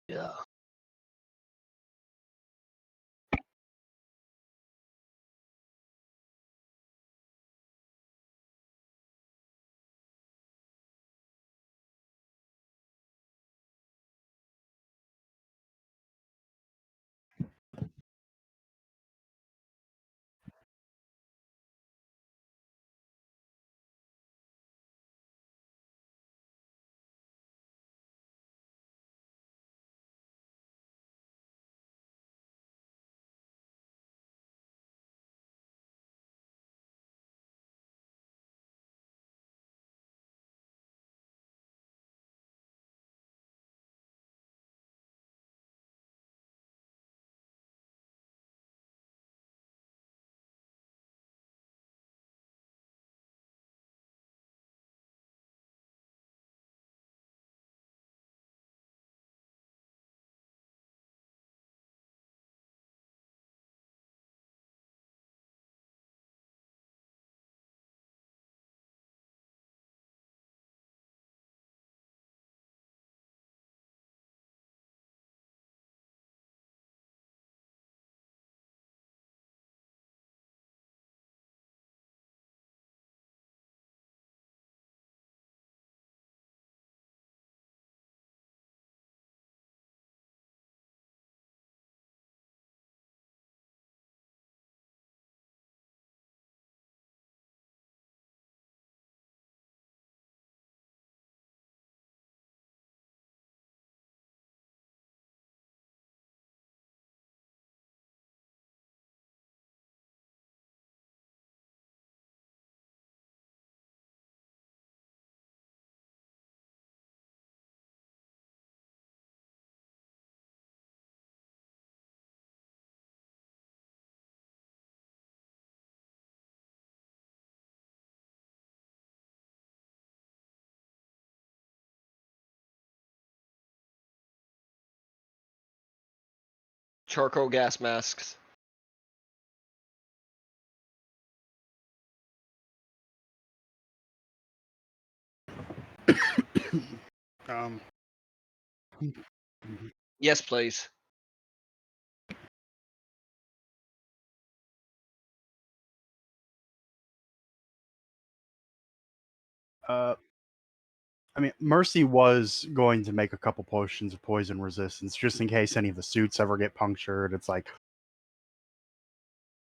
Yeah. Charcoal gas masks. Um, Yes, please. uh, I mean, Mercy was going to make a couple potions of poison resistance just in case any of the suits ever get punctured. It's like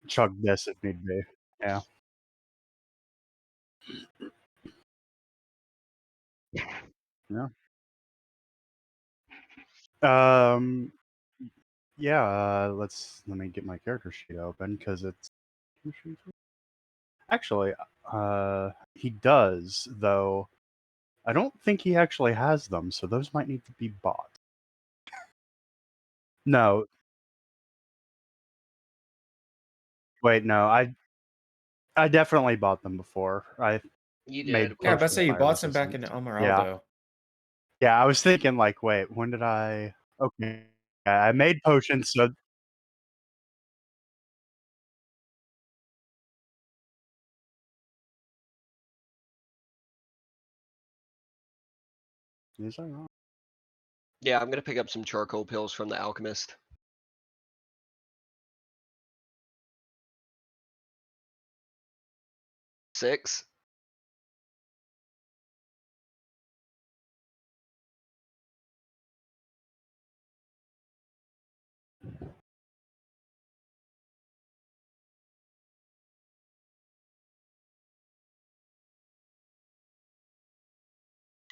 chug this if need be. Yeah. Yeah. Um. Yeah. Let me get my character sheet open because it's actually he does though. I don't think he actually has them, so those might need to be bought. No, wait, no. I definitely bought them before. I You did. made Yeah, I about to potions of say you fire bought some back resistance. in Yeah. Emeraldo. Yeah, I was thinking like, wait, when did I okay. I made potions, so is that wrong? Yeah, I'm gonna pick up some charcoal pills from the alchemist. 6.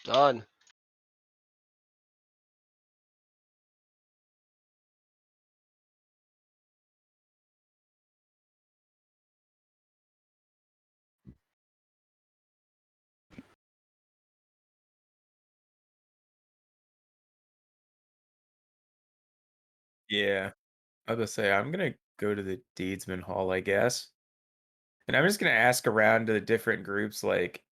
Done. Yeah. I was gonna say I'm gonna go to the Deedsman Hall, I guess. And I'm just gonna ask around to the different groups like,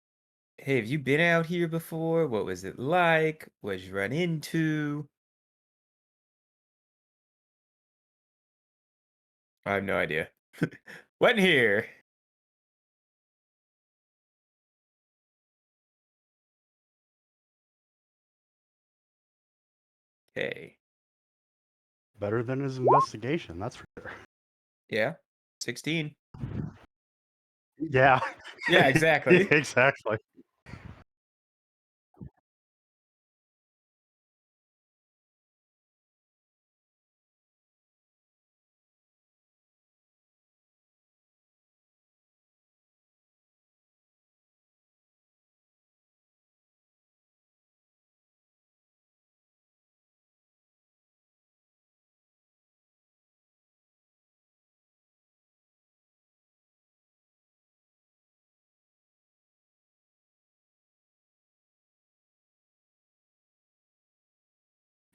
hey, have you been out here before? What was it like? What'd you run into? I have no idea. What in here? Okay. Better than his investigation, that's for sure. Yeah, 16. Yeah. Yeah, exactly. Exactly.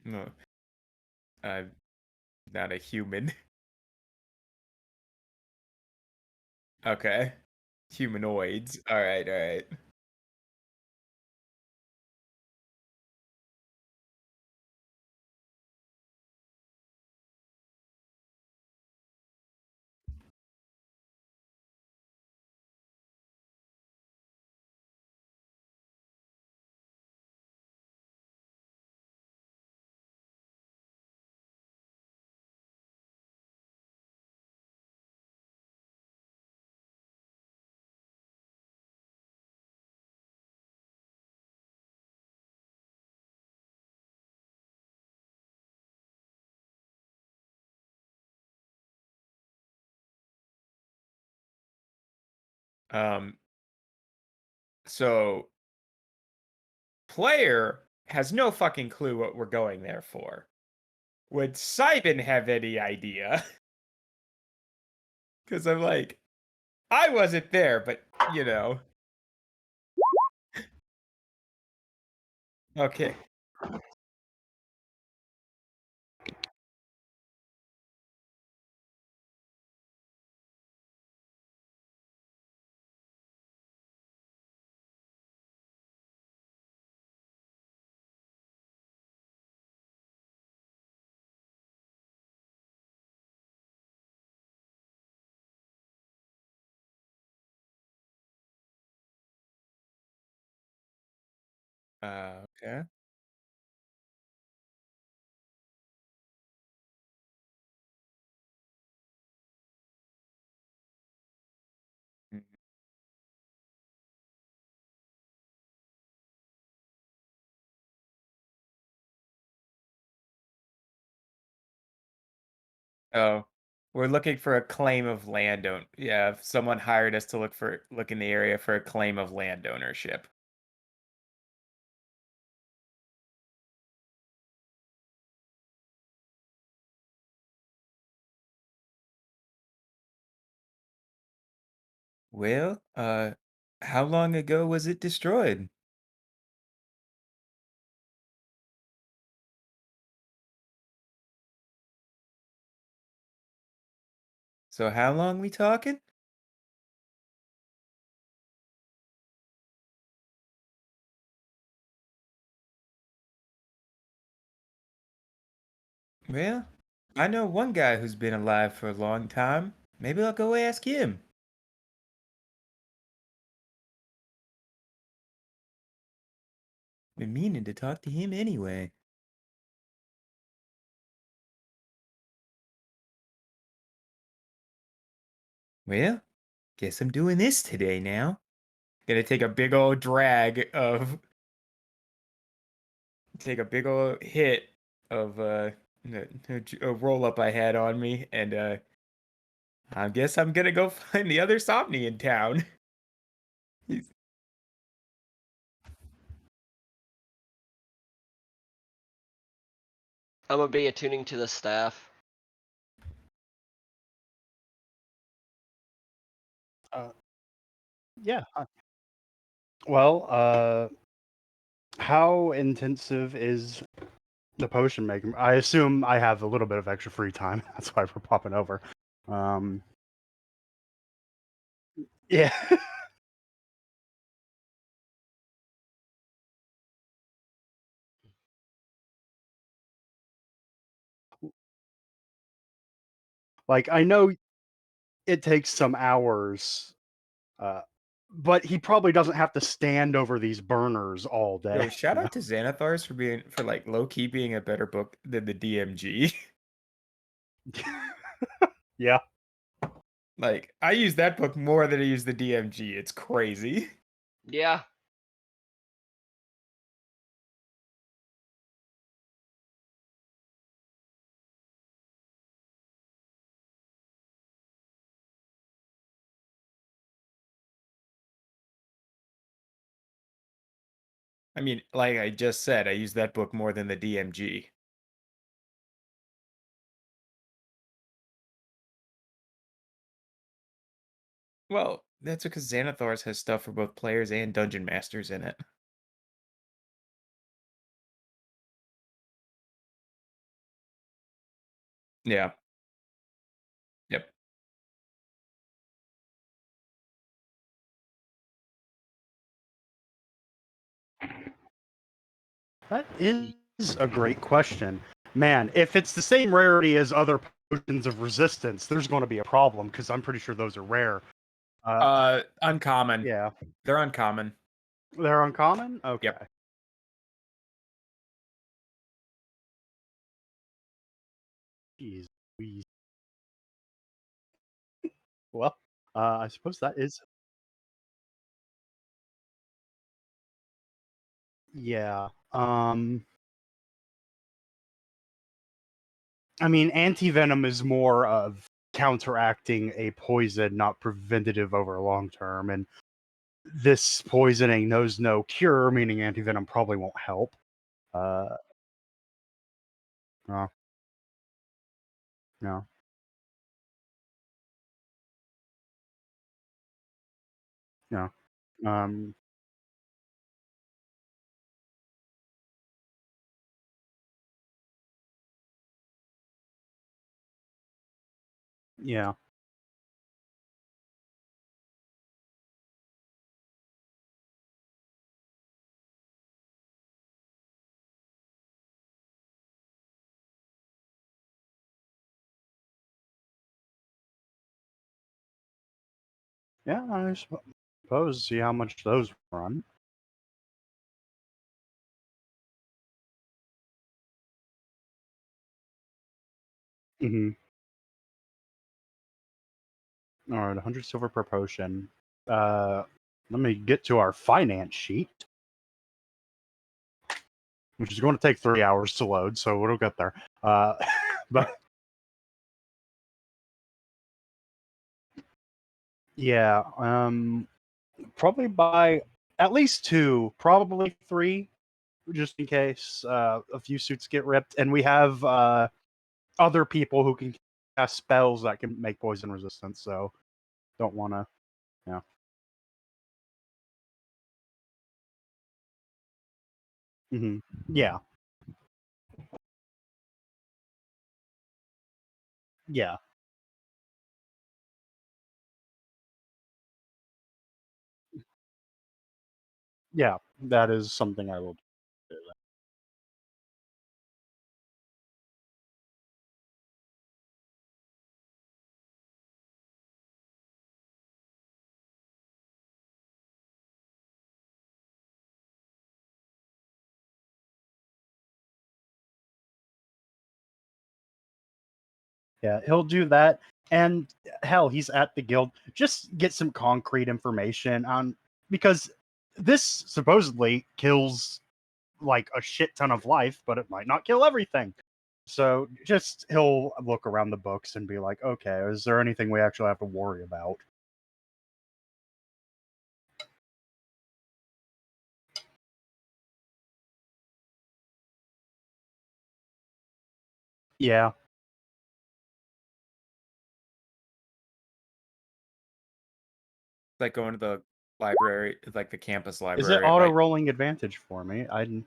No, I'm not a human. Okay. Humanoids. All right, all right. Um, so player has no fucking clue what we're going there for. Would Simon have any idea? Because I'm like, I wasn't there, but you know. Okay. Okay. Mm. Oh, we're looking for a claim of landowner. Yeah, if someone hired us to look in the area for a claim of land ownership. Well, how long ago was it destroyed? So how long we talking? Well, I know one guy who's been alive for a long time. Maybe I'll go ask him. Been meaning to talk to him anyway. Well, guess I'm doing this today now. Gonna take a big old drag of take a big old hit of a roll up I had on me, and I guess I'm gonna go find the other Somni in town. He's- I'm gonna be attuning to the staff. Yeah. Well, how intensive is the potion making? I assume I have a little bit of extra free time. That's why we're popping over. Um, yeah. Like I know it takes some hours, uh, but he probably doesn't have to stand over these burners all Yo, day. shout out to Xanathars for like low key being a better book than the DMG. Yeah. Like, I use that book more than I use the DMG. It's crazy. Yeah. I mean, like I just said, I use that book more than the DMG. Well, that's because Xanathars has stuff for both players and dungeon masters in it. Yeah. Yep. That is a great question. Man, if it's the same rarity as other potions of resistance, there's going to be a problem because I'm pretty sure those are rare. Uncommon. Yeah. They're uncommon. They're uncommon? Yep. Okay. Jeez. Louise. Well, I suppose that is. Yeah. I mean, anti-venom is more of counteracting a poison, not preventative over long term. And this poisoning knows no cure, meaning anti-venom probably won't help. Uh, no, no. No. Um, yeah. Yeah, I suppose. See how much those run. Mm-hmm. All right, 100 silver per potion. Let me get to our finance sheet, which is going to take 3 hours to load, so we'll get there. But yeah, probably buy at least two, probably three, just in case a few suits get ripped, and we have other people who can cast spells that can make poison resistant. So don't want to, yeah, hmm yeah, yeah, yeah. That is something I will do. Yeah, he'll do that. And hell, he's at the guild. Just get some concrete information on because this supposedly kills like a shit ton of life, but it might not kill everything. So just he'll look around the books and be like, okay, is there anything we actually have to worry about? Yeah. Like going to the library, like the campus Is it library. auto Like, rolling advantage for me? I didn't.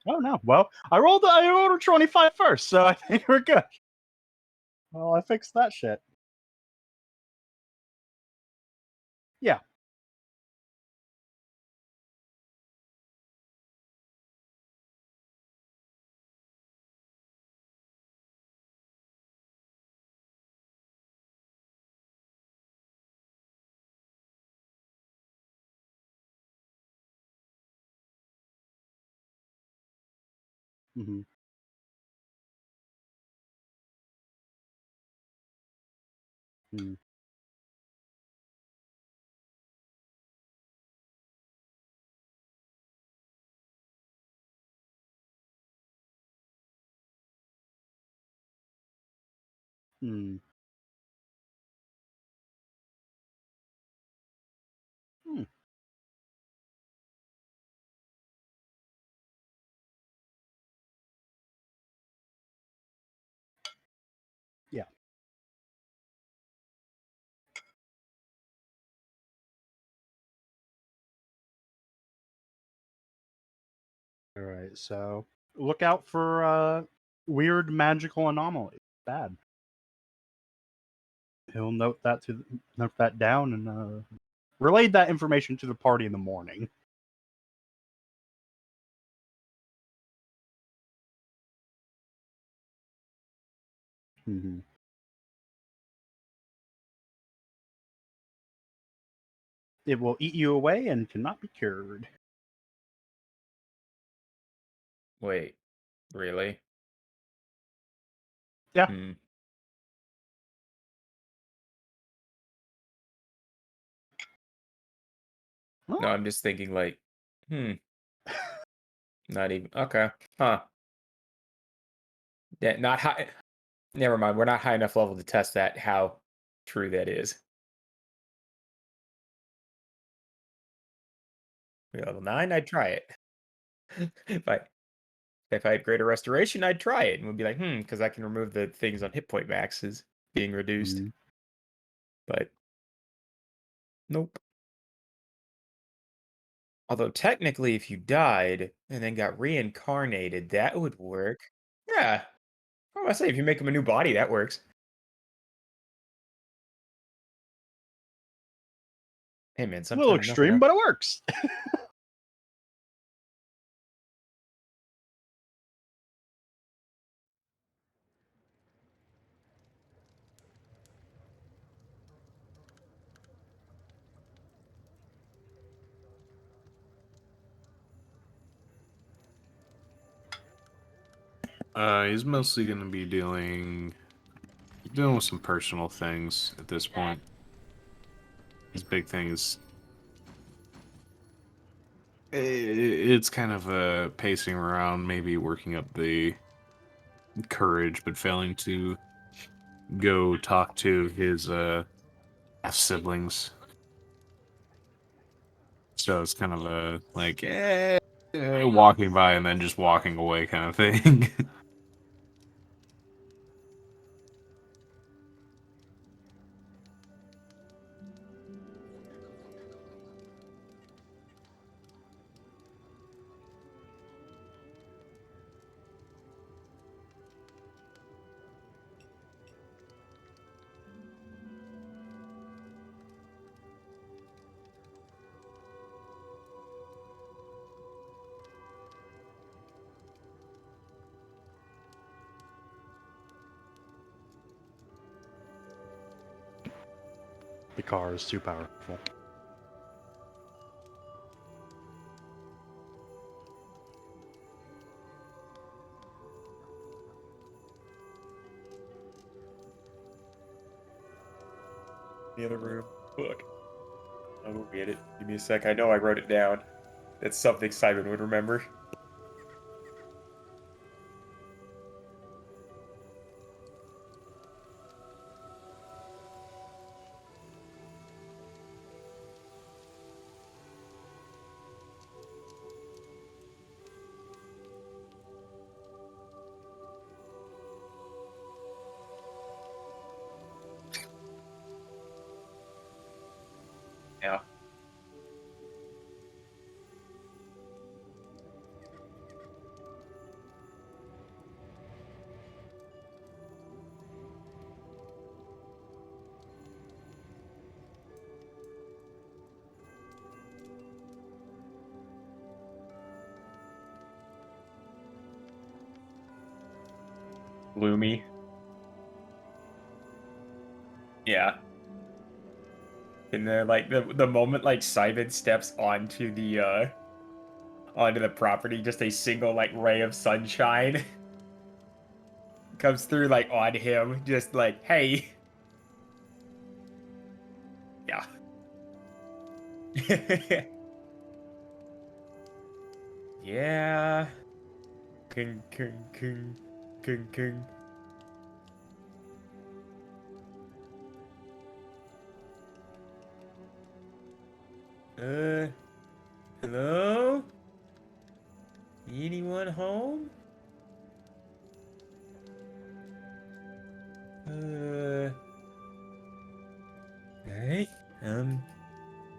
Oh no. Well, I rolled a 25 first, so I think we're good. Well, I fixed that shit. Yeah. hmm Hmm. Hmm. Hmm. Yeah. All right. So look out for weird magical anomalies. Bad. He'll note that down and relayed that information to the party in the morning. Hmm. It will eat you away and cannot be cured. Wait, really? Yeah. Hmm. No, Well, I'm just thinking like, not even okay. Huh. Yeah, not high. Never mind. We're not high enough level to test that how true that is. Level 9, I'd try it. if I if I had greater restoration, I'd try it and would be like, because I can remove the things on hit point maxes being reduced. mhm. But nope. Although technically, if you died and then got reincarnated, that would work. Yeah. Oh, I say if you make him a new body, that works. Hey man, A little sometimes nothing extreme, else. but it works. He's mostly going to be dealing with some personal things at this point. His big thing is it's kind of pacing around, maybe working up the courage, but failing to go talk to his half siblings. So it's kind of a like walking by and then just walking away kind of thing. The car is too powerful. The other room. Look. I'll go get it. Give me a sec. I know I wrote it down. That's something Simon would remember. Yeah. Gloomy. Yeah. And then like the moment like Simon steps onto the property, just a single like ray of sunshine comes through like on him, just like, hey. Yeah. King, king, king, king, king. Hello? Anyone home? Alright.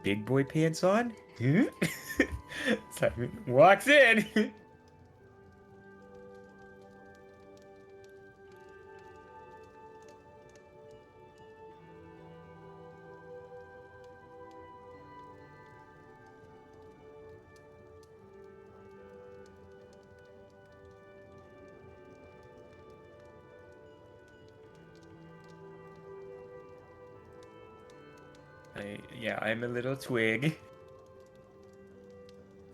Big boy pants on? Huh? Simon walks in. Yeah, I'm a little twig.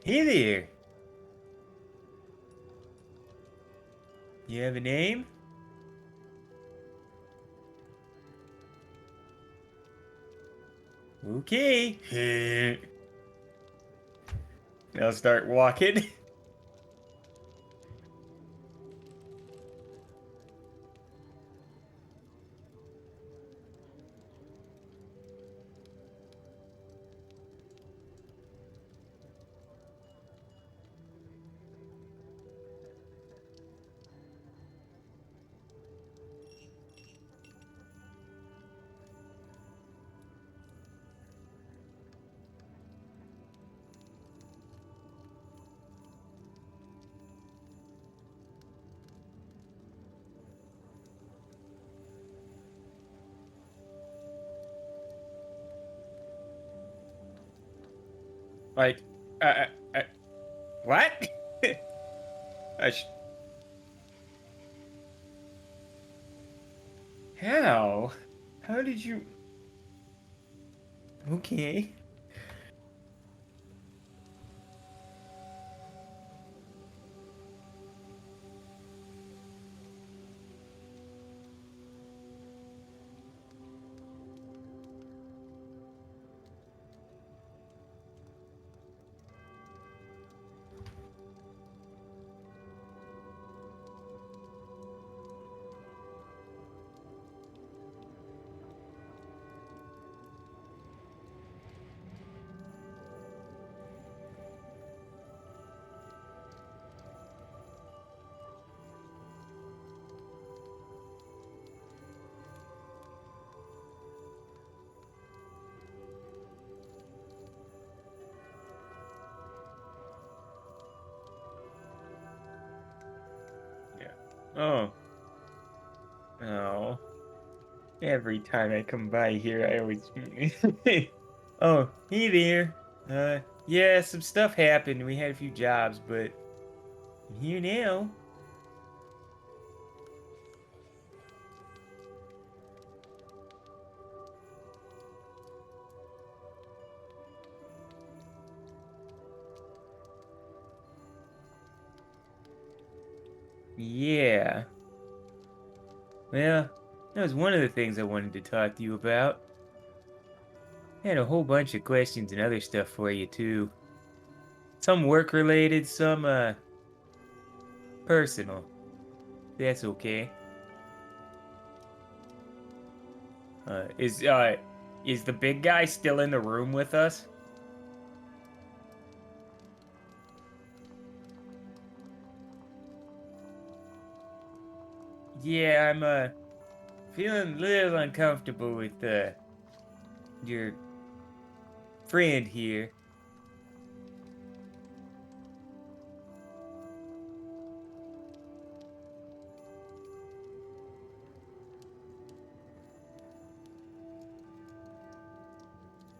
Hey there. You have a name? Okay. I'll start walking. Like, uh, what? I sh- How? How did you? Okay. Yeah. Oh. Oh. Every time I come by here, I always. Oh, hey there. Yeah, some stuff happened. We had a few jobs, but I'm here now. Yeah. Well, that was one of the things I wanted to talk to you about. I had a whole bunch of questions and other stuff for you, too. Some work related, some, personal. That's okay. Uh, is, uh, is the big guy still in the room with us? Yeah, I'm, feeling a little uncomfortable with, your friend here.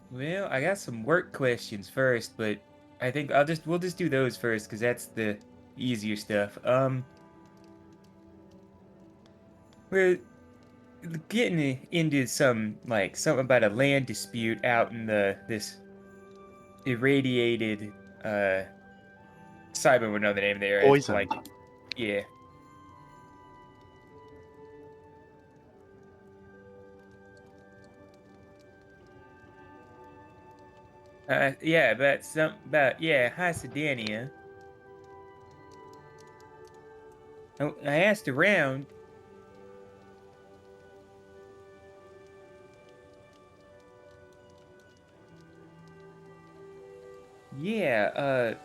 Well, I got some work questions first, but I think we'll just do those first, because that's the easier stuff. We're getting into something about a land dispute out in this irradiated, uh, Cyber would know the name of the area. It's Poison. like, yeah. Yeah, hi, Sedania. I asked around. Yeah,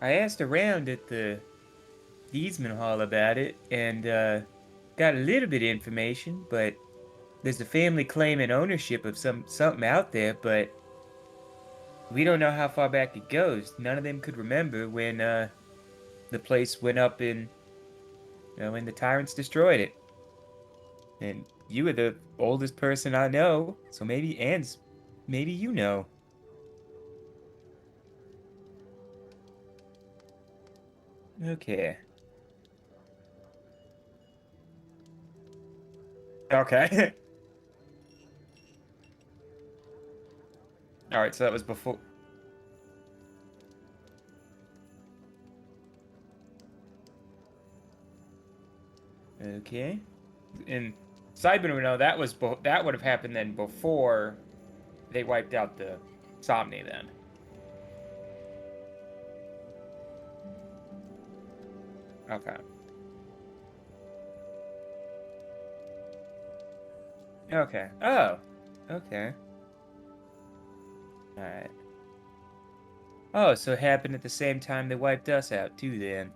I asked around at the Deedsman Hall about it, and got a little bit of information, but there's a family claiming ownership of something out there, but we don't know how far back it goes. None of them could remember when the place went up when the tyrants destroyed it. And you are the oldest person I know, so maybe you know. Okay. Okay. All right, so that was before. Okay. And Sidemen would know that would have happened then before they wiped out the Somni then. Okay. Okay. Oh. Okay. All right. Oh, so it happened at the same time they wiped us out too then.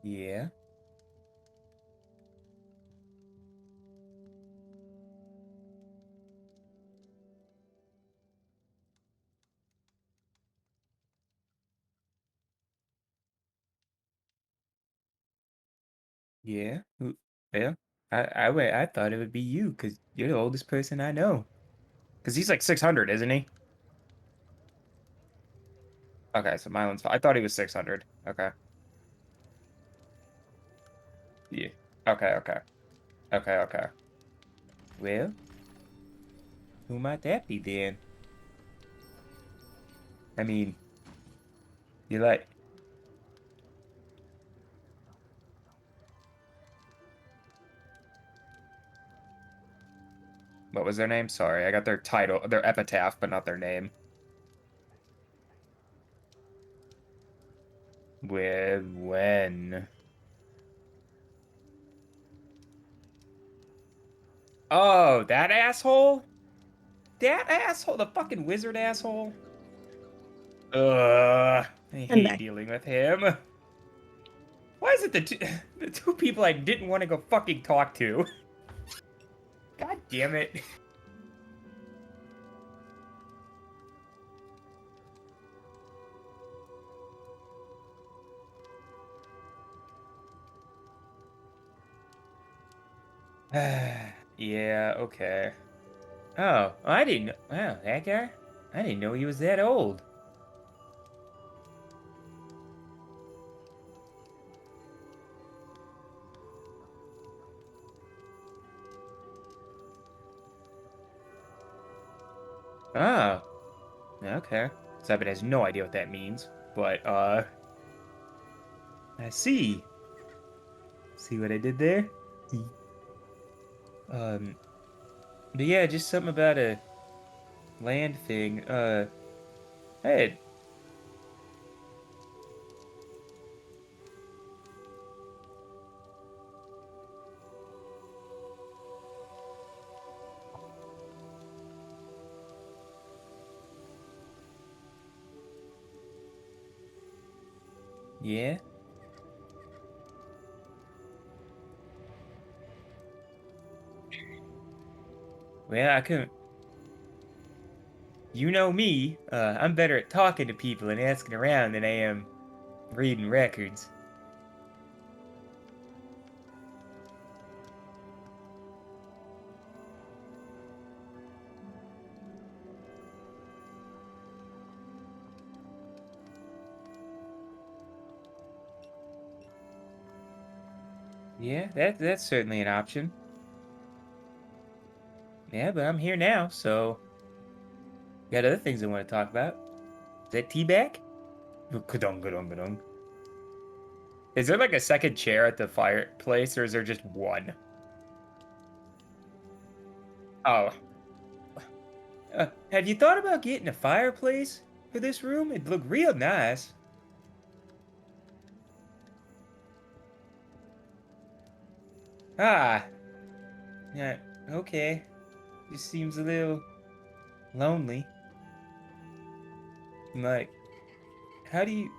Yeah. Yeah. Well, I thought it would be you because you're the oldest person I know. Because he's like 600, isn't he? Okay, so Mylan's. I thought he was 600. Okay. Yeah. Okay, okay. Okay, okay. Well, who might that be then? I mean, you like. What was their name? Sorry, I got their title, their epitaph, but not their name. When? Oh, that asshole? That asshole? The fucking wizard asshole? Ugh. I hate dealing with him. Why is it the two people I didn't want to go fucking talk to? God damn it. Yeah, okay. Oh, I didn't know. Wow, that guy? I didn't know he was that old. Oh, okay. Sabin has no idea what that means, but, I see. See what I did there? Um, but yeah, just something about a land thing. Hey, yeah? Well, I couldn't. You know me. I'm better at talking to people and asking around than I am reading records. Yeah, that's certainly an option. Yeah, but I'm here now, so got other things I want to talk about. Is that T-Back? Gadong, gadong, gadong. Is there like a second chair at the fireplace, or is there just one? Oh. Have you thought about getting a fireplace for this room? It'd look real nice. Ah. Yeah, okay. Just seems a little lonely. Like, how do you...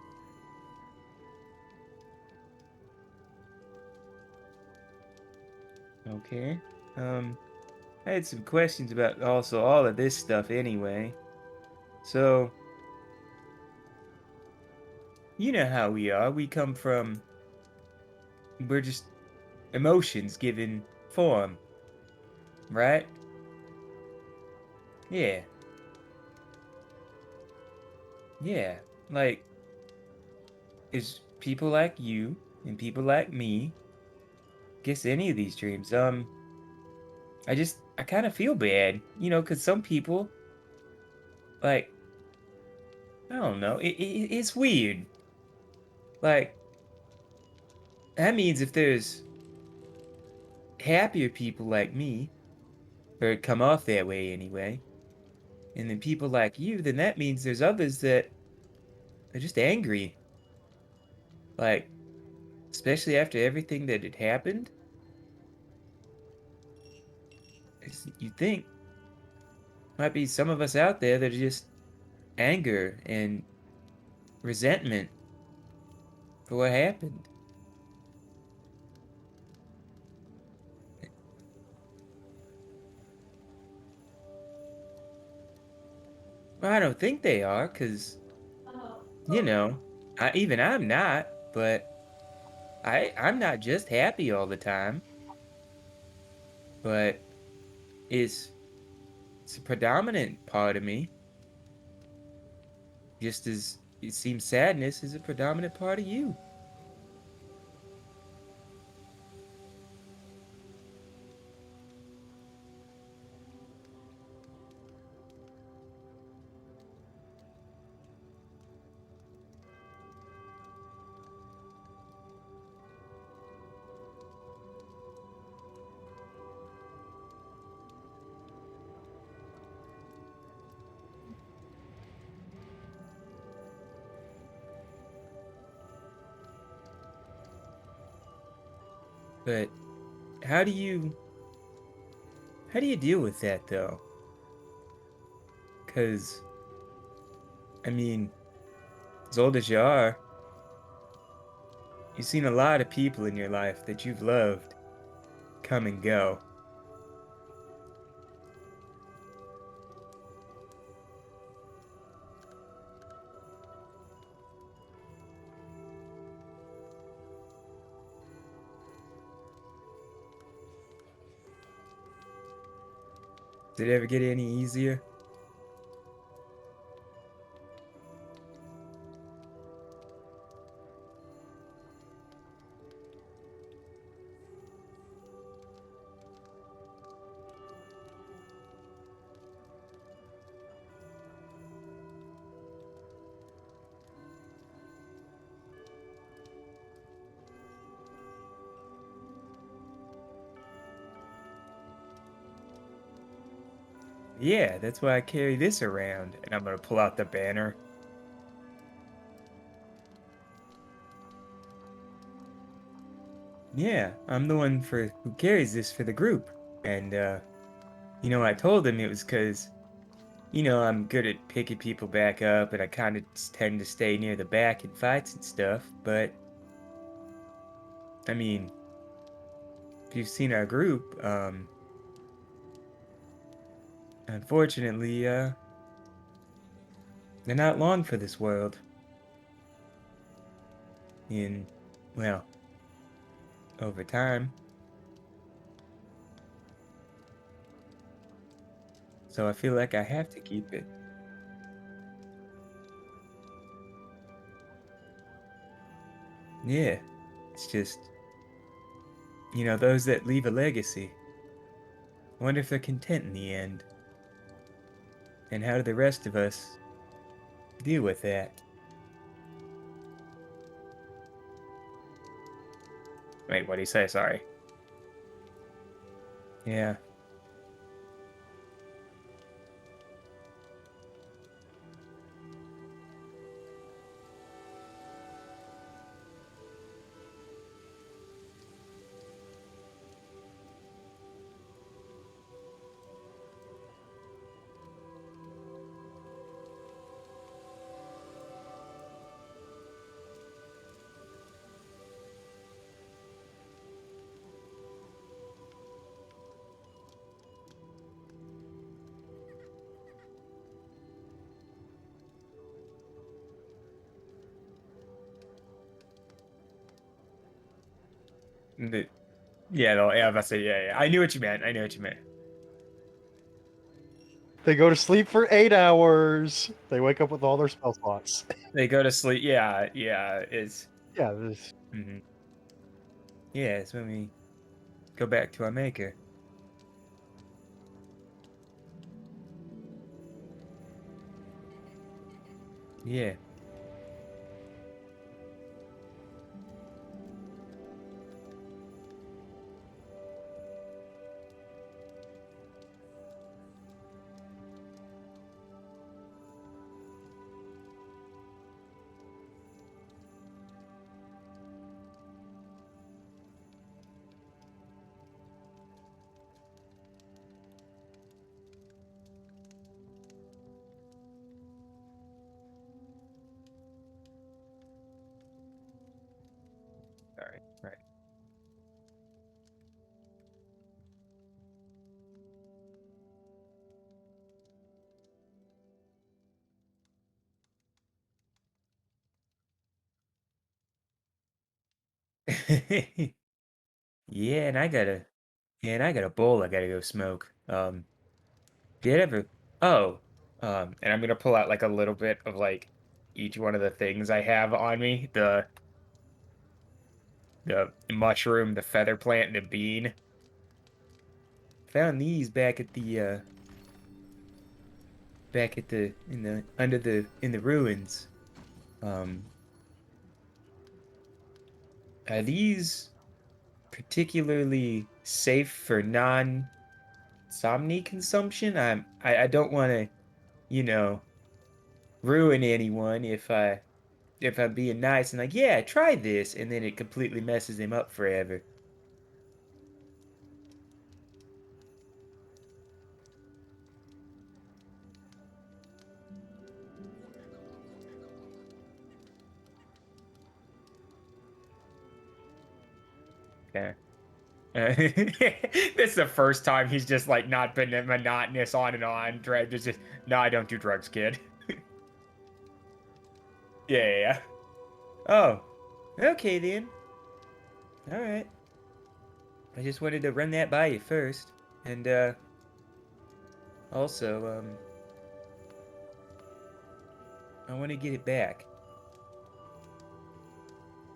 Okay. I had some questions about also all of this stuff anyway. So, you know how we are. We come from... We're just emotions given form. Right? Yeah. Yeah. Like, is people like you and people like me, guess any of these dreams, I kind of feel bad, you know, because some people, like, I don't know, it's weird. Like, that means if there's happier people like me, or it come off that way anyway, and then people like you, then that means there's others that are just angry. Like, especially after everything that had happened. You think might be some of us out there that are just anger and resentment for what happened. Well, I don't think they are, because, you know, I'm not, but I'm not just happy all the time, but it's, it's a predominant part of me, just as it seems sadness is a predominant part of you. But how do you how do you deal with that though? 'Cause I mean, as old as you are, you've seen a lot of people in your life that you've loved come and go. Did it ever get any easier? Yeah, that's why I carry this around, and I'm gonna pull out the banner. Yeah, I'm the one who carries this for the group. And you know, I told him it was because, you know, I'm good at picking people back up and I kind of tend to stay near the back in fights and stuff, but I mean, if you've seen our group, unfortunately, they're not long for this world. In, well, over time. So I feel like I have to keep it. Yeah, it's just, you know, those that leave a legacy. I wonder if they're content in the end. And how do the rest of us deal with that. Wait, what did he say? Sorry. Yeah. Yeah, no, yeah, I was about to say, yeah. I knew what you meant. I knew what you meant. They go to sleep for 8 hours. They wake up with all their spell slots. They go to sleep. Yeah, yeah. It's Yeah, this, mhm. Yeah, it's when we go back to our maker. Yeah. Sorry. Right. Yeah, and I got a bowl I gotta go smoke. Did ever oh, and I'm gonna pull out like a little bit of like each one of the things I have on me. The mushroom, the feather plant, and the bean. Found these back at the in the under the in the ruins. Um, are these particularly safe for non-somni consumption? I don't want to, you know, ruin anyone if I'm being nice and like, yeah, try this, and then it completely messes him up forever. Okay. This is the first time he's just like not been monotonous on and on. Dread just, no, I don't do drugs, kid. Yeah. Oh, okay then. All right. I just wanted to run that by you first, and also I want to get it back.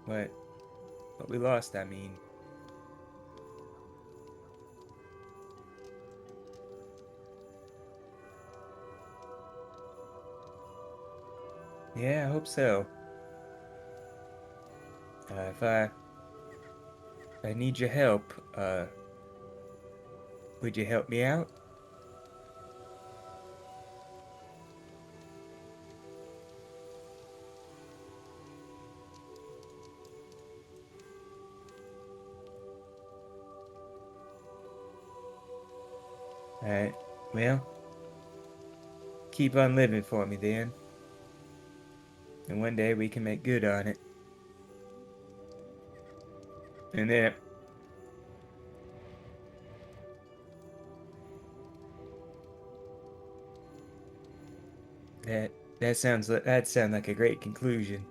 What? What we lost? I mean. Yeah, I hope so. If I need your help, would you help me out? All right. Well, keep on living for me then, and one day we can make good on it. And then, that sounds like a great conclusion.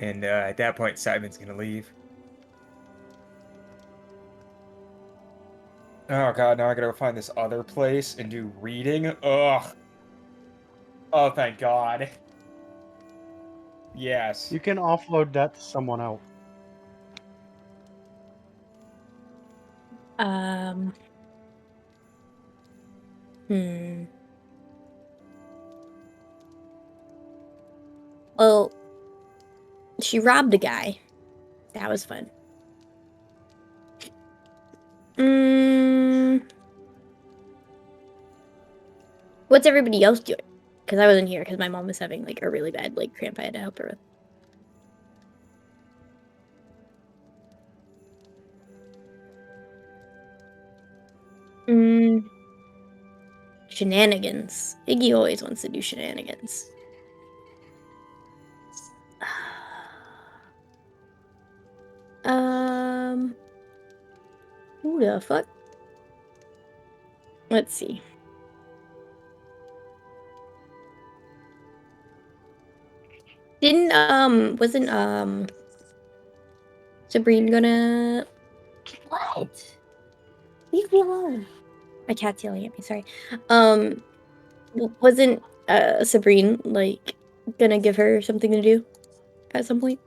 And at that point, Simon's gonna leave. Oh god, now I gotta go find this other place and do reading. Ugh. Oh, thank God. Yes. you can offload that to someone else. Um. Hmm. She robbed a guy. That was fun. What's everybody else doing? Because I wasn't here because my mom was having like a really bad like cramp I had to help her with. Shenanigans. Iggy always wants to do shenanigans. Who the fuck? Let's see. Wasn't Sabrine gonna... What? Leave me alone. My cat's yelling at me, sorry. Wasn't Sabrine, like, gonna give her something to do at some point?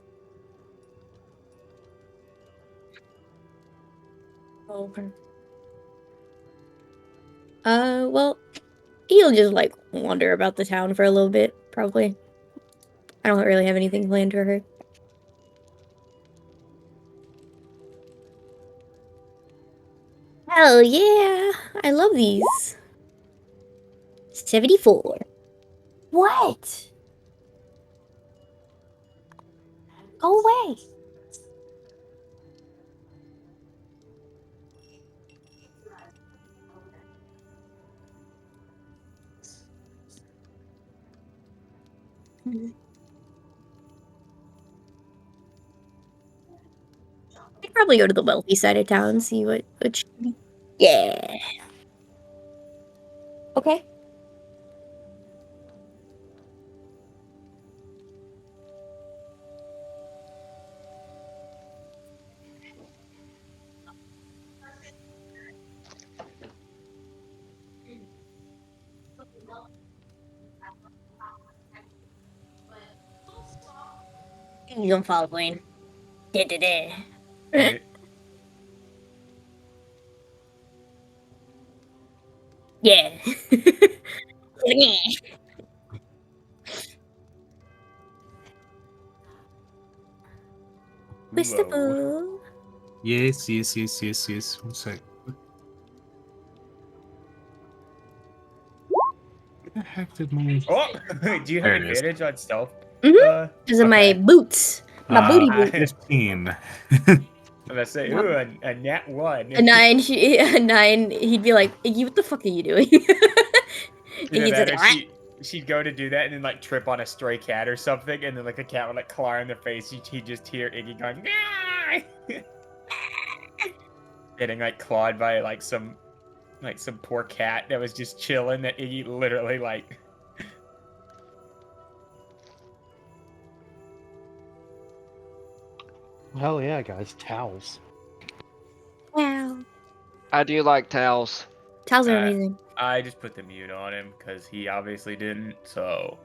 Oh, okay. Well, he'll just, like, wander about the town for a little bit, probably. I don't really have anything planned for her. Hell yeah! I love these. 74. What? Go away. I'd probably go to the wealthy side of town and see what yeah. Okay. You don't follow Blaine. Right. Yeah. Mr. Whoa. Boo. Yes. One sec. Where the heck did my... Oh, do you have There it is. advantage on stealth? Mhm. Because of my okay. boots. My booty boots. 15. I'm gonna say, ooh, a nat 1. A 9, a 9, he'd be like, Iggy, what the fuck are you doing? Either Iggy's that like, or she'd go to do that and then like trip on a stray cat or something, and then like the cat would like claw her in the face. He'd just hear Iggy going, nah! Getting like clawed by like some poor cat that was just chilling. That Iggy literally like. Hell yeah, guys, towels. wow. I do like towels. Towels are Uh, amazing. I just put the mute on him because he obviously didn't. So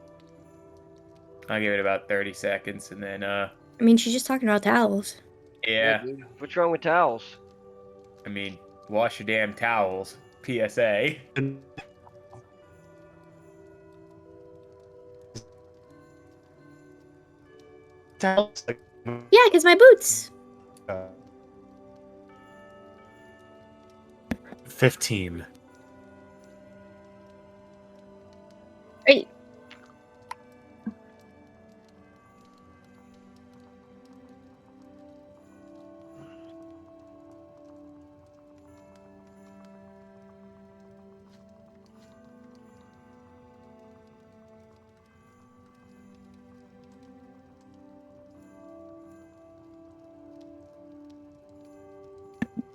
I gave it about 30 seconds, and then I mean, she's just talking about towels. yeah. Dude, what's wrong with towels? I mean, wash your damn towels. PSA. Towels. Yeah, because my boots. 15. Great.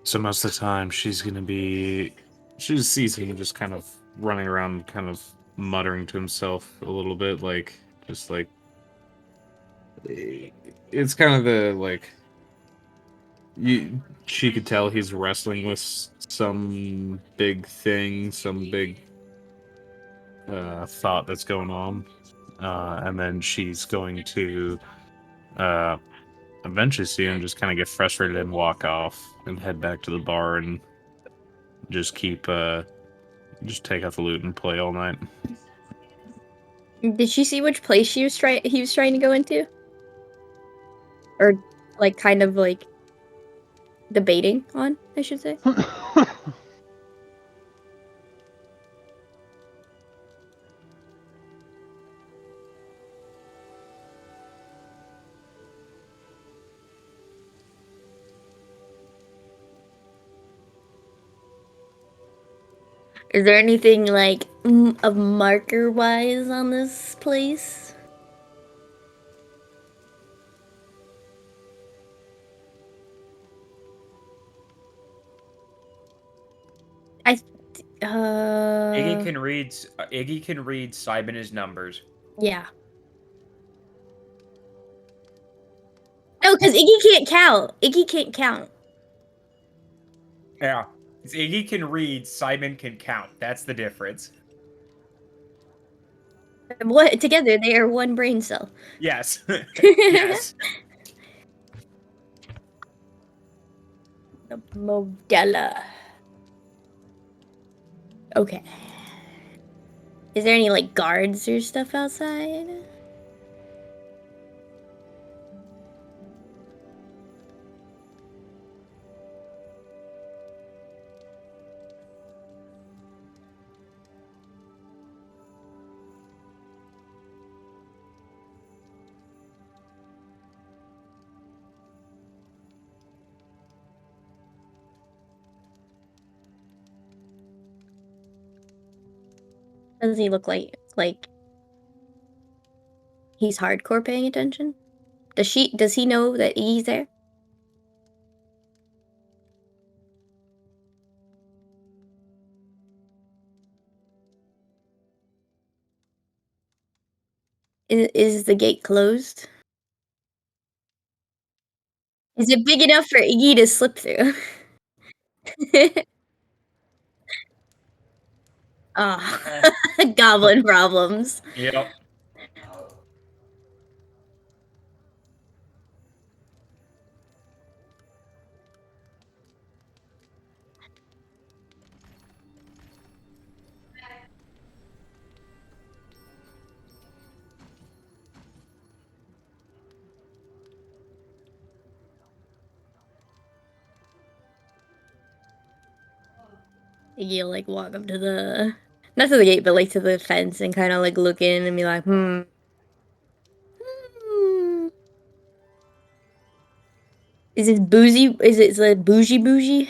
So most of the time she just sees him just kind of running around, kind of muttering to himself a little bit, like, just like, it's kind of the, like, she could tell he's wrestling with some big thing, some big thought that's going on. And then she's going to eventually see him just kind of get frustrated and walk off and head back to the bar and just just take out the loot and play all night. Did she see which place he was trying to go into? or like kind of like debating on, I should say. Is there anything like of marker wise on this place? Iggy can read Simon's numbers. Yeah. No, because Iggy can't count. Iggy can't count. Yeah. Iggy can read, Simon can count. That's the difference. What together they are one brain cell. Yes. Yes. The Modella. Okay. Is there any like guards or stuff outside? Does he look like he's hardcore paying attention? Does he know that Iggy's there? Is the gate closed? Is it big enough for Iggy to slip through? Ah, goblin problems. Yep. Iggy'll like walk up to the not to the gate, but like to the fence and kind of like look in and be like, hmm. Is it bougie? Is it like bougie?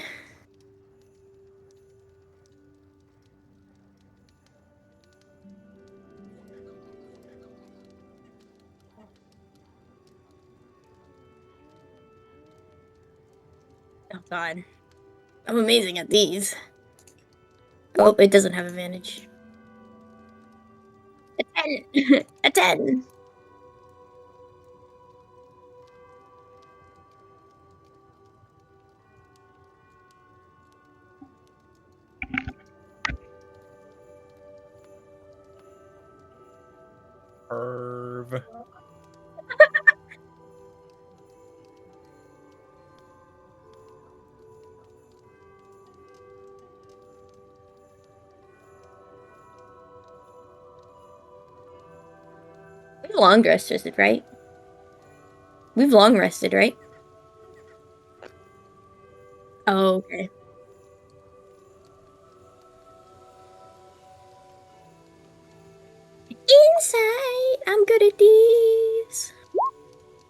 Oh god. I'm amazing at these. Oh, it doesn't have advantage. A 10. A 10. Perv. We've long rested, right? We've long rested, right? Oh, okay. Inside, I'm good at these.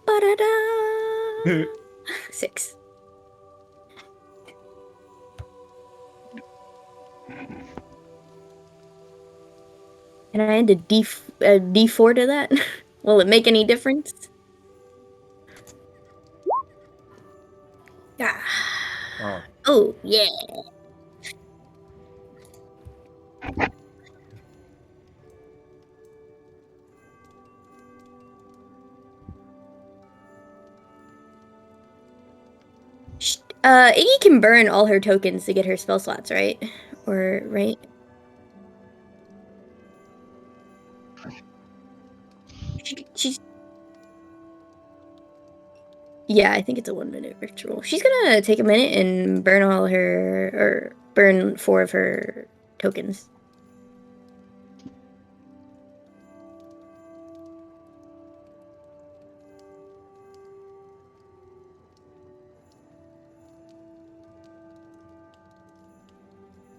Ba-da-da. 6. Can I add a D4 to that? Will it make any difference? Yeah. Oh. Oh, yeah. Iggy can burn all her tokens to get her spell slots, right? Or, right? She's... Yeah, I think it's a 1-minute ritual. She's gonna take a minute and burn all her... Or burn 4 of her tokens.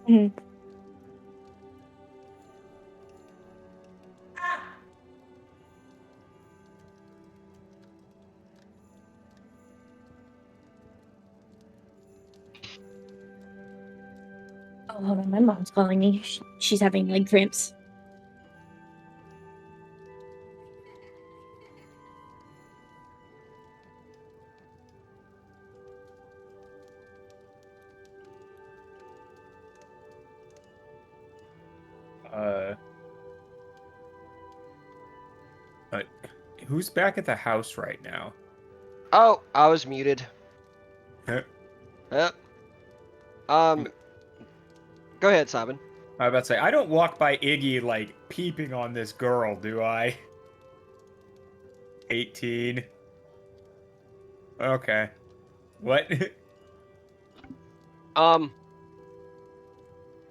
Mhm. Oh, hold on. My mom's calling me. She's having leg cramps. Uh, but who's back at the house right now? Oh, I was muted. Huh? Yep. Go ahead, Simon. I was about to say, I don't walk by Iggy like peeping on this girl, do I? 18. Okay. What? Um,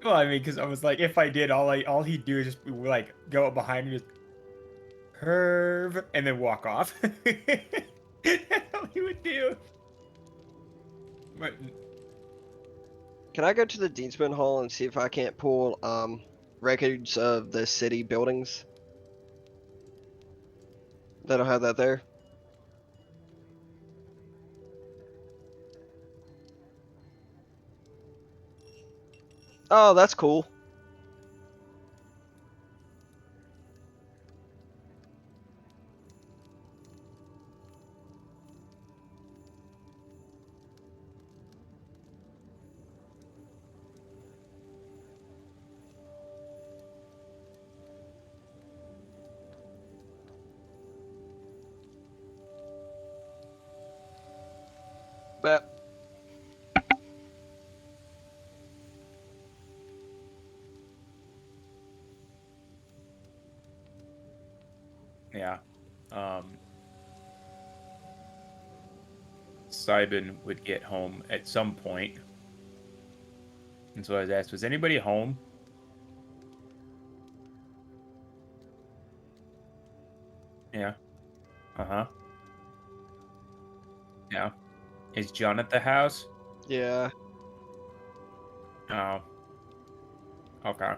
Well, I mean, because I was like, if I did, all he'd do is just like go up behind me, just curve, and then walk off. That's all he would do. But can I go to the Deansman Hall and see if I can't pull records of the city buildings? They don't have that there. Oh, that's cool. But yeah, Simon would get home at some point, and so I was asked, "Was anybody home?" Yeah. Uh-huh. Yeah. Is John at the house? yeah, Oh. Okay.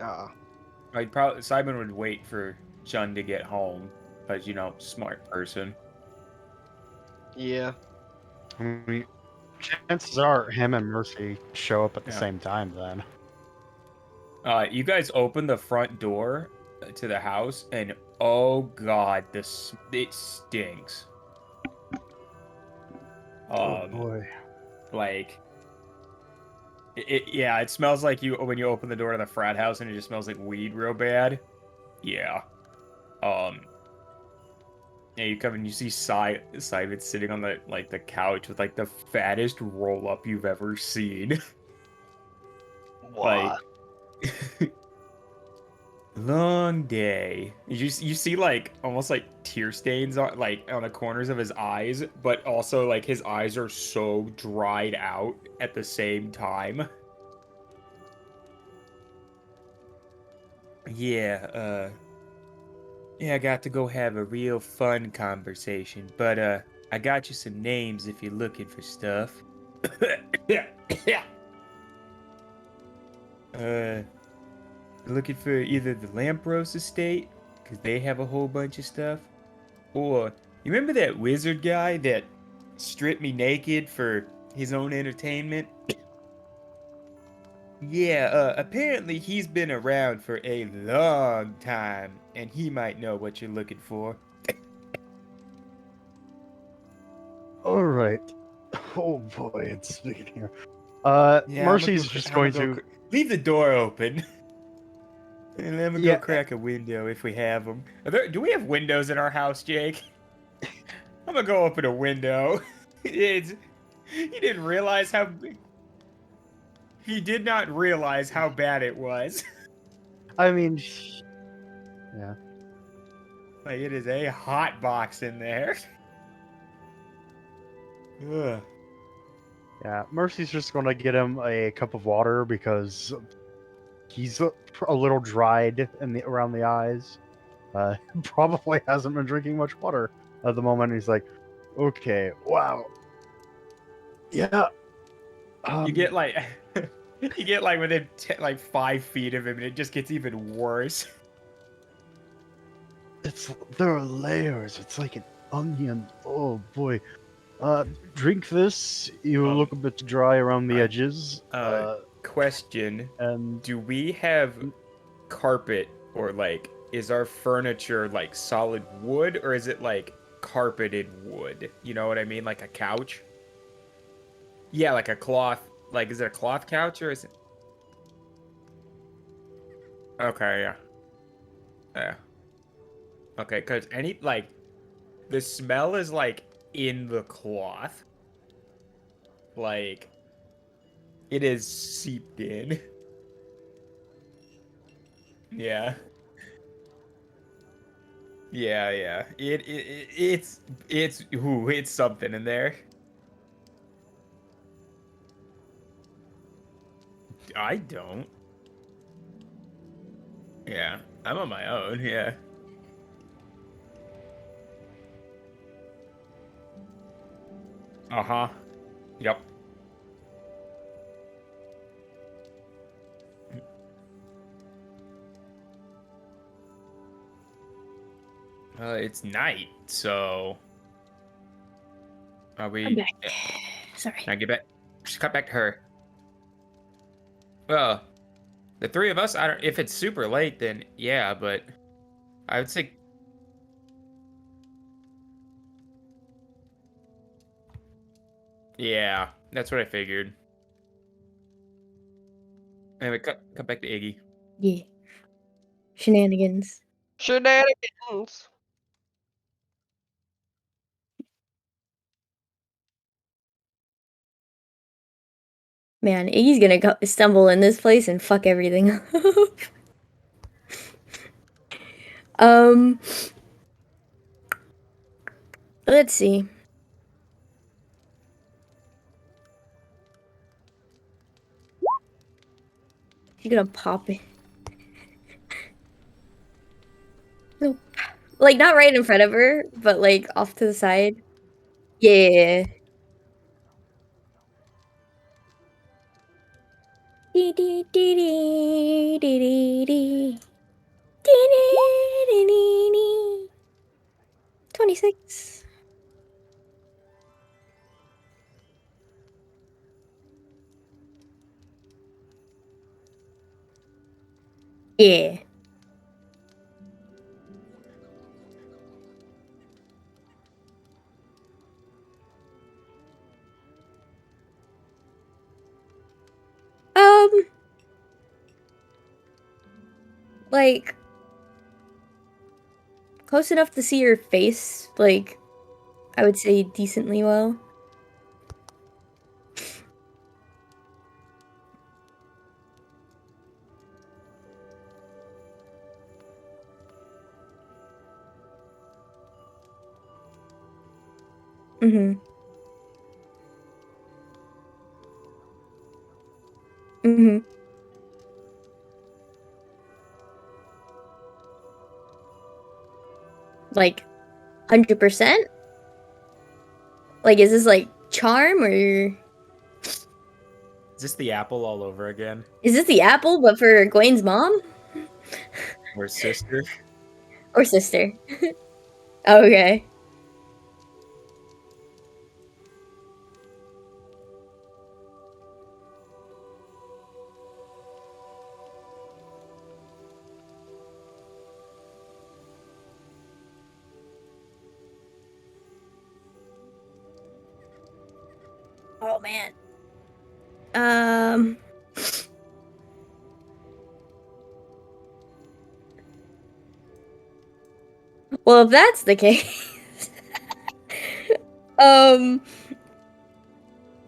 uh, Simon would wait for John to get home, because smart person. yeah. I mean, chances are him and Mercy show up at the Yeah. same time then. You guys open the front door to the house, and oh god, it stinks. Oh boy. Like yeah, it smells like when you open the door to the frat house, and it just smells like weed real bad. Yeah. Yeah, you come and you see Simon sitting on the couch with like the fattest roll up you've ever seen. Like long day. You see like almost like tear stains on the corners of his eyes, but also like his eyes are so dried out at the same time. Yeah, yeah, I got to go have a real fun conversation, but I got you some names if you're looking for stuff. Looking for either the Lampros estate, because they have a whole bunch of stuff, or you remember that wizard guy that stripped me naked for his own entertainment? Yeah, apparently he's been around for a long time, and he might know what you're looking for. All right. Oh boy, it's speaking here. Yeah, Mercy's just going to. leave the door open. And then we Yeah. go crack a window if we have them. Do we have windows in our house, Jake? I'm gonna go open a window. He didn't realize how. He did not realize how bad it was. I mean, yeah. Like it is a hot box in there. Ugh. Yeah, Mercy's just going to get him a cup of water because he's a little dried around the eyes. Probably hasn't been drinking much water at the moment. He's like, okay, wow. Yeah. You get like You get like within like 5 feet of him, and it just gets even worse. There are layers. It's like an onion. Oh boy. Drink this. You look a bit dry around the I- edges. Question: And do we have carpet, or like is our furniture like solid wood, or is it like carpeted wood? You know what I mean, like a couch? Yeah, like a cloth. Like, is it a cloth couch or is it? Okay, yeah, yeah. Okay, because any like the smell is like in the cloth, like it is seeped in. Yeah. Yeah, yeah. It's something in there. I don't. Yeah, I'm on my own. Yeah. Uh-huh. Yep. It's night, so are I'm we? back. Sorry. Can I get back? Just cut back to her. Well, the three of us. I don't. If it's super late, then yeah. But I would say, yeah. That's what I figured. Anyway, cut back to Iggy. Yeah. Shenanigans. Shenanigans. Man, Iggy's gonna stumble in this place and fuck everything up. um, let's see. She's gonna pop it. No, like not right in front of her, but like off to the side. Yeah. Dee dee dee dee dee dee dee. Dee dee dee dee dee. 26. Yeah. Like close enough to see her face, like I would say decently well. Mhm. Mhm. Like 100%? Like is this like charm or Is this the apple all over again? is this the apple but for Gwen's mom Or sister? or sister? Okay. Oh man. Um Well, if that's the case, um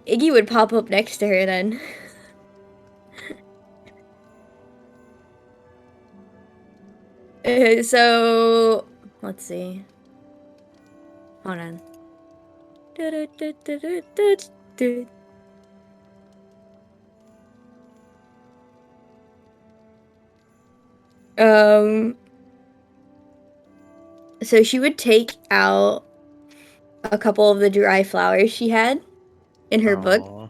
Iggy would pop up next to her then. So let's see. Hold on. Um, so she would take out a couple of the dry flowers she had in her book, Aw.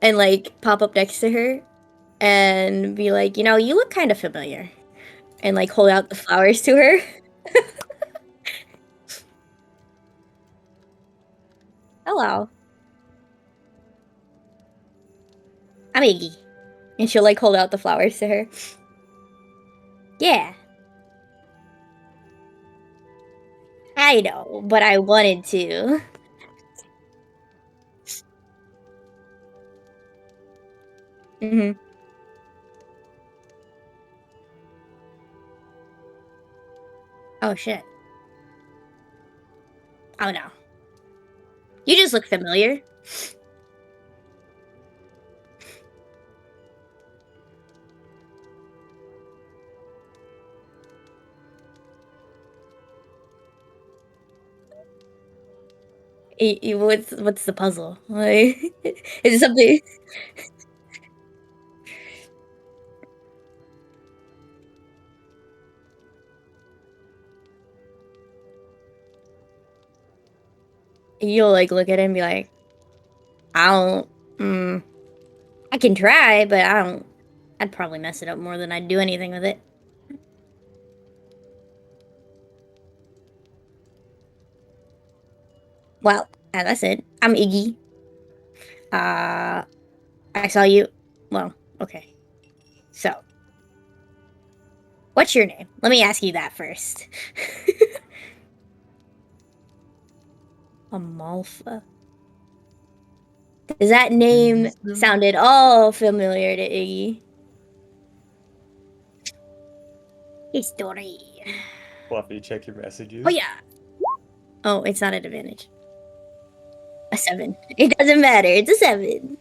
and like pop up next to her and be like, you know, you look kind of familiar, and like hold out the flowers to her. Hello, I'm Iggy, and she'll like hold out the flowers to her. Yeah, I know, but I wanted to. Hmm. Oh shit. Oh no. You just look familiar. What's the puzzle? Like, is it something? You'll like look at it and be like, I don't. Mm, I can try, but I don't. I'd probably mess it up more than I'd do anything with it. Well, as I said, I'm Iggy. I saw you. Well, okay. So, what's your name? Let me ask you that first. Amalfa. Does that name sound at all familiar to Iggy? History. Fluffy, check your messages. Oh yeah. Oh, it's not an advantage. A 7. It doesn't matter. It's a 7.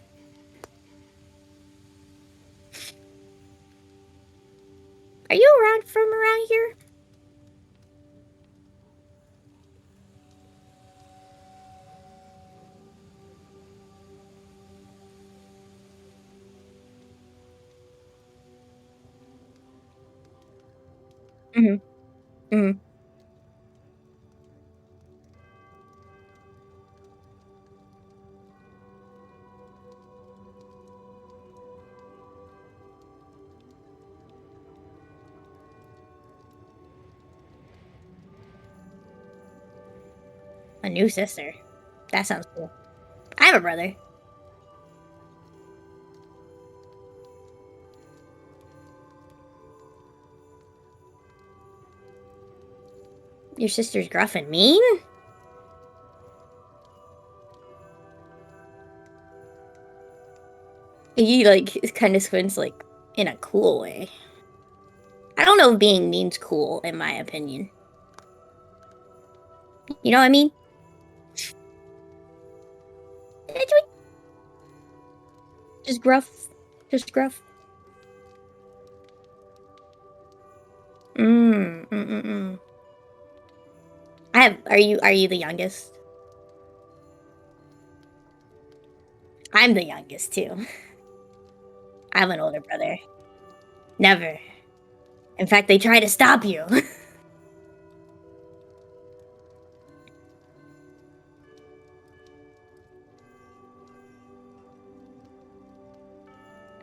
Are you around from around here? Mm-hmm. Mm-hmm. A new sister. That sounds cool. I have a brother. Your sister's gruff and mean? He like kind of squints like in a cool way. I don't know if being mean's cool in my opinion. You know what I mean? Just gruff. Just gruff. Mm. Are you the youngest? I'm the youngest too. I have an older brother. Never. In fact, they try to stop you.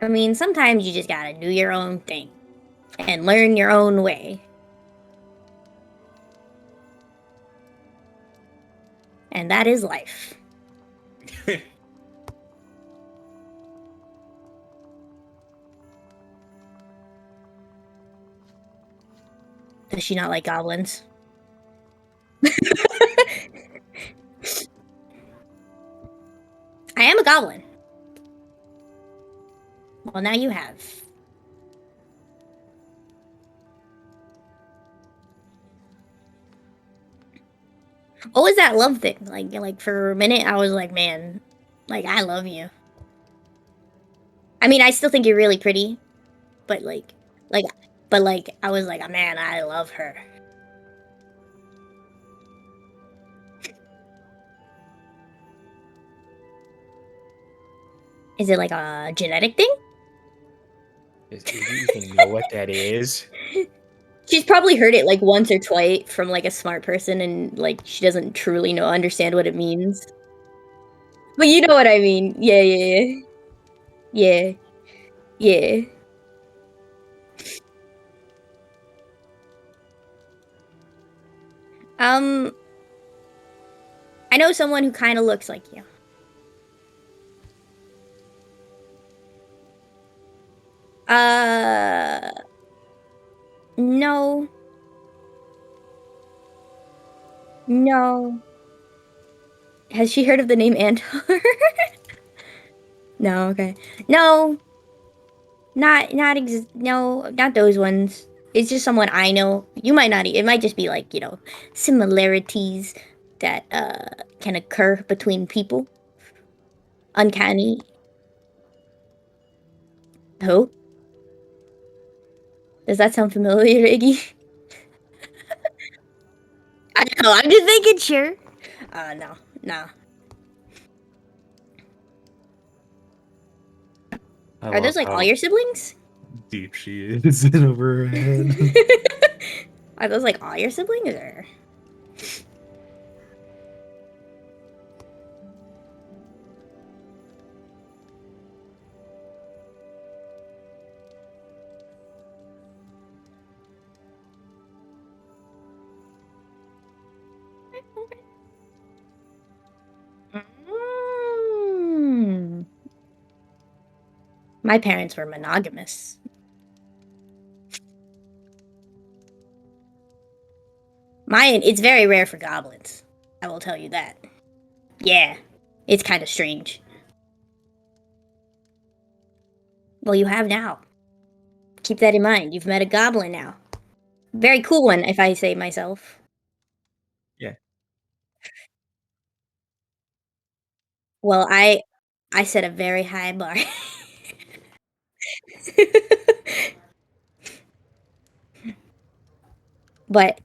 I mean, sometimes you just gotta do your own thing and learn your own way. And that is life. Does she not like goblins? I am a goblin. Well, now you have. What was that love thing? Like for a minute, I was like, man, like I love you. I mean, I still think you're really pretty, but I was like, man, I love her. Is it like a genetic thing? Do you even know what that is? She's probably heard it like once or twice from like a smart person, and like she doesn't truly understand what it means. But you know what I mean? Yeah. Yeah. Yeah. I know someone who kind of looks like you. No. No. Has she heard of the name Antar? No, okay. No. No, not those ones. It's just someone I know. You might not it might just be like, similarities that can occur between people. Uncanny. Who? Does that sound familiar, Iggy? I know, I'm just making sure. No, no. I Are love those like all how your siblings? deep she is in over her head. Are those like all your siblings or? Mm. My parents were monogamous. It's very rare for goblins. I will tell you that. Yeah, it's kind of strange. Well, you have now. Keep that in mind. You've met a goblin now. Very cool one, if I say myself. Yeah. Well, I set a very high bar. But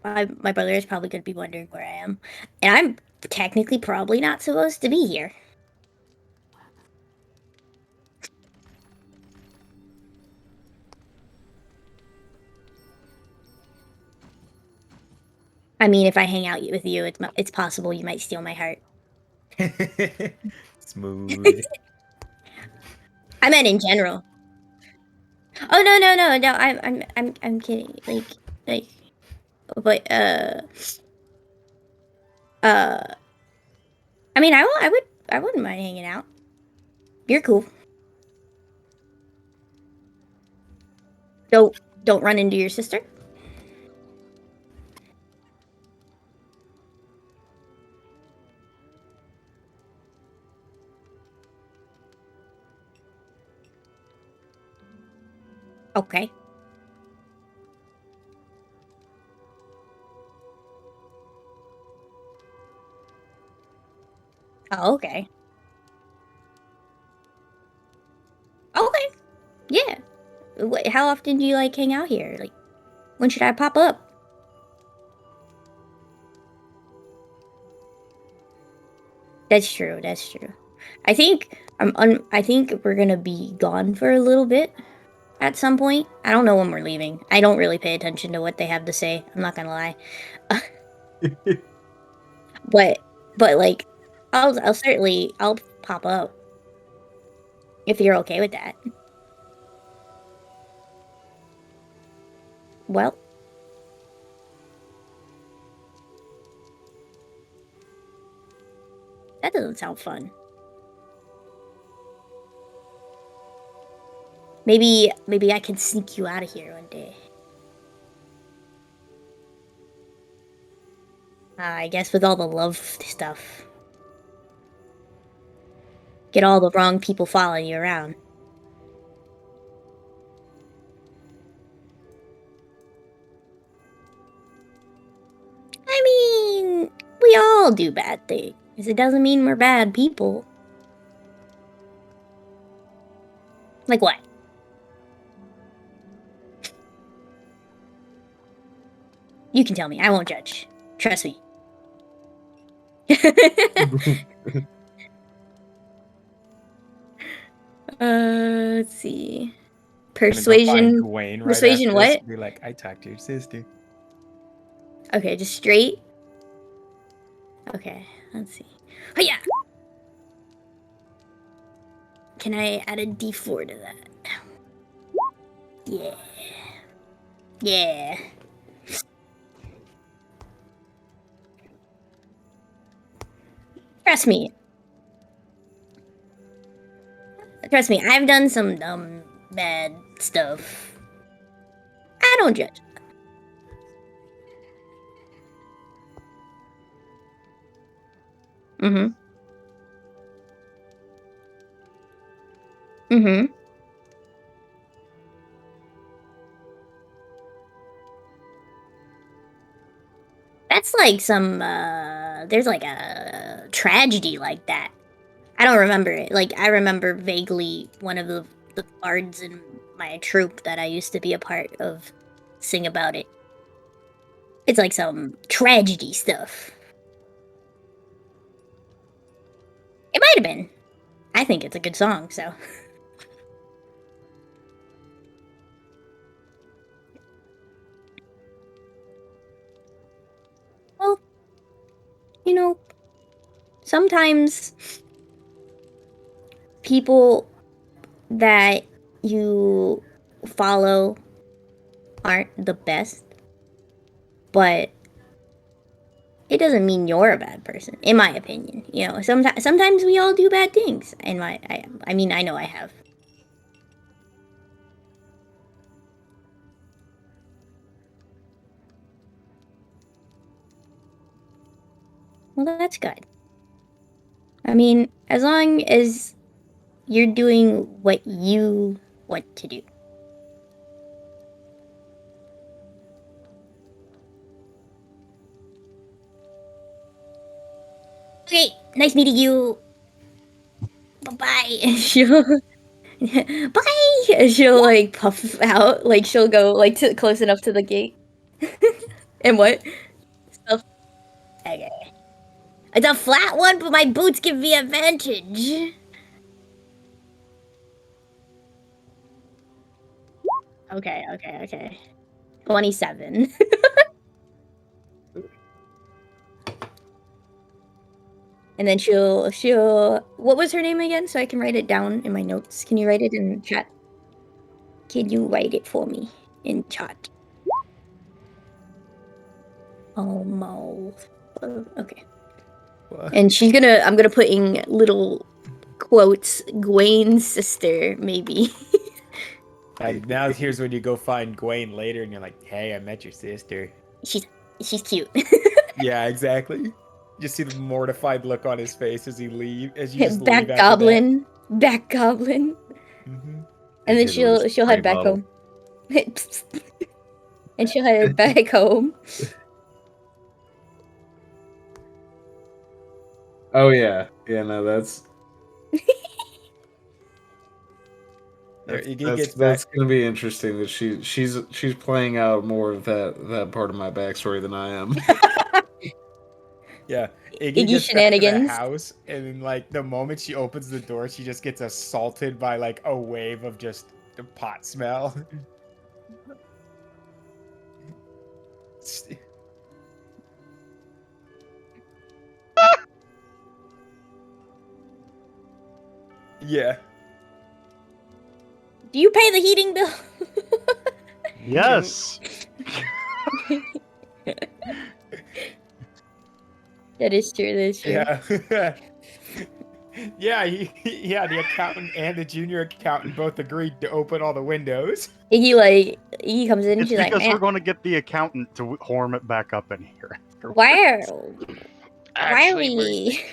I, my brother is probably going to be wondering where I am, and I'm technically probably not supposed to be here. I mean, if I hang out with you, it's possible you might steal my heart. Smooth. I meant in general. Oh no! I'm kidding. Like, but I mean, I wouldn't mind hanging out. You're cool. Don't run into your sister. Okay. Oh, okay. Okay. Yeah. How often do you like hang out here? Like, when should I pop up? That's true. That's true. I think I think we're gonna be gone for a little bit at some point. I don't know when we're leaving. I don't really pay attention to what they have to say. I'm not gonna lie. but like, I'll certainly I'll pop up if you're okay with that. Well, that doesn't sound fun. Maybe I can sneak you out of here one day. I guess with all the love stuff, get all the wrong people following you around. I mean, we all do bad things. It doesn't mean we're bad people. Like what? You can tell me. I won't judge. Trust me. Let's see. Gonna go find Persuasion. Dwayne right Persuasion after this what? and be like, I talked to your sister. Okay, just straight. Okay, let's see. Oh yeah. Can I add a D4 to that? Yeah. Yeah. Trust me. Trust me, I've done some dumb, bad stuff. I don't judge. Mm-hmm. Mm-hmm. That's like some, there's like a tragedy like that. I don't remember it. Like, I remember vaguely one of the bards in my troupe that I used to be a part of sing about it. It's like some tragedy stuff. It might have been. I think it's a good song, so. Well, you know, sometimes people that you follow aren't the best, but it doesn't mean you're a bad person, in my opinion. You know, sometimes we all do bad things. In I mean, I know I have. Well, that's good. I mean, as long as you're doing what you want to do. Okay, nice meeting you. Bye-bye. Bye. And she'll like puff out, like she'll go like close enough to the gate. And what? Stuff. Okay. It's a flat one, but my boots give me advantage. Okay. 27. And then she'll what was her name again so I can write it down in my notes? Can you write it in chat? Can you write it for me in chat? Almost. Okay. What? And I'm gonna put in little quotes, Gwen's sister, maybe. Like, now here's when you go find Gwen later, and you're like, "Hey, I met your sister." She's cute. Yeah, exactly. Just see the mortified look on his face as you just leave Back after goblin. Back goblin. that. Mm-hmm. And then Hit it with she'll spray head back bottle. home. And she'll head back home. Oh yeah, yeah. No, that's There, that's Iggy that's, gets that's back. gonna be interesting. That she's playing out more of that part of my backstory than I am. Yeah, Iggy Iggy gets back to the shenanigans. house, and then, like, the moment she opens the door, she just gets assaulted by like a wave of just the pot smell. Yeah. Do you pay the heating bill? Yes. That is true. Yeah. Yeah, the accountant and the junior accountant both agreed to open all the windows. Iggy comes in and It's she's like, because we're man, going to get the accountant to warm it back up in here. why are Actually, we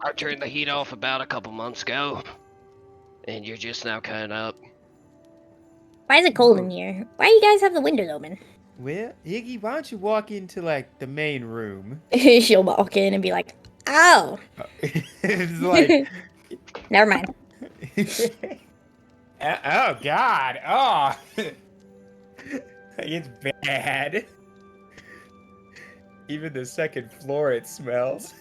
I turned the heat off about a couple months ago, and you're just now cutting up. why is it cold in here? Why do you guys have the windows open? Well, Iggy, why don't you walk into like the main room? She'll walk in and be like, oh, It's like, never mind. oh God, oh, it's bad. Even the second floor, it smells.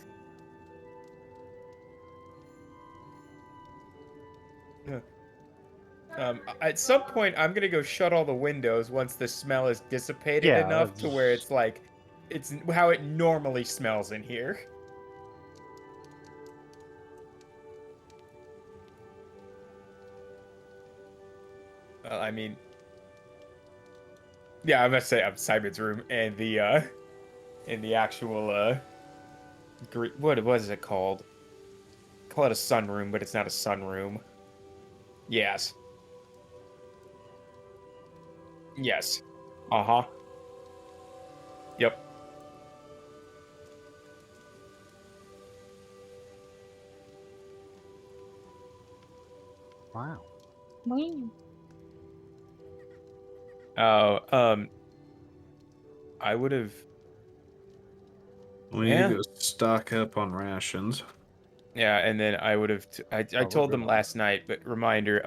At some point, I'm gonna go shut all the windows once the smell is dissipated Yeah, enough to that's- where it's like, it's how it normally smells in here. Well, I mean, yeah, I'm gonna say Simon's room and the actual what was it called? Call it a sunroom, but it's not a sunroom. Yes. Yes. Uh-huh. Yep. Wow. Oh, I would have. We need Yeah. to go stock up on rations. Yeah, and then I would have. I told them last night, but reminder: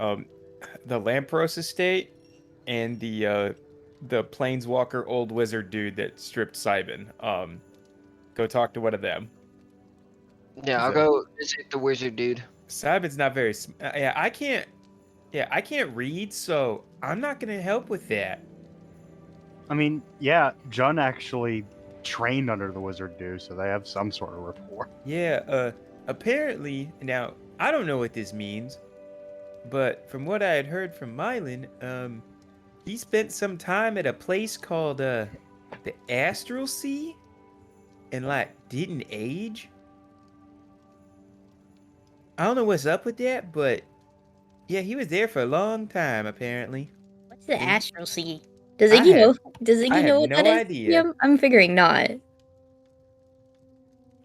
the Lampros estate and the Planeswalker old wizard dude that stripped Cybin. Go talk to one of them. Yeah, I'll So- go visit the wizard dude. Cybin's not very. Yeah, I can't. Yeah, I can't read, so I'm not gonna help with that. I mean, yeah, Jun actually trained under the wizard dude, so they have some sort of rapport. Yeah, apparently, now, I don't know what this means, but from what I had heard from Mylan, he spent some time at a place called, the Astral Sea, and, like, didn't age? I don't know what's up with that, but, yeah, he was there for a long time, apparently. What's the Hmm? Astral Sea? Does I Iggy know? have- Does Iggy I know have what no that is? idea. Yeah, I'm figuring not.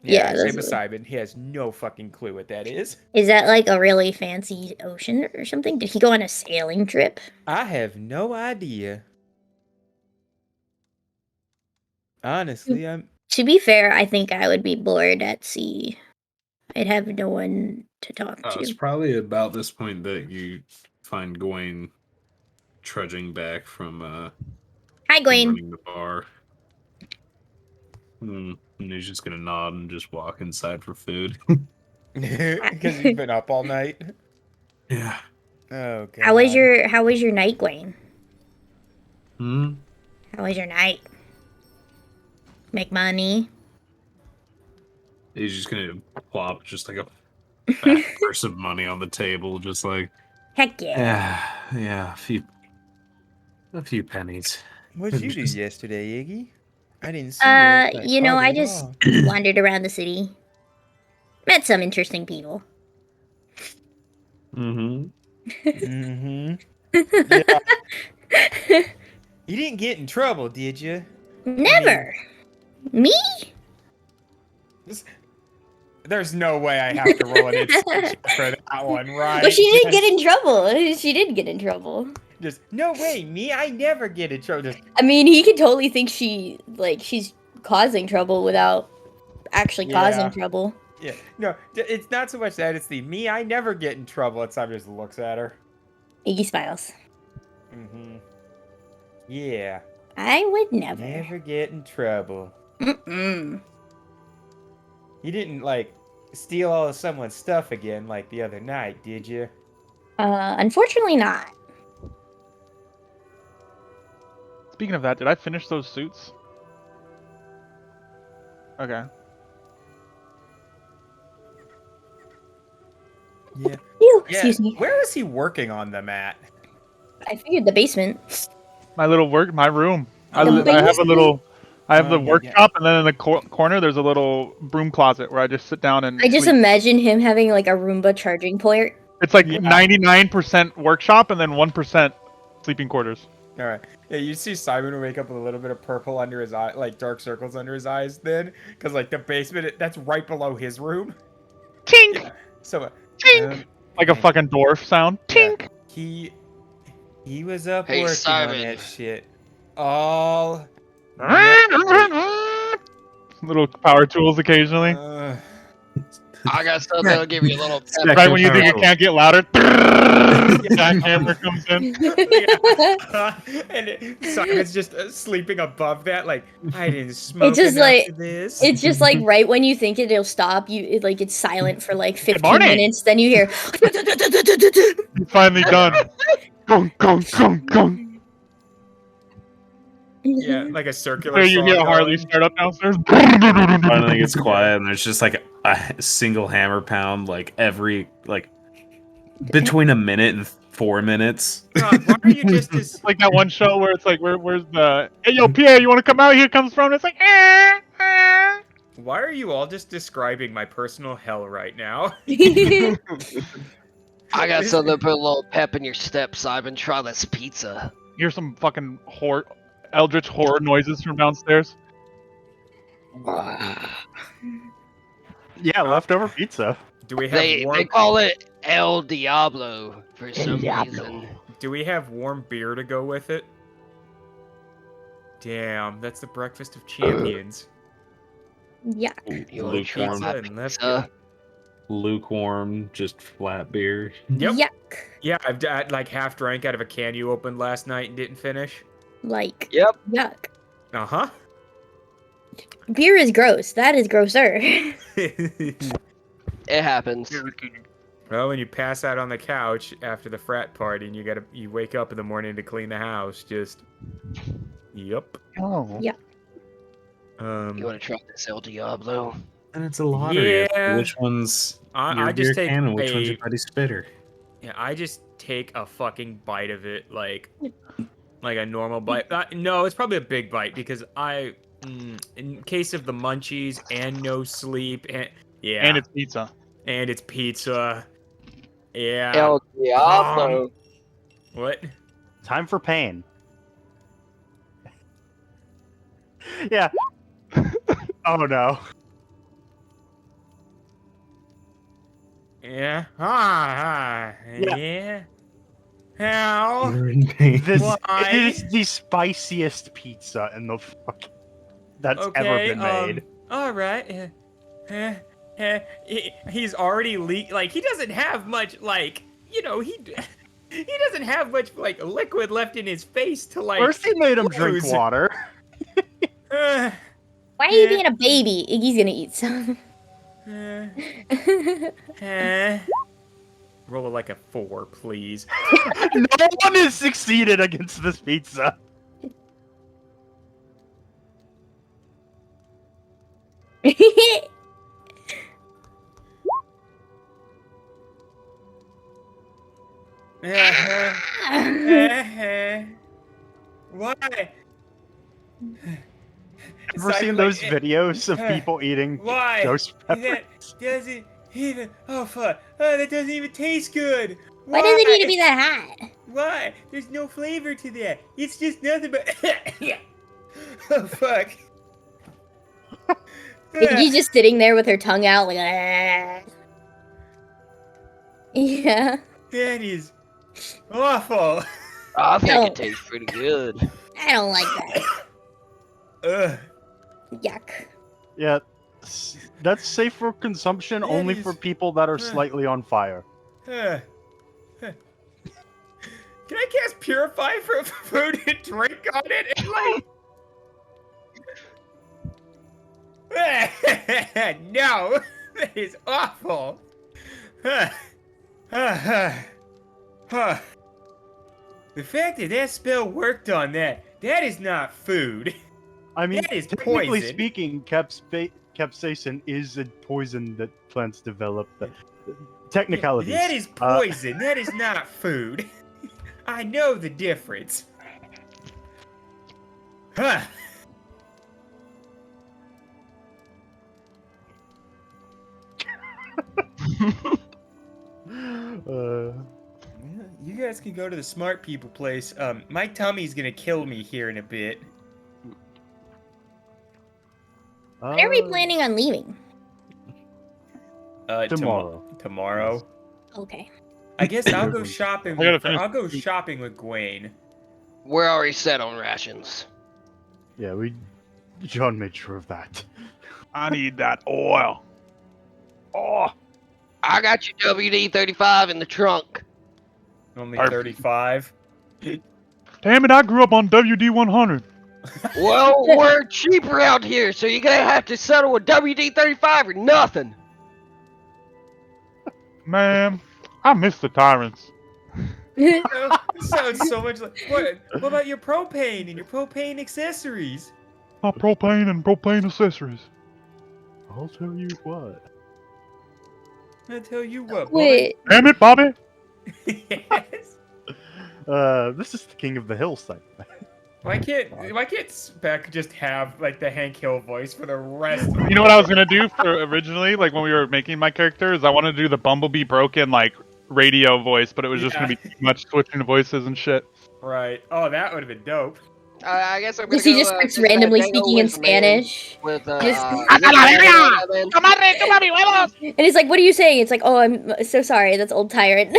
Yeah, Same that's as Cybin, he has no fucking clue what that is. Is that like a really fancy ocean or something? Did he go on a sailing trip? I have no idea. Honestly, I'm... To be fair, I think I would be bored at sea. I'd have no one to talk It's to. probably about this point that you find Gawain trudging back from Hi, Gwen. running the bar. And he's just gonna nod and just walk inside for food. Because you've been up all night. Yeah. Oh god. How was your night, Gwen? Hmm. How was your night? Make money? He's just gonna plop just like a fat purse of money on the table, just like Heck yeah. yeah, a few pennies. What'd you do Just- yesterday, Iggy? I didn't see you. Like, You know, I hardly at just all. wandered around the city. Met some interesting people. Mm-hmm. You didn't get in trouble, did you? Never. Me? There's no way I have to roll an instinct check for that one, right? Well, she did get Just- in trouble. She did get in trouble. Just no way, me. I never get in trouble. Just I mean, he could totally think she's causing trouble without actually causing Yeah. trouble. yeah, no. It's not so much that it's the me. I never get in trouble. It's time just looks at her. Iggy smiles. Yeah, I would never. never get in trouble. Mm-mm. You didn't like steal all of someone's stuff again like the other night, did you? Unfortunately not. Speaking of that, did I finish those suits? Okay. Yeah. Ew, Yeah. excuse me. Where was he working on them at? I figured the basement. My room. I The have a basement? little. I have the Oh, yeah. workshop, and then in the corner there's a little broom closet where I just sit down and. I just sleep. imagine him having like a Roomba charging point. It's like Yeah. 99% workshop and then 1% sleeping quarters. All right. Yeah, you see Simon wake up with a little bit of purple under his eye, like dark circles under his eyes. Then, because like the basement, that's right below his room. Tink, So, tink, like a okay. fucking dwarf sound. Yeah. Tink. He was up Hey, working Simon. on that shit. All. Little power tools occasionally. I got stuff that'll give you a little pep. Back Right to when you power think it tools. can't get louder, jackhammer comes in. And Simon's just sleeping above that, like I didn't smoke just enough like- of this. It's just like right when you think it'll stop, it's silent for like 15 morning. minutes. Then you hear. It's finally done. Gong, gong, gong, gong. Yeah, like a circular. So you hear a song Harley going. start up downstairs. Finally gets quiet, and there's just like a single hammer pound, like every like between a minute and 4 minutes. God, why are you just as... Like that one show where it's like, where's the? Hey, yo, Pierre, you want to come out? Here comes from. It's like, Why are you all just describing my personal hell right now? I got something to put a little pep in your step, Simon. Try this pizza. Here's some fucking eldritch horror noises from downstairs. Yeah, leftover pizza. Do we have They warm? call it El Diablo for some reason. Do we have warm beer to go with it? Damn, that's the breakfast of champions. Yeah. You want to try Lukewarm. my Pizza and left pizza? Lukewarm, just flat beer. Yep. Yuck. Yeah, I've like half drank out of a can you opened last night and didn't finish. Like, Yep. yuck. Uh huh. Beer is gross. That is grosser. It happens. Well, when you pass out on the couch after the frat party and you wake up in the morning to clean the house, just yep. Oh. Yeah. You want to try this El Diablo? And it's a lottery. as to Yeah. Which one's I your just beer take can and which one's a- your buddy spitter? Yeah, I just take a fucking bite of it like a normal bite. No, it's probably a big bite because in case of the munchies and no sleep and yeah, And it's pizza. and it's pizza. Yeah. El Diablo. What? Time for pain. Yeah. Oh no. Yeah. Yeah. Yeah. How? You're in pain. This Why? is the spiciest pizza in the fuck that's ever been made. All right. He's already like he doesn't have much like he doesn't have much like liquid left in his face to like. First he made him drink lose. water. Uh, Why are you Yeah. being a baby? Iggy's gonna eat some. Roll like a 4, please. No one has succeeded against this pizza. Why? Ever seen those videos of people eating Why? ghost That peppers? doesn't even. Oh fuck! Oh, that doesn't even taste good. Why does it need to be that hot? Why? There's no flavor to that. It's just nothing but. Oh fuck! Iggy's just sitting there with her tongue out, like. "Ah." Yeah. That is awful. I think No. it tastes pretty good. I don't like that. Ugh. Yuck. Yeah, that's safe for consumption That only is- for people that are slightly on fire. Huh. Huh. Can I cast Purify for food and drink on it? And like... No! That is awful! Huh. Huh. The fact that that spell worked on that is not food. I mean, That is technically poison. speaking, capsaicin is a poison that plants develop. Technicalities. That is poison. That is not food. I know the difference. Huh. You guys can go to the smart people place. My tummy's gonna kill me here in a bit. When are we planning on leaving? Tomorrow. Tomorrow. Okay. I guess I'll go shopping. I gotta With, finish- I'll go shopping with Gwen. We're already set on rations. Yeah, John made sure of that. I need that oil. Oh, I got your WD-35 in the trunk. Only Perfect. 35. damn it! I grew up on WD-100. Well, we're cheaper out here, so you're gonna have to settle with WD-35 or nothing. Man, I miss the tyrants. Sounds so much like. What about your propane and your propane accessories? Propane and propane accessories. I'll tell you what. I tell you what. Wait. Damn it, Bobby! Yes. This is the king of the hillside. Why can't Spec just have like the Hank Hill voice for the rest? You know what I was gonna do for originally, like when we were making my character, is I wanted to do the Bumblebee broken like radio voice, but it was just gonna be too much switching voices and shit. Right. Oh, that would have been dope. I guess I'm gonna She go, just starts visit that randomly Dango speaking in Wizard man Spanish. with Just- is it man? And it's like, what are you saying? It's like, oh, I'm so sorry. That's old tyrant.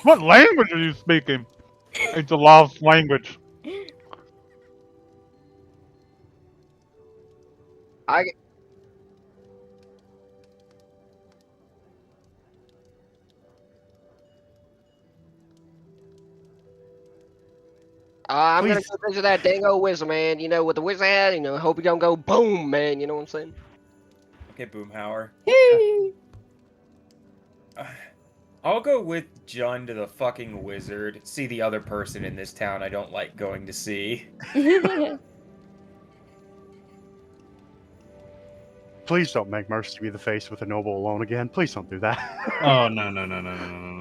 What language are you speaking? It's a lost language. I'm gonna Please. go visit that Dango Wizard man. You know, with the wizard hat. You know, hope he don't go boom, man. You know what I'm saying? Okay, Boomhauer. I'll go with John to the fucking wizard. See the other person in this town I don't like going to see. Please don't make Mercy be the face with a noble alone again. Please don't do that. Oh no.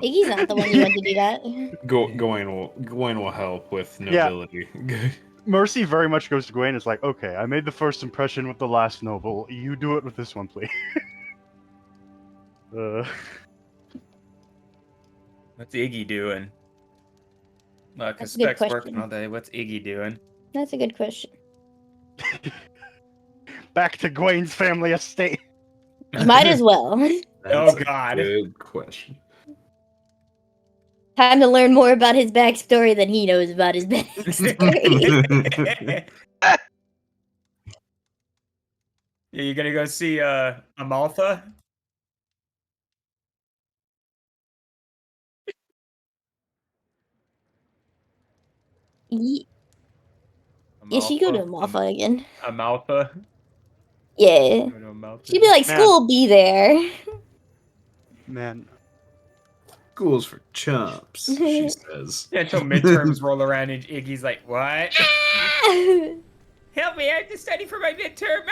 Iggy's not the one you want to do that. Gawain will help with Yeah. nobility. Mercy very much goes to Gwen. Is like, okay, I made the first impression with the last noble. You do it with this one, please. What's Iggy doing? That's Cause a good Spec's working question. all day. What's Iggy doing? That's a good question. Back to Gwen's family estate. Might as well. Oh, God. Good question. Time to learn more about his backstory than he knows about his backstory. Yeah, you gonna go see Amaltha? Yeah, she go to Amalfa again. Amaltha? Yeah. Go to Amaltha. She'd be like, Man. school will be there. Man, Schools for chumps, she says. Yeah, until midterms roll around and Iggy's like, what? Help me, I have to study for my midterm.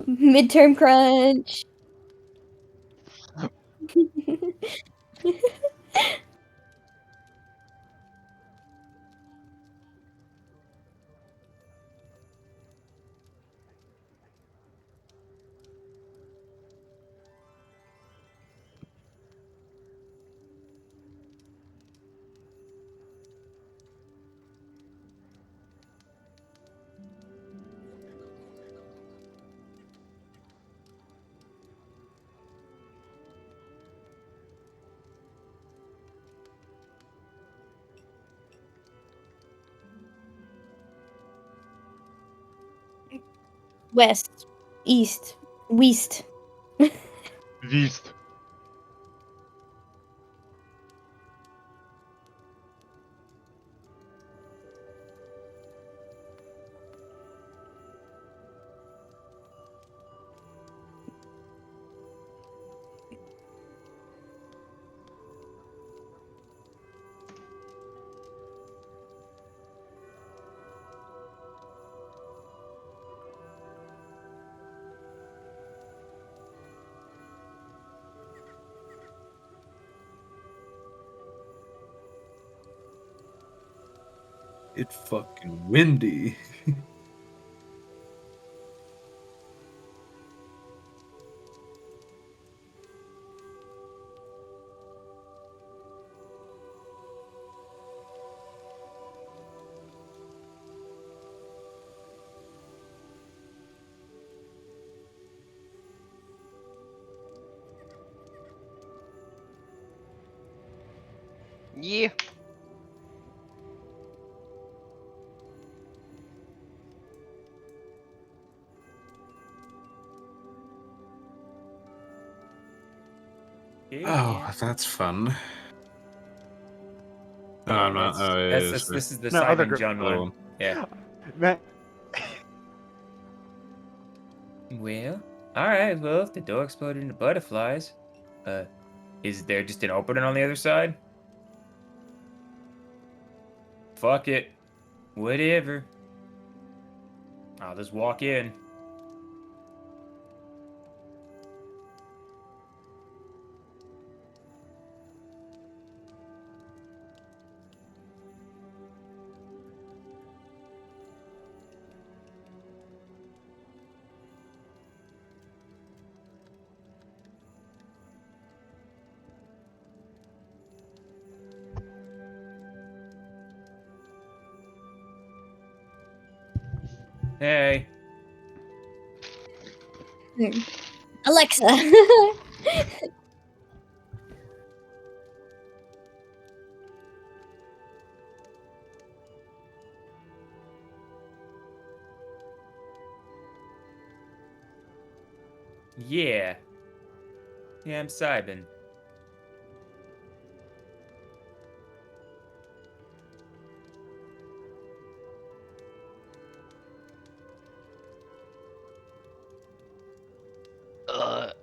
Midterm crunch. West. East. West. Yeast. It's fucking windy. Yeah. Oh, that's fun. Oh, I'm not. Oh, yeah, This is the No, other Simon group- John one. Yeah. man, Well, alright, well, if the door exploded into butterflies, is there just an opening on the other side? Fuck it. Whatever. I'll just walk in. Hey. Alexa. Yeah. Yeah, I'm Simon.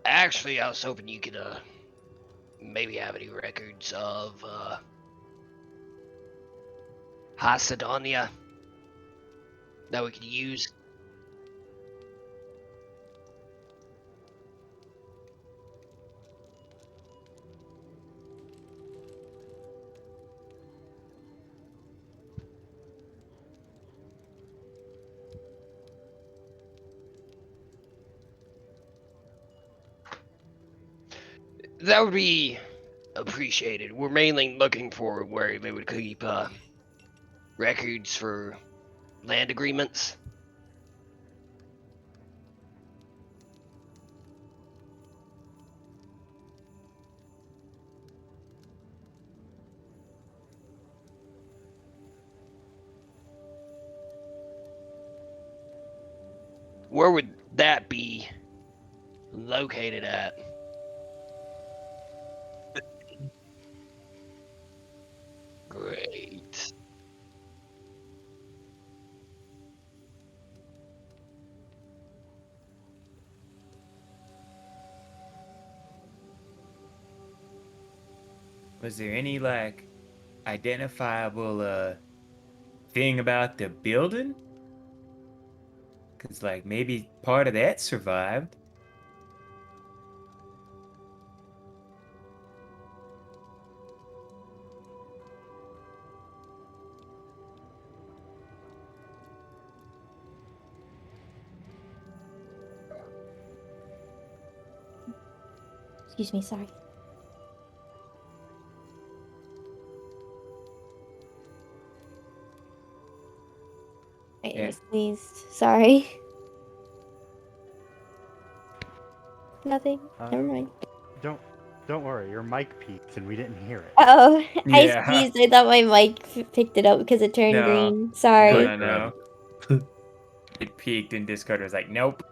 Actually, I was hoping you could, maybe have any records of, Hacidonia that we could use. That would be appreciated. We're mainly looking for where they would keep, records for land agreements. Where would that be located at? Great. Was there any, like, identifiable, thing about the building? Cause, like, maybe part of that survived. Excuse me, sorry. I Yeah. sneezed. Sorry. Nothing. Never mind. Don't worry, your mic peaked and we didn't hear it. Oh, I Yeah. sneezed. I thought my mic picked it up because it turned No. green. Sorry. No. It peaked and Discord was like, nope.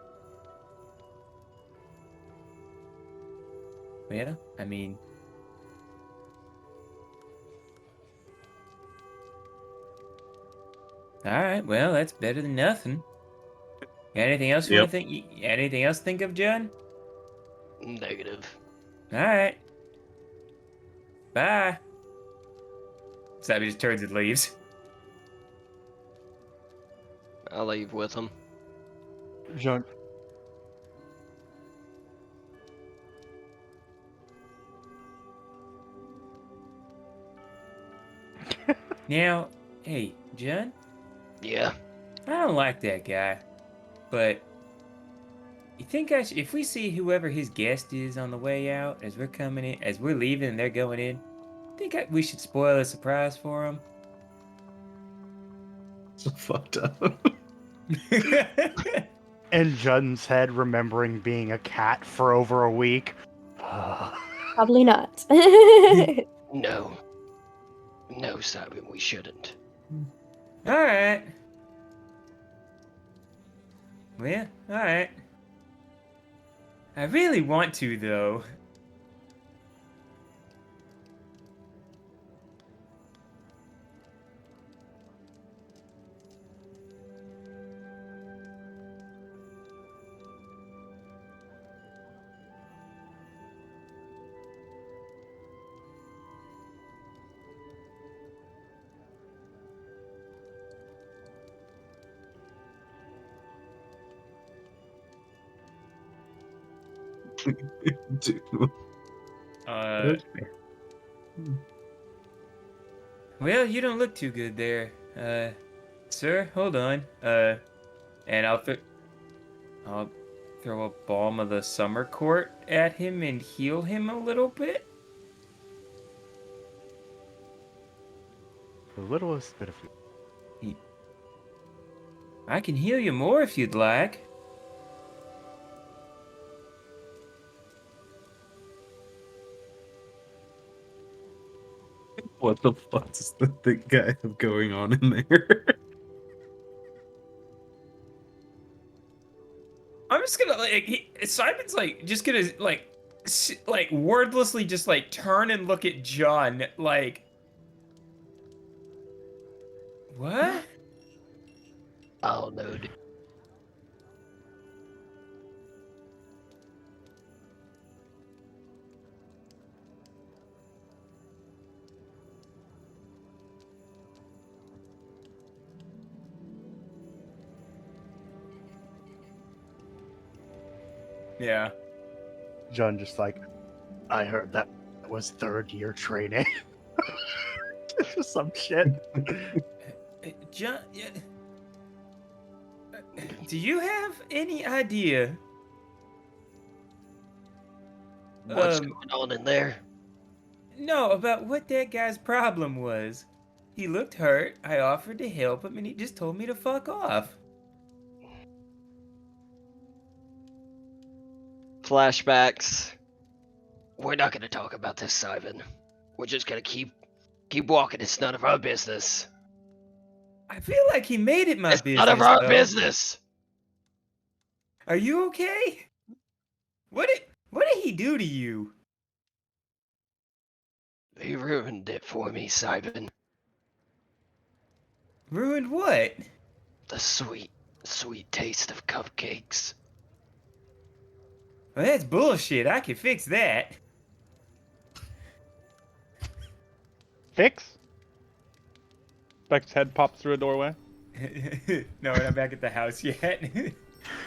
Well, I mean, all right. Well, that's better than nothing. Got anything else you want to think? Anything else to think of, John? Negative. All right. Bye. Sabby just turns and leaves. I'll leave with him. Jean, Now, hey, John, Yeah. I don't like that guy, but you think if we see whoever his guest is on the way out as we're coming in, as we're leaving and they're going in, we should spoil a surprise for him? So fucked up. in Jun's head, remembering being a cat for over a week. Probably not. No. No, Simon, we shouldn't. All right. Well, all right. I really want to, though. Dude. Well, you don't look too good there. Sir, hold on. And I'll throw a Balm of the Summer Court at him and heal him a little bit. The littlest bit of. I can heal you more if you'd like. What the fuck does the thick guy have going on in there? I'm just gonna Simon's like just gonna like wordlessly just like turn and look at John like what? Oh no, dude. Yeah. John just like, I heard that was 3rd-year training. Some shit. John, yeah. Do you have any idea? What's going on in there? No, about what that guy's problem was. He looked hurt. I offered to help him, and he just told me to fuck off. Flashbacks. We're not gonna talk about this, Simon. We're just gonna keep walking. It's none of our business. I feel like he made it my It's business. none of our though. business. Are you okay? What did he do to you? He ruined it for me, Simon. Ruined what? The sweet, sweet taste of cupcakes. Well, that's bullshit. I can fix that. Fix? Beck's head pops through a doorway. No, we're not back at the house yet.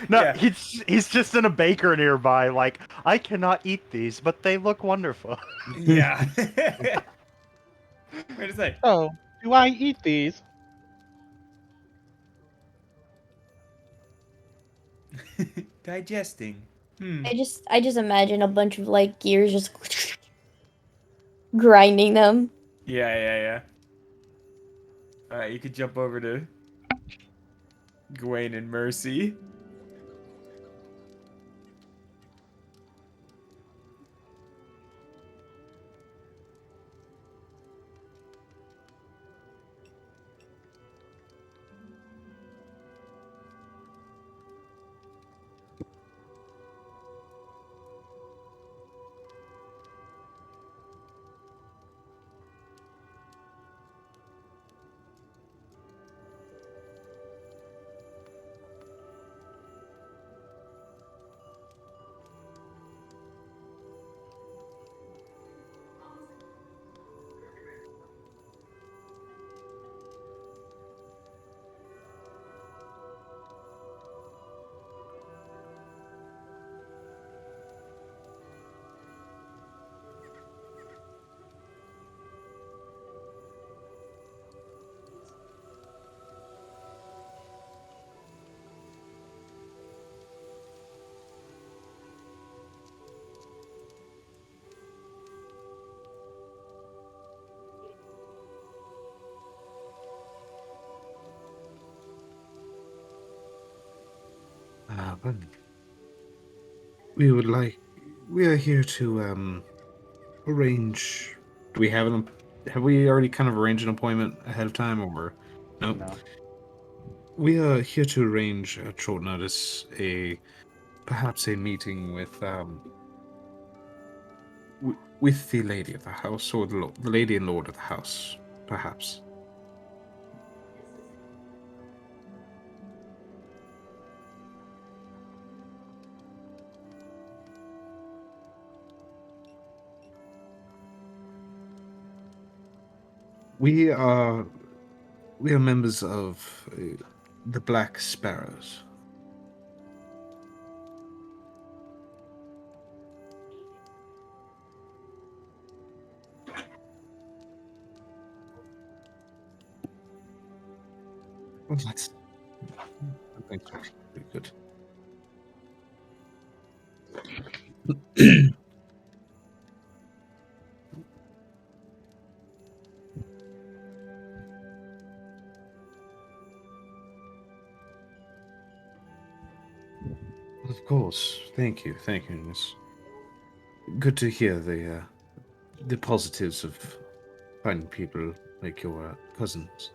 No, Yeah. he's just in a baker nearby. Like, I cannot eat these, but they look wonderful. Yeah. Wait a sec. Oh, do I eat these? Digesting. I just imagine a bunch of like gears just grinding them. Yeah. Alright, you could jump over to Gawain and Mercy. But we would like. We are here to arrange. Do we have Have we already kind of arranged an appointment ahead of time, or no? No. We are here to arrange at short notice perhaps a meeting with the lady of the house, or the lady and lord of the house, perhaps. We are members of the Black Sparrows. Well, I think that's pretty good. Of course. Thank you. It's good to hear the positives of finding people like your cousins.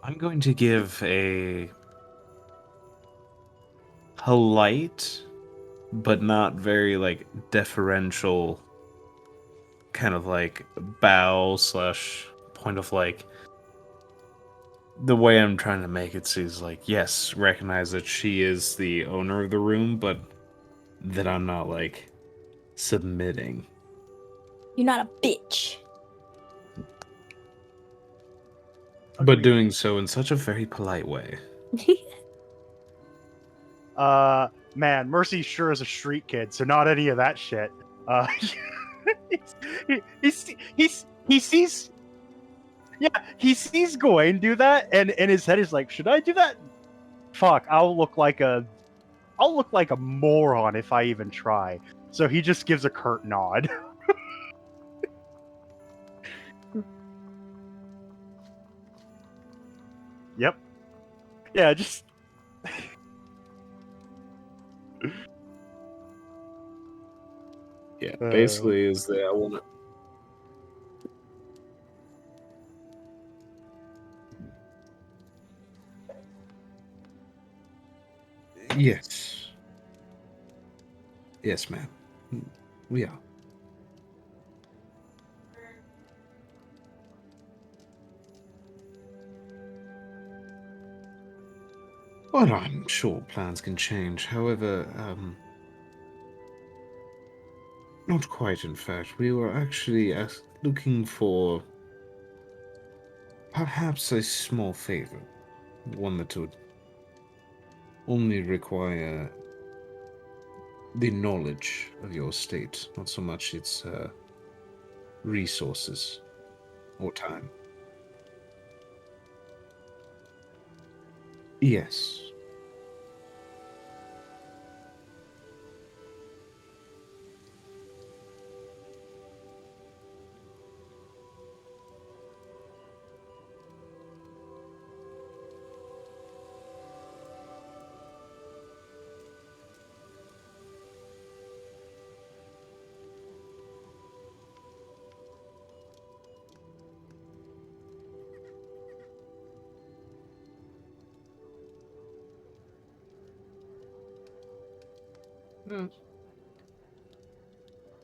I'm going to give a polite, but not very like deferential kind of like bow slash point of like the way I'm trying to make it seems like yes, recognize that she is the owner of the room, but that I'm not like submitting. You're not a bitch. But Agreed. doing so in such a very polite way. Man, Mercy sure is a street kid, so not any of that shit. He sees, yeah, he sees Gawain do that, and in his head is like, should I do that? Fuck, I'll look like a moron if I even try. So he just gives a curt nod. Yep. Yeah, just Yeah, basically is that I want to. Yes. Yes, ma'am. We are. Well, I'm sure plans can change. However, not quite, in fact. We were actually looking for perhaps a small favor. One that would only require the knowledge of your state, not so much its resources or time. Yes.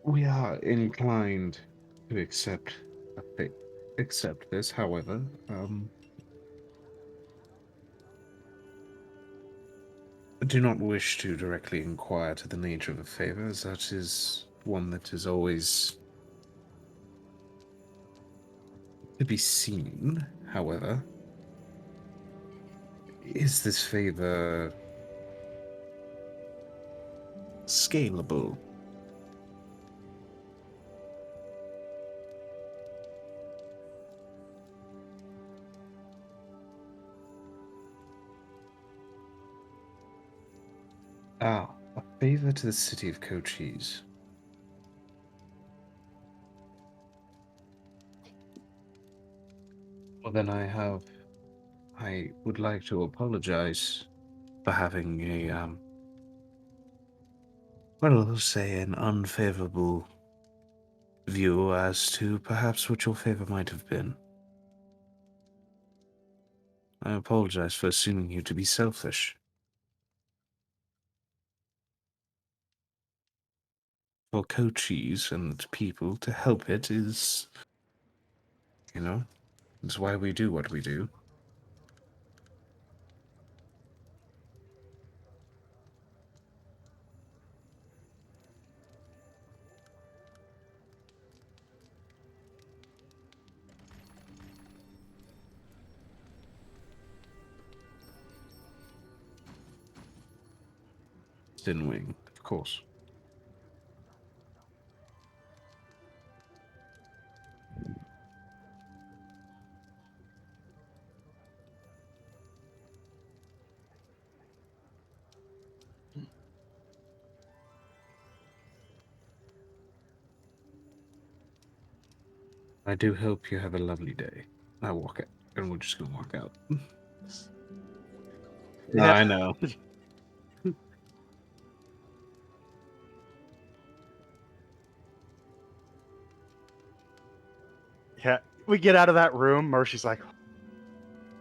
We are inclined to accept this. However, I do not wish to directly inquire to the nature of a favor, as that is one that is always to be seen. However, is this favor scalable? Ah, a favor to the city of Cochise. Well, then I would like to apologize for having well, let's say an unfavorable view as to perhaps what your favor might have been. I apologize for assuming you to be selfish. For Cochise and people to help it is, is why we do what we do. Thin Wing, of course. I do hope you have a lovely day. I walk out, and we're just gonna walk out. No, Yeah. I know. Yeah, we get out of that room. Mercy's like,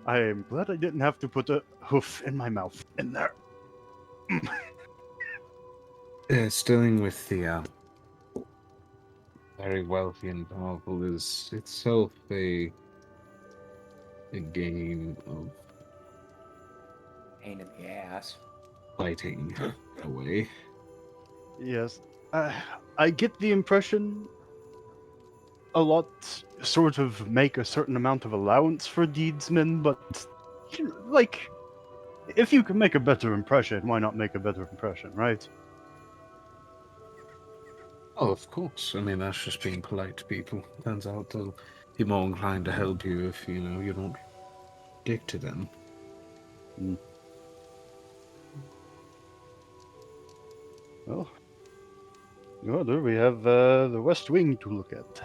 I am glad I didn't have to put a hoof in my mouth in there. Dealing with the very wealthy and powerful is itself a game of Pain in the ass. fighting away. Yes. I get the impression a lot sort of make a certain amount of allowance for deedsmen, but like, if you can make a better impression, why not make a better impression, right? Oh, of course. I mean, that's just being polite to people. Turns out they'll be more inclined to help you if, you don't dick to them. Well, there we have the West Wing to look at.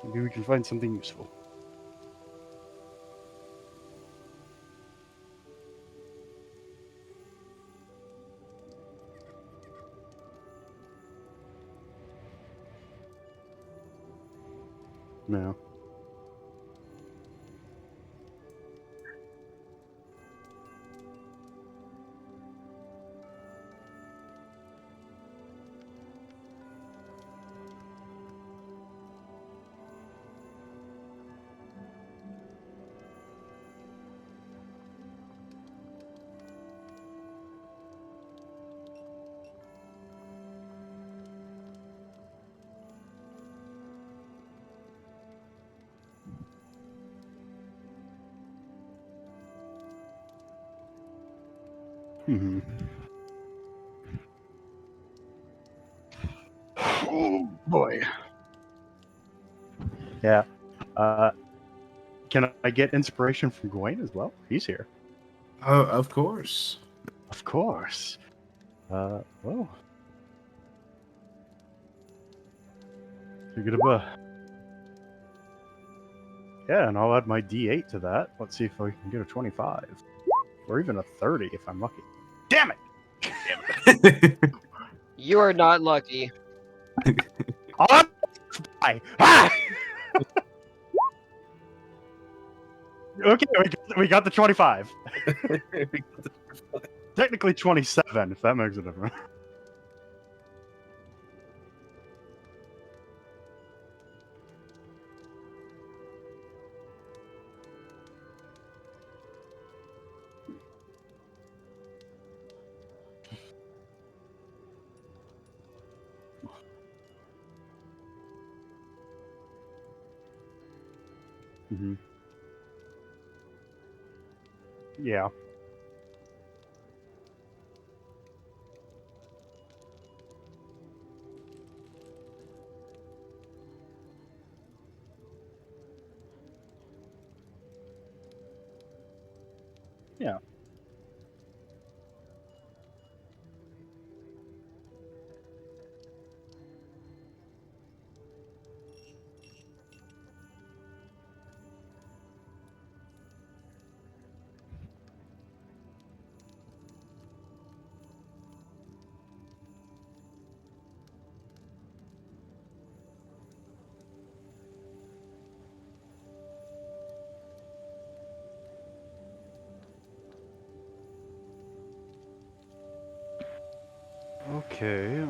Maybe we can find something useful. No. Hmm. Oh boy. Yeah. Can I get inspiration from Gawain as well? He's here. Oh, of course. Of course. Well. Yeah, and I'll add my D8 to that. Let's see if I can get a 25. Or even a 30 if I'm lucky. Damn it! You are not lucky. On fly. Ah! Okay, we got the 25. Technically 27, if that makes a difference. Hmm. Yeah. Yeah.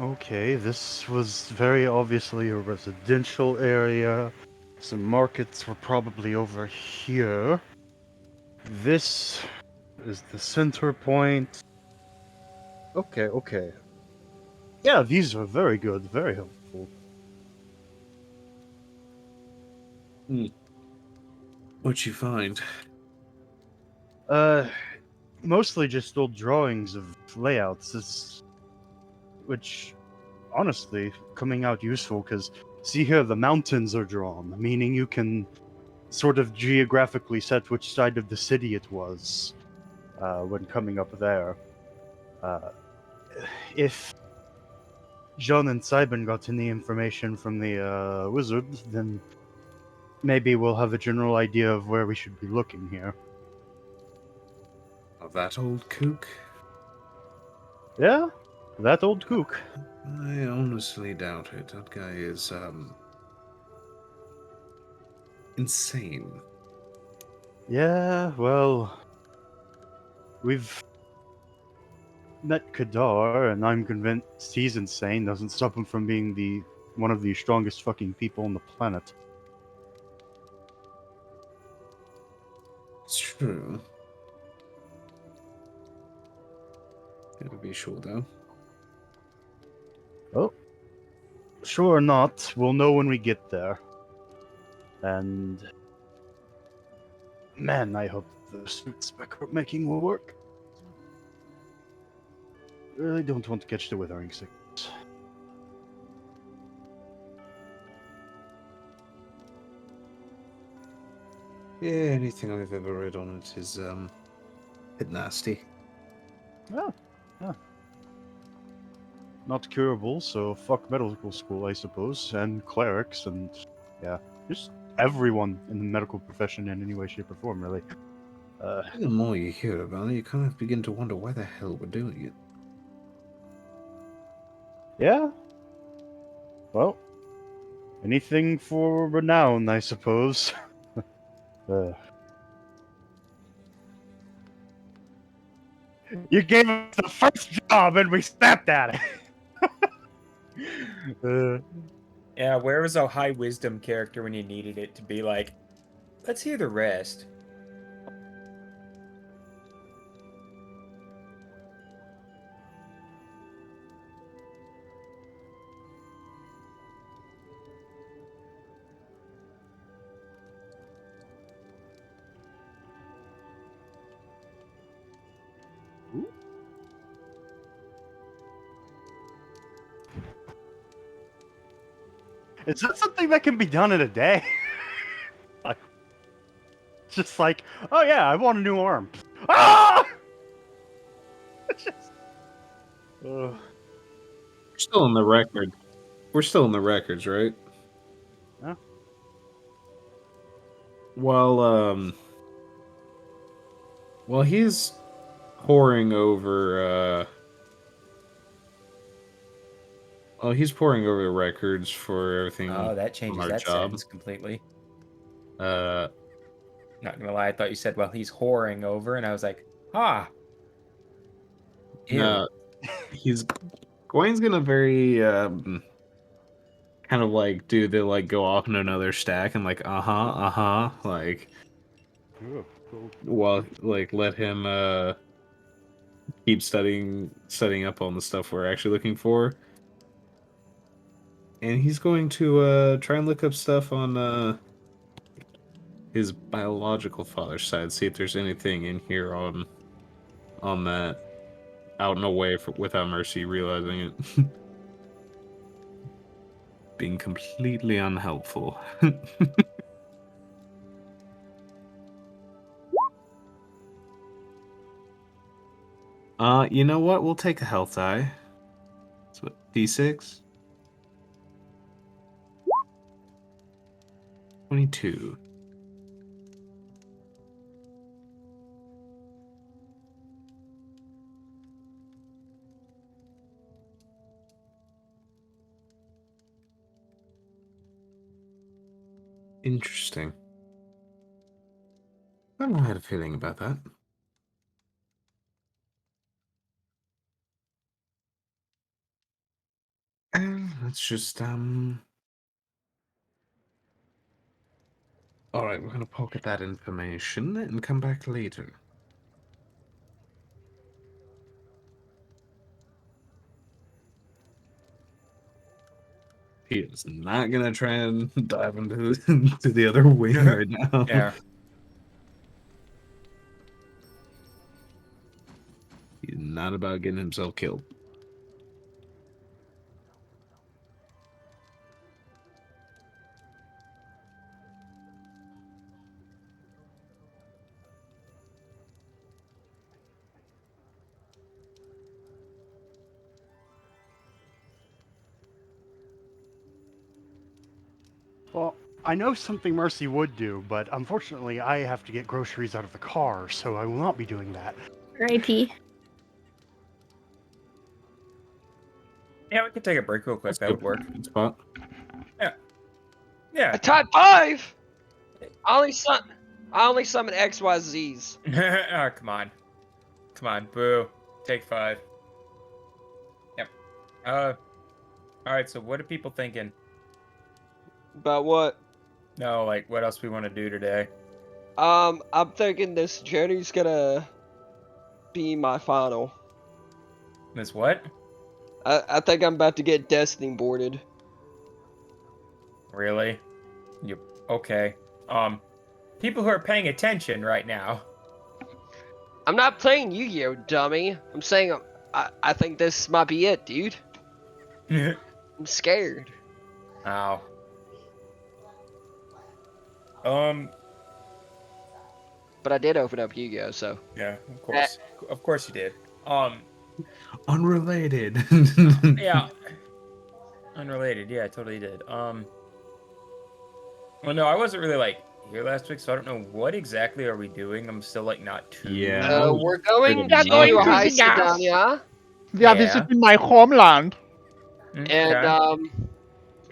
Okay. This was very obviously a residential area. Some markets were probably over here. This is the center point. Okay. Yeah, these are very good, very helpful. What'd you find? Uh, mostly just old drawings of layouts, which honestly coming out useful because see here the mountains are drawn, meaning you can sort of geographically set which side of the city it was when coming up there. Uh, if John and Simon got any information from the wizard, then maybe we'll have a general idea of where we should be looking here. Of that old kook? Yeah, that old kook. I honestly doubt it. That guy is, insane. Yeah, well, we've met Kadar, and I'm convinced he's insane. Doesn't stop him from being one of the strongest fucking people on the planet. It's true. Gotta be sure, though. Well, sure or not, we'll know when we get there. And man, I hope the suit spec we're making will work. Really don't want to catch the withering sickness. Yeah, anything I've ever read on it is, a bit nasty. Yeah. Not curable, so fuck medical school, I suppose, and clerics, and yeah, just everyone in the medical profession in any way, shape, or form, really. The more you hear about it, you kind of begin to wonder why the hell we're doing it. Yeah. Well, anything for renown, I suppose. You gave us the first job and we snapped at it. Yeah, where was a high wisdom character when you needed it to be like, let's hear the rest? Is that something that can be done in a day? Like, just like, oh yeah, I want a new arm. Ah! It's just, ugh. We're still in the record. We're still in the records, right? Yeah. While he's poring over the records for everything Oh, that on changes our that job. sentence completely. Uh Not gonna lie, I thought you said, well, he's whoring over, and I was like, ah. No, Gawain's gonna very kind of like do the like go off into another stack and like like while like let him keep studying up on the stuff we're actually looking for. And he's going to try and look up stuff on his biological father's side, see if there's anything in here on that, out and away without Mercy realizing it. Being completely unhelpful. You know what? We'll take a health die. That's what, D6? 22. Interesting. I don't know, I had a feeling about that. Let's just Alright, we're gonna pocket that information and come back later. He is not gonna try and dive into to the other wing right now. Yeah. He's not about getting himself killed. Well, I know something Mercy would do, but unfortunately I have to get groceries out of the car, so I will not be doing that. R.I.P. Yeah, we could take a break real quick. That would work. Good spot. Yeah. A type 5! I only summon XYZs. Oh, come on. Come on, boo. Take 5. Yep. Alright, so what are people thinking? About what? No, like, what else we want to do today? I'm thinking this journey's gonna be my final. Miss what? I think I'm about to get Destiny boarded. Really? You okay? People who are paying attention right now. I'm not playing Yu-Gi-Oh, dummy. I'm saying I think this might be it, dude. I'm scared. Ow. But I did open up Yu-Gi-Oh, so. Yeah, of course you did. Unrelated. Yeah. Unrelated, yeah, I totally did. Well, no, I wasn't really like here last week, so I don't know what exactly are we doing. I'm still like not too. Yeah. We're going We are to going to High the gas. Sedania, We are Yeah. visiting my homeland. and Okay.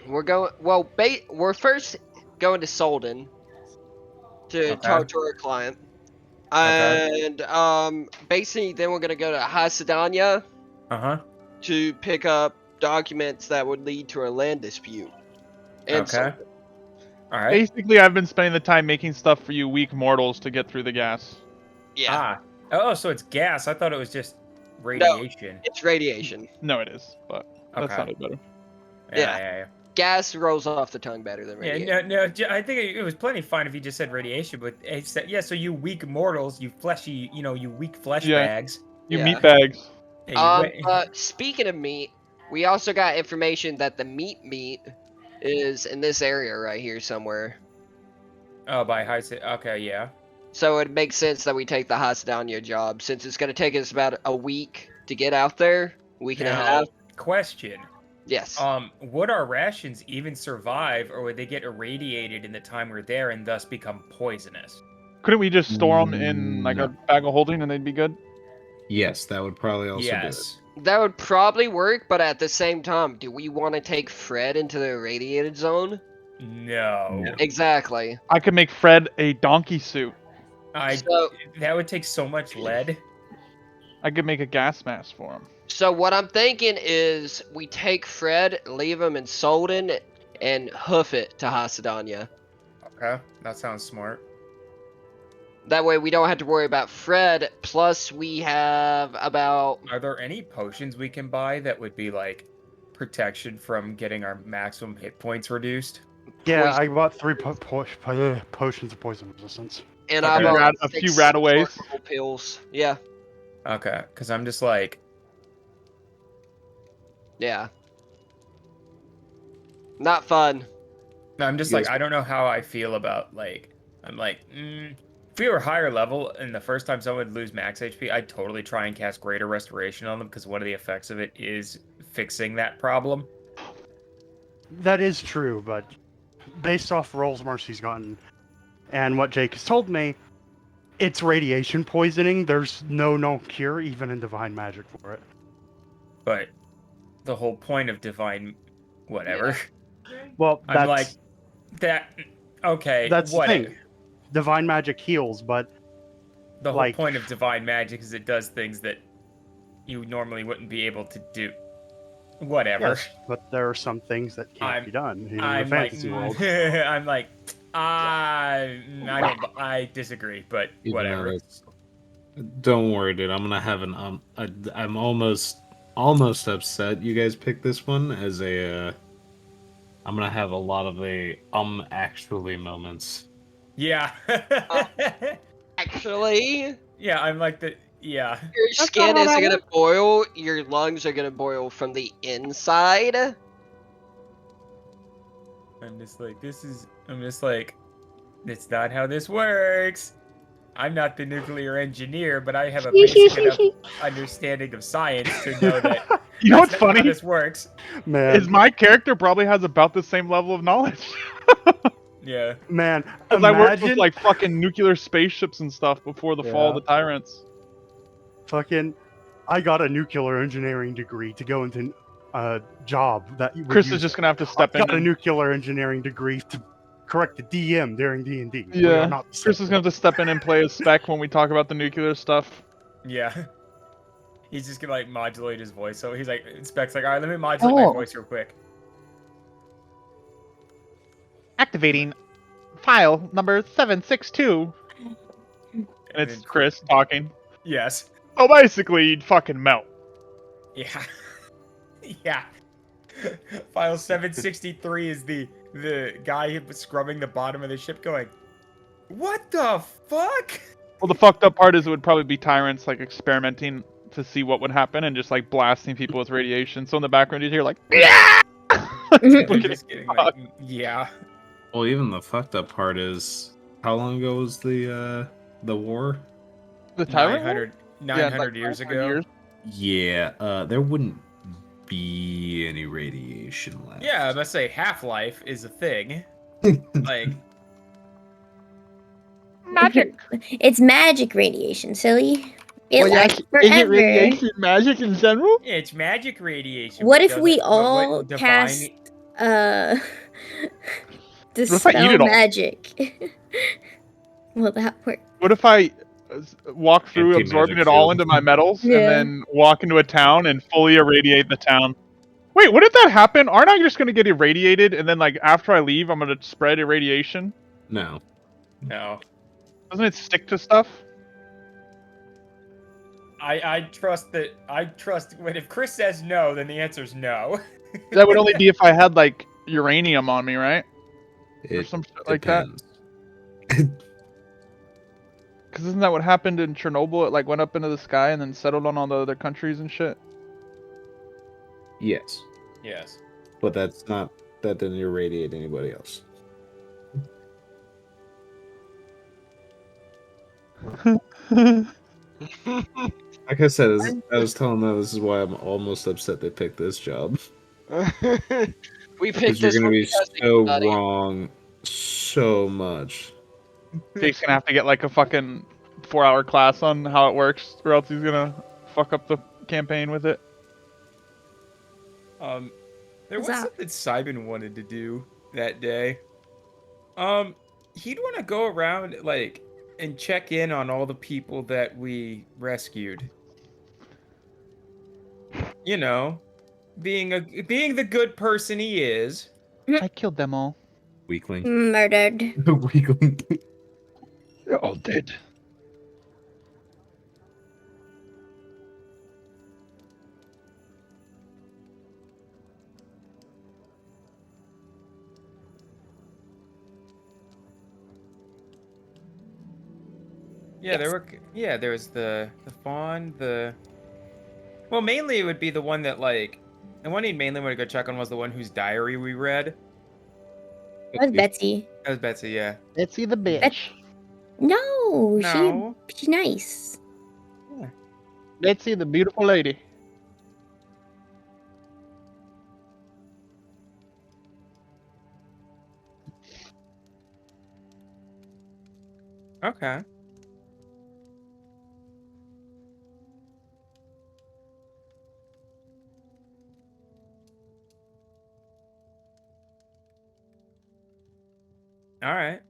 we're going. Well, we're first going to Solden to Okay. talk to our client, Okay. and basically then we're gonna go to High Sedania Uh-huh. to pick up documents that would lead to a land dispute. And Okay. Solden. All right. Basically, I've been spending the time making stuff for you weak mortals to get through the gas. Yeah, Ah. Oh, so it's gas. I thought it was just radiation. it's radiation. No, it is, but that Okay. sounded better. Yeah. Gas rolls off the tongue better than Yeah, radiation. no, I think it was plenty fine if you just said radiation, but it said, yeah, so you weak mortals, you fleshy, you weak flesh Yeah. bags. You Yeah. meat bags. Yeah, Speaking of meat, we also got information that the meat is in this area right here somewhere. oh, by high, okay, yeah. So it makes sense that we take the Hasadania job since it's going to take us about a week to get out there. Week and a Now, half. question. Yes. Would our rations even survive, or would they get irradiated in the time we're there and thus become poisonous? Couldn't we just store them in like No. a bag of holding and they'd be good? Yes, that would probably also do it. Yes. That would probably work, but at the same time, do we want to take Fred into the irradiated zone? No. No. Exactly. I could make Fred a donkey suit. I So that would take so much lead. I could make a gas mask for him. So what I'm thinking is we take Fred, leave him in Solden, and hoof it to Hasadanya. Okay, that sounds smart. That way we don't have to worry about Fred. Plus we have about... Are there any potions we can buy that would be like protection from getting our maximum hit points reduced? Yeah, Poison. I bought 3 potions of poison resistance. And Okay. I bought A few 6 rataways. charcoal pills. Yeah, Okay, because I'm just like, yeah. Not fun. I'm just You like, guys- I don't know how I feel about like, I'm like, if we were higher level and the first time someone would lose max HP, I'd totally try and cast Greater Restoration on them because one of the effects of it is fixing that problem. That is true, but based off rolls Marcy's gotten and what Jake has told me, it's radiation poisoning. There's no known cure, even in Divine Magic, for it. But the whole point of divine, whatever. Well, that's, I'm like, that. Okay, that's the what? thing. Divine Magic heals, but The whole like- point of divine magic is it does things that you normally wouldn't be able to do. Whatever. yes, but there are some things that can't be done in the I'm like, fantasy world. I'm like, I disagree, but Even though whatever. that's- Don't worry, dude. I'm gonna have an I'm almost upset you guys picked this one as a. I'm gonna have a lot of the actually moments. Yeah. Actually, Yeah, I'm like the yeah. your not skin how isn't that gonna boil, your lungs are gonna boil from the inside. I'm just like it's not how this works. I'm not the nuclear engineer, but I have a basic enough understanding of science to know that You know what's that's not how funny? this works. Man, Is my character probably has about the same level of knowledge. Yeah. Because I worked with imagine like fucking nuclear spaceships and stuff before the fall of Yeah. the tyrants. fucking. I got a nuclear engineering degree to go into a job that you would Chris use is just gonna have to I step in. got a and- nuclear engineering degree to correct the DM during D&D. We Yeah, are not the Chris same. is gonna have to step in and play as Spec when we talk about the nuclear stuff. Yeah. He's just gonna like modulate his voice. So he's like, Spec's like, all right, let me modulate my voice real quick. Activating file number 762. And it's then- Chris talking. Yes. Oh, basically, you'd fucking melt. Yeah. Yeah. File 763 is the guy scrubbing the bottom of the ship going, what the fuck? Well, the fucked up part is it would probably be tyrants like experimenting to see what would happen and just like blasting people with radiation. So in the background, you'd hear like, I'm just kidding. Like, yeah. Well, even the fucked up part is how long ago was the war? the tyrant? 900 years ago. Yeah, there wouldn't be any radiation left. Yeah, I must say Half-Life is a thing. Like, Magic. It's magic radiation, silly. It Well, yeah, lasts is it forever. radiation magic in general? it's magic radiation. What but if we doesn't- but all wouldn't divine- cast if I eat dispel it all? magic? Will that work? What if I walk through Empty absorbing magic it all field. into my metals Yeah. and then walk into a town and fully irradiate the town? Wait, wouldn't that happen? Aren't I just gonna get irradiated and then like after I leave, I'm gonna spread irradiation? No. No. Doesn't it stick to stuff? I trust that. I trust when if Chris says no, then the answer's no. That would only be if I had like uranium on me, right? Or It some shit like that. depends. Because isn't that what happened in Chernobyl? It like went up into the sky and then settled on all the other countries and shit. Yes, Yes. but that didn't irradiate anybody else. Like I said, I was telling them, this is why I'm almost upset they picked this job. We Because picked you're this gonna one be because so everybody- wrong so much. Jake's gonna have to get like a fucking 4-hour class on how it works, or else he's gonna fuck up the campaign with it. There was What's that? something Simon wanted to do that day. He'd want to go around like and check in on all the people that we rescued. you know, being the good person he is. I killed them all. Weakling. Murdered. Weakling. They're all dead. Yeah, there was the fawn, well, mainly it would be the one that like the one he mainly wanted to go check on was the one whose diary we read. That's Betsy. That was Betsy, yeah. Betsy the bitch. No, No. she's nice. Betsy the beautiful lady. Okay. All right.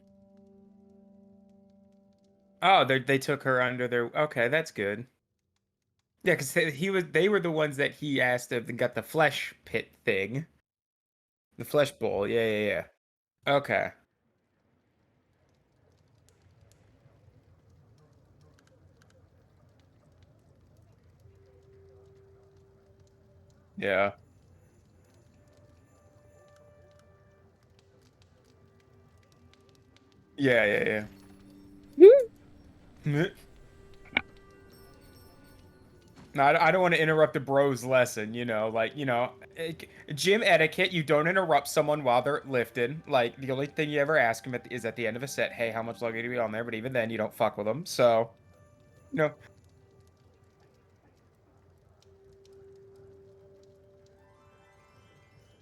Oh, they took her under their. Okay, that's good. Yeah, because they were the ones that he asked if they got the flesh pit thing, the flesh bowl. Yeah, yeah, yeah. Okay. Yeah. Yeah, yeah, yeah. No, I don't want to interrupt a bro's lesson, like, gym etiquette, you don't interrupt someone while they're lifting. Like, the only thing you ever ask them is at the end of a set, hey, how much longer do you be on there? But even then, you don't fuck with them, so, you know.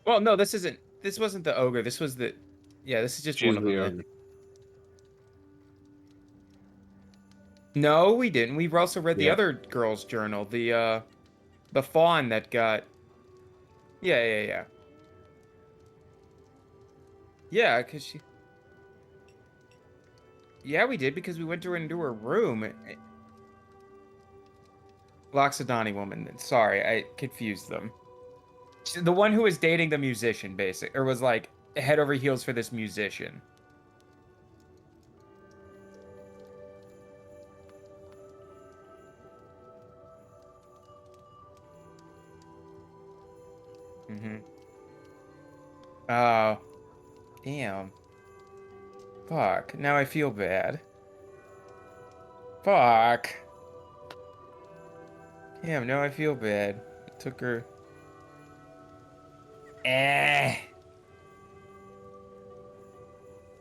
Well, no, this wasn't the ogre, this is just She's one of the them. ogre. No, we didn't. We also read the Yeah. other girl's journal, the fawn that got... Yeah, yeah, yeah. Yeah, because she... Yeah, we did, because we went into her room. Loxodani woman. Sorry, I confused them. The one who was dating the musician, or was like head over heels for this musician. Mm-hmm. Oh. Damn. Fuck. Now I feel bad. Fuck. Damn, now I feel bad. It took her...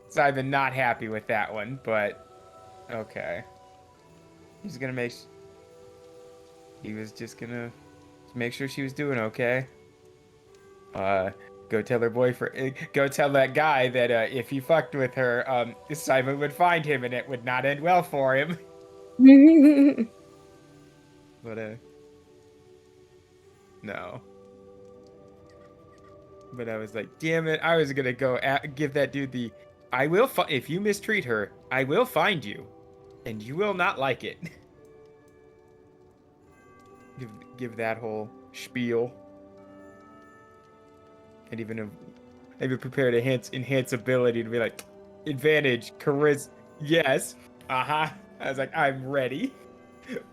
So I've been not happy with that one, but... Okay. He was just gonna make sure she was doing okay. Go tell her boyfriend... Go tell that guy that if he fucked with her, Simon would find him and it would not end well for him. But, no. But I was like, damn it, I was gonna go give that dude the... if you mistreat her, I will find you. And you will not like it. give that whole spiel. And even prepared enhance ability to be like, advantage, charisma, yes. Uh-huh. I was like, I'm ready.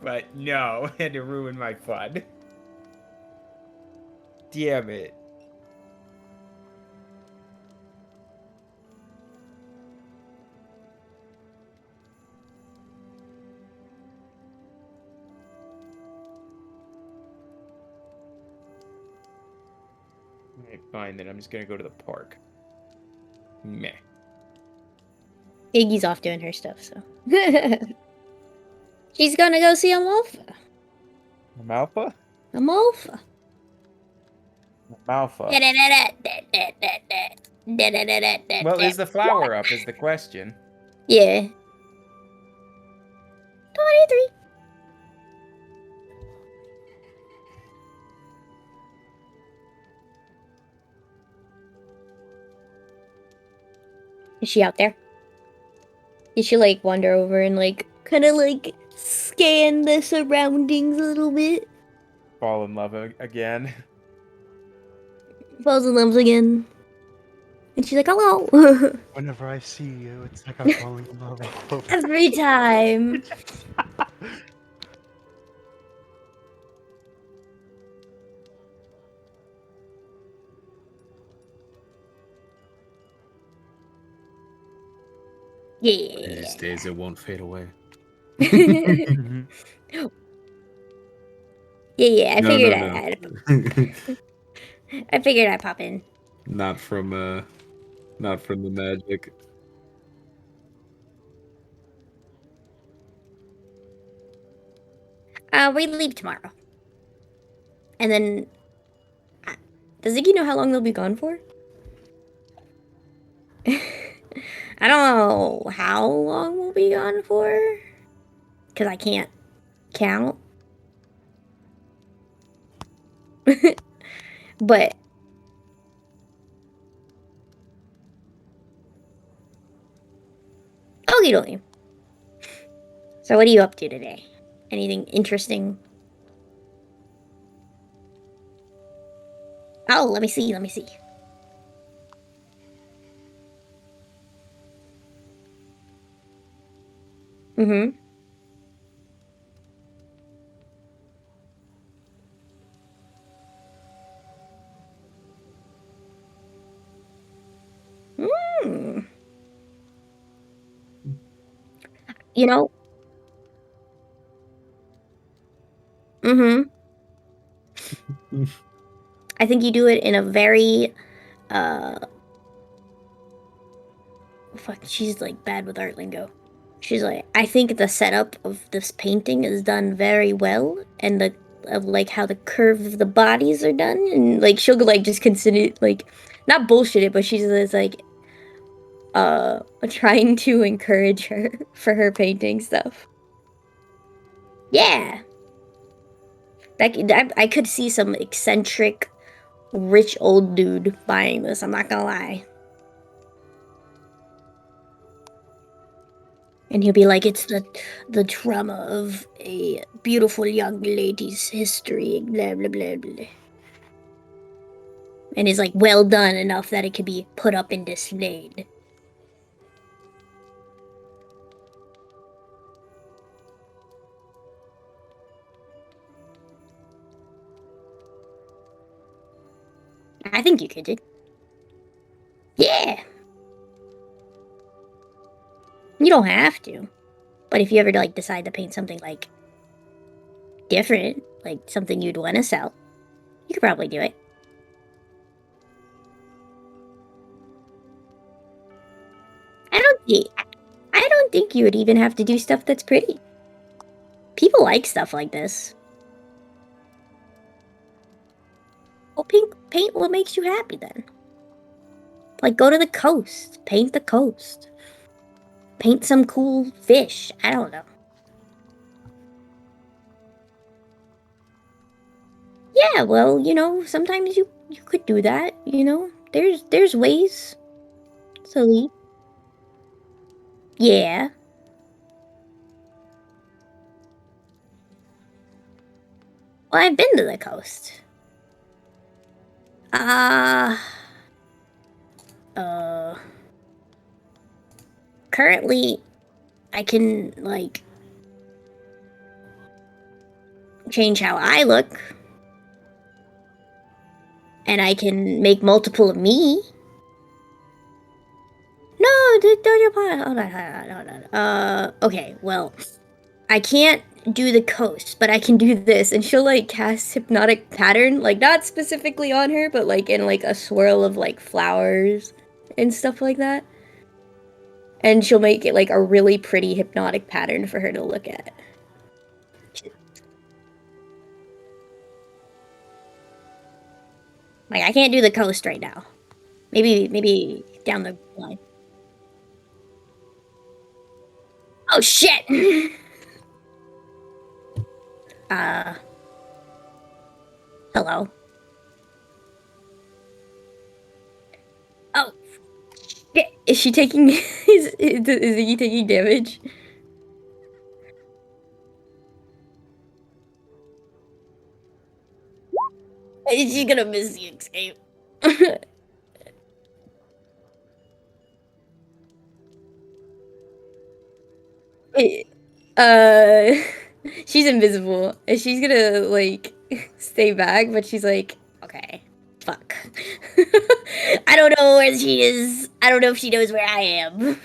But no, had to ruin my fun. Damn it. Alright, fine, then I'm just gonna go to the park. Meh. Iggy's off doing her stuff, so. She's gonna go see Amalfa. Malfa? Amalfa. Malfa. Well, is the flower up is the question. Yeah. 23. Is she out there? Did she like wander over and like kind of like scan the surroundings a little bit? fall in love again. Falls in love again. And she's like, hello. Whenever I see you, it's like I'm falling in love all over. Every time. These Yeah. days it won't fade away. Mhm. Yeah, I No, figured no. I figured I'd pop in. Not from the magic. We leave tomorrow. And then does Ziggy know how long they'll be gone for? I don't know how long we'll be gone for. Cause I can't count. But okie dokie. So what are you up to today? Anything interesting? Oh, let me see. Mm-hmm. Hmm. You know. Mm-hmm. I think you do it in a very fuck, she's like bad with art lingo. She's like, I think the setup of this painting is done very well, and the of like how the curve of the bodies are done, and like she'll like just consider like not bullshit it, but she's just like trying to encourage her for her painting stuff. Yeah, I could see some eccentric, rich old dude buying this. I'm not gonna lie. And he'll be like, it's the drama of a beautiful young lady's history, blah, blah, blah, blah. And is like well done enough that it could be put up and displayed. I think you could do. Yeah. You don't have to. But if you ever like decide to paint something like different, like something you'd want to sell, you could probably do it. I don't think you would even have to do stuff that's pretty. People like stuff like this. Well, paint what makes you happy then. Like, go to the coast. Paint the coast. Paint some cool fish. I don't know. Yeah, well, you know, sometimes you could do that, you know? There's ways. So, yeah. Well, I've been to the coast. Currently, I can, like, change how I look. And I can make multiple of me. No, hold on. Okay, well, I can't do the coast, but I can do this, and she'll like cast hypnotic pattern, like not specifically on her, but like in like a swirl of like flowers and stuff like that. And she'll make it like a really pretty hypnotic pattern for her to look at. Like I can't do the coast right now. Maybe down the line. Oh shit! Hello. Oh, shit. Is she taking? Is he taking damage? She's gonna miss the escape. uh, she's invisible, and she's gonna like stay back, but she's like, okay, fuck. I don't know where she is. I don't know if she knows where I am.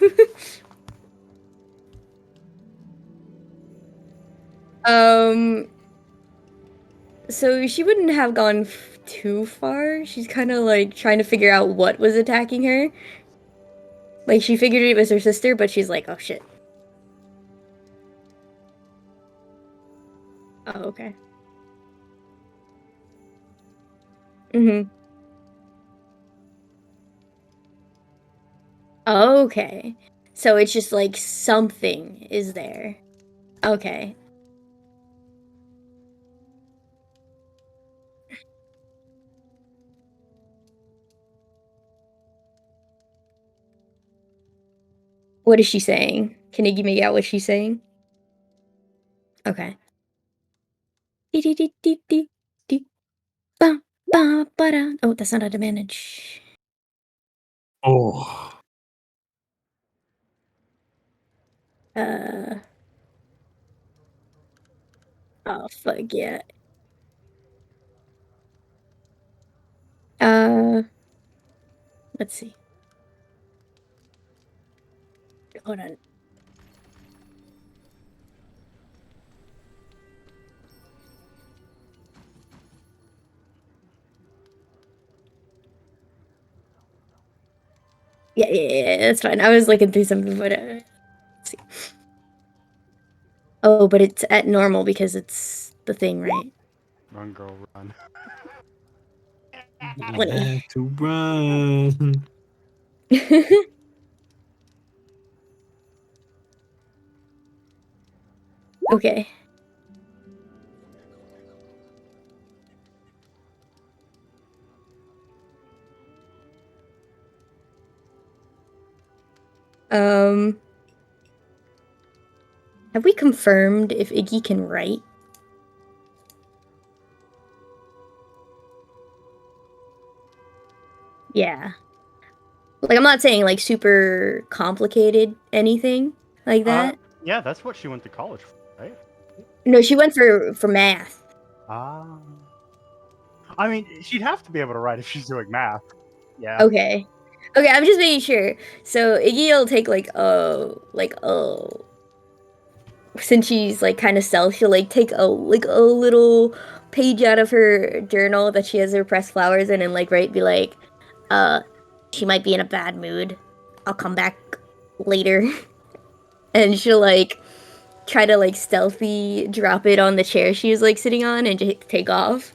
So she wouldn't have gone too far. She's kind of like trying to figure out what was attacking her. Like she figured it was her sister, but she's like, oh shit. Oh, okay. Mm-hmm. Okay. So it's just like something is there. Okay. What is she saying? Can you make out what she's saying? Okay. Dee-dee-dee-dee-dee-dee. Ba, ba, ba-da. Oh, that's not a advantage. Oh. Oh, fuck yeah. Uh, let's see. Hold on. Yeah, that's fine. I was looking through something, but let's see. Oh, but it's at normal because it's the thing, right? Run, girl, run. 20. Have to run. Okay. Have we confirmed if Iggy can write? Yeah. Like, I'm not saying, like, super complicated anything like that. Yeah, that's what she went to college for, right? No, she went for math. Ah. I mean, she'd have to be able to write if she's doing math. Yeah. Okay. Okay, I'm just making sure. So Iggy will take since she's like kind of stealth, she'll like take a little page out of her journal that she has her pressed flowers in and like be like, she might be in a bad mood. I'll come back later. And she'll like try to like stealthy drop it on the chair she was like sitting on and just take off.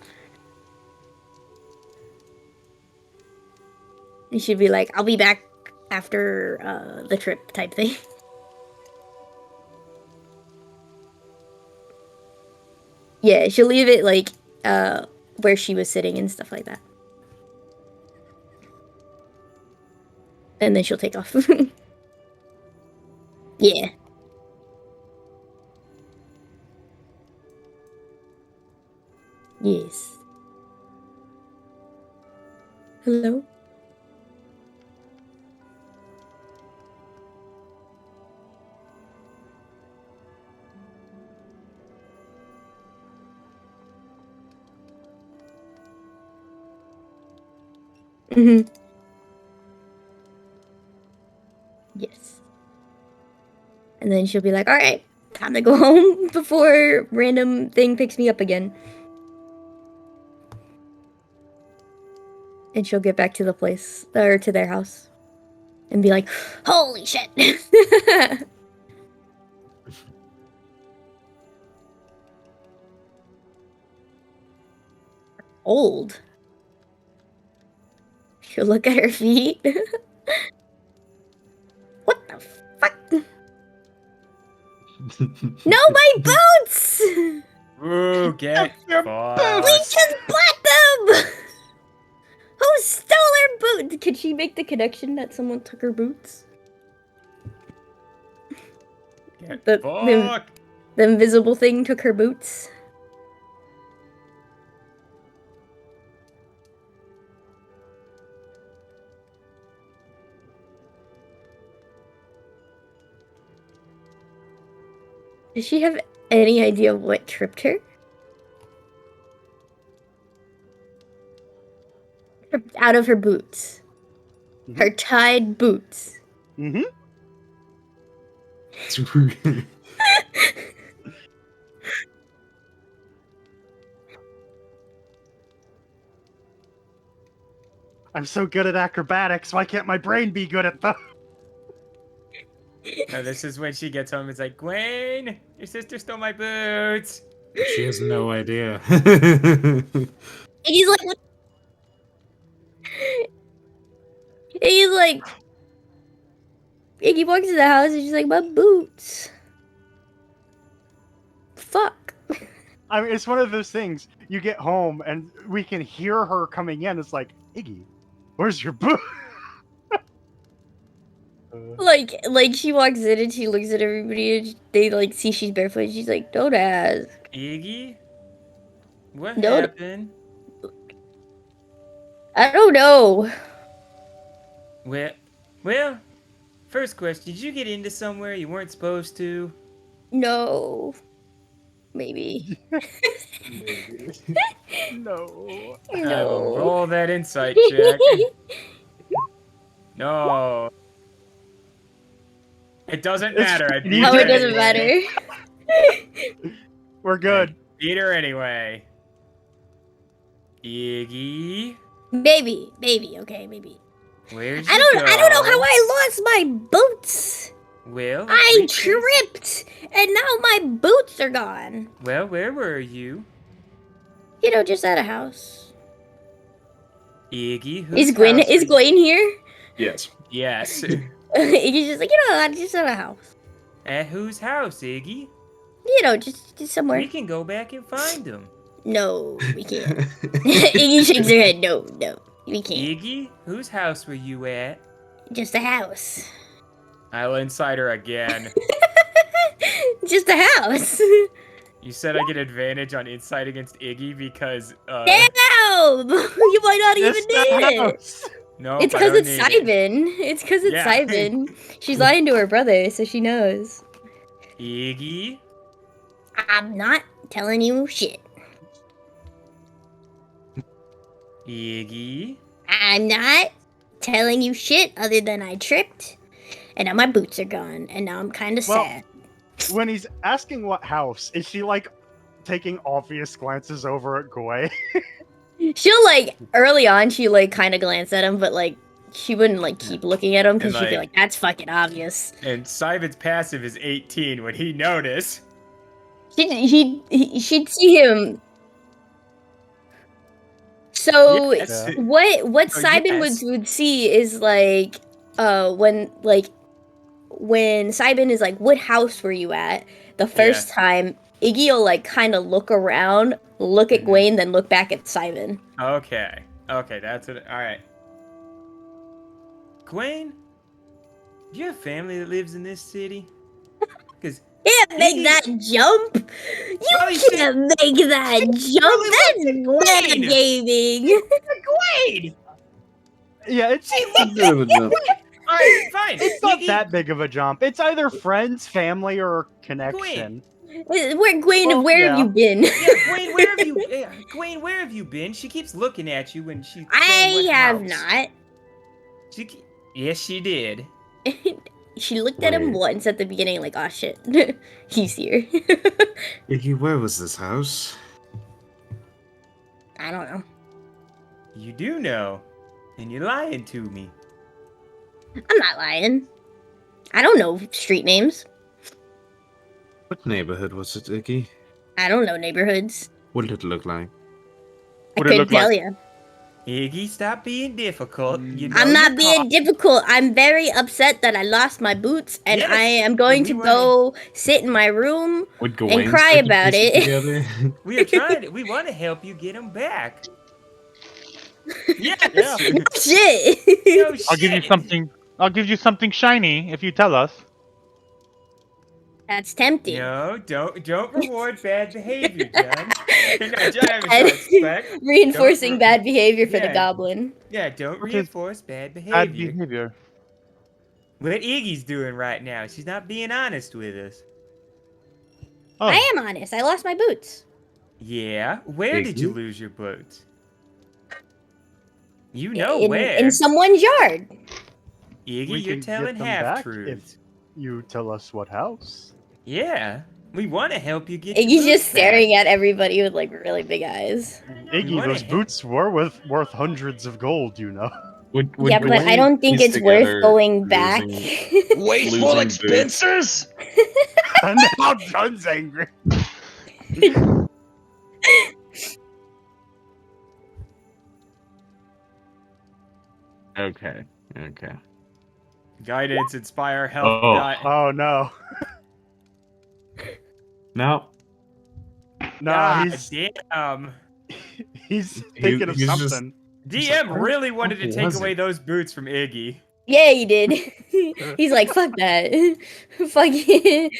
And she'd be like, I'll be back after the trip type thing. Yeah, she'll leave it like where she was sitting and stuff like that. And then she'll take off. Yeah. Yes. Hello? Mm-hmm. Yes. And then she'll be like, alright, time to go home before random thing picks me up again. And she'll get back to the place, or to their house. And be like, holy shit! Old. She'll look at her feet. What the fuck? No, my boots! Ooh, get Your fucked. We just bought them! Who stole her boots? Could she make the connection that someone took her boots? Get The fucked. the invisible thing took her boots. Does she have any idea what tripped her? Tripped out of her boots. Her tied boots. Mm-hmm. I'm so good at acrobatics. Why can't my brain be good at them? No, this is when she gets home. It's like, Gwen, your sister stole my boots. She has no idea. And he's like, what? And he's like, Iggy walks to the house and she's like, my boots. Fuck. I mean, it's one of those things. You get home and we can hear her coming in. It's like, Iggy, where's your boot? Like she walks in and she looks at everybody and they like see she's barefoot. And she's like, don't ask. Iggy? What No. happened? I don't know. Well, first question, did you get into somewhere you weren't supposed to? No. Maybe. No. I will No. roll that insight check. No. It doesn't matter. I beat You Oh, her it doesn't anyway. matter. We're good. Beat her anyway. Iggy, Maybe, okay, maybe. where'd you I don't know go? how I lost my boots. Well, I wait, tripped, and now my boots are gone. Well, where were you? You know, just at a house. Iggy, Is Gwen here? Yes. Yes. Iggy's just like, I'm just at a house. At whose house, Iggy? You know, just somewhere. We can go back and find him. No, we can't. Iggy shakes her head. No, we can't. Iggy, whose house were you at? Just a house. I'll inside her again. Just a house. You said I get advantage on insight against Iggy because, Damn! You might not even Just need a it. house. no, It's because it's Simon. It's because it's Yeah. Simon. She's lying to her brother, so she knows. Iggy, I'm not telling you shit. Iggy, I'm not telling you shit other than I tripped, and now my boots are gone, and now I'm kind of Well, sad. When he's asking what house, is she like taking obvious glances over at Gwei? She'll like early on, she like kind of glance at him, but like she wouldn't like keep looking at him because And, she'd be like- like, "That's fucking obvious." and Simon's passive is 18. Would he notice? She'd see him. So Yes. what Oh, Simon yes. would see is like when Simon is like, "What house were you at?" The first time, Iggy will like kind of look around, look at Mhm. Gwen, then look back at Simon. Okay, that's it. All right. Gwen, do you have family that lives in this city? Because Can't make Iggy- that jump. Well, You he can't make that jump. That's Gwen. metagaming. Gwen, Yeah, it's A bit of a jump. all right, fine. it's not Iggy, that big of a jump. It's either friends, family, or connection. Where Gwen? Well, where have yeah. you been? Yeah, Gwen, where have you? Gwen, where have you been? She keeps looking at you when she. I have not. Yes, she did. She looked at him Wait. once at the beginning, like, "Oh shit, he's here." Iggy, where was this house? I don't know. You do know, and you're lying to me. I'm not lying. I don't know street names. What neighborhood was it, Iggy? I don't know neighborhoods. What did it look like? I What did it couldn't look like? tell you. Iggy, stop being difficult. You know I'm not you're being caught. difficult. I'm very upset that I lost my boots, and Yes, I am going we to wanna- go sit in my room. Would And cry start to about piece it. Together? We are trying. We want to help you get them back. Yes. Yeah. Shit. No I'll give you shit. something. I'll give you something shiny if you tell us. That's tempting. No, don't reward bad behavior, John. No, John, I'm Bad- respect. Reinforcing Don't- bad behavior for the Yeah. goblin. Yeah, don't What is reinforce bad behavior. Bad behavior. What Iggy's doing right now? She's not being honest with us. Oh, I am honest. I lost my boots. Yeah, where did you Iggy? lose your boots? You know in, where. in someone's yard. Iggy, We you're can telling get them half back truths. if you tell us what house. Yeah, we want to help you get Iggy's your boots just staring back. at everybody with like really big eyes. Iggy, wanna those hit- boots were worth hundreds of gold, you know. Would Yeah, but I Gawain don't think piece it's worth together going back. losing- Wasteful Losing boots. expenses? And now John's angry. Okay. Okay. Guidance, inspire, help, Oh. die. Oh no. No. No, God he's damn. he's thinking of he's just- something. DM where really the wanted to fuck take was away it? those boots from Iggy. Yeah, he did. He's like, fuck that. fucking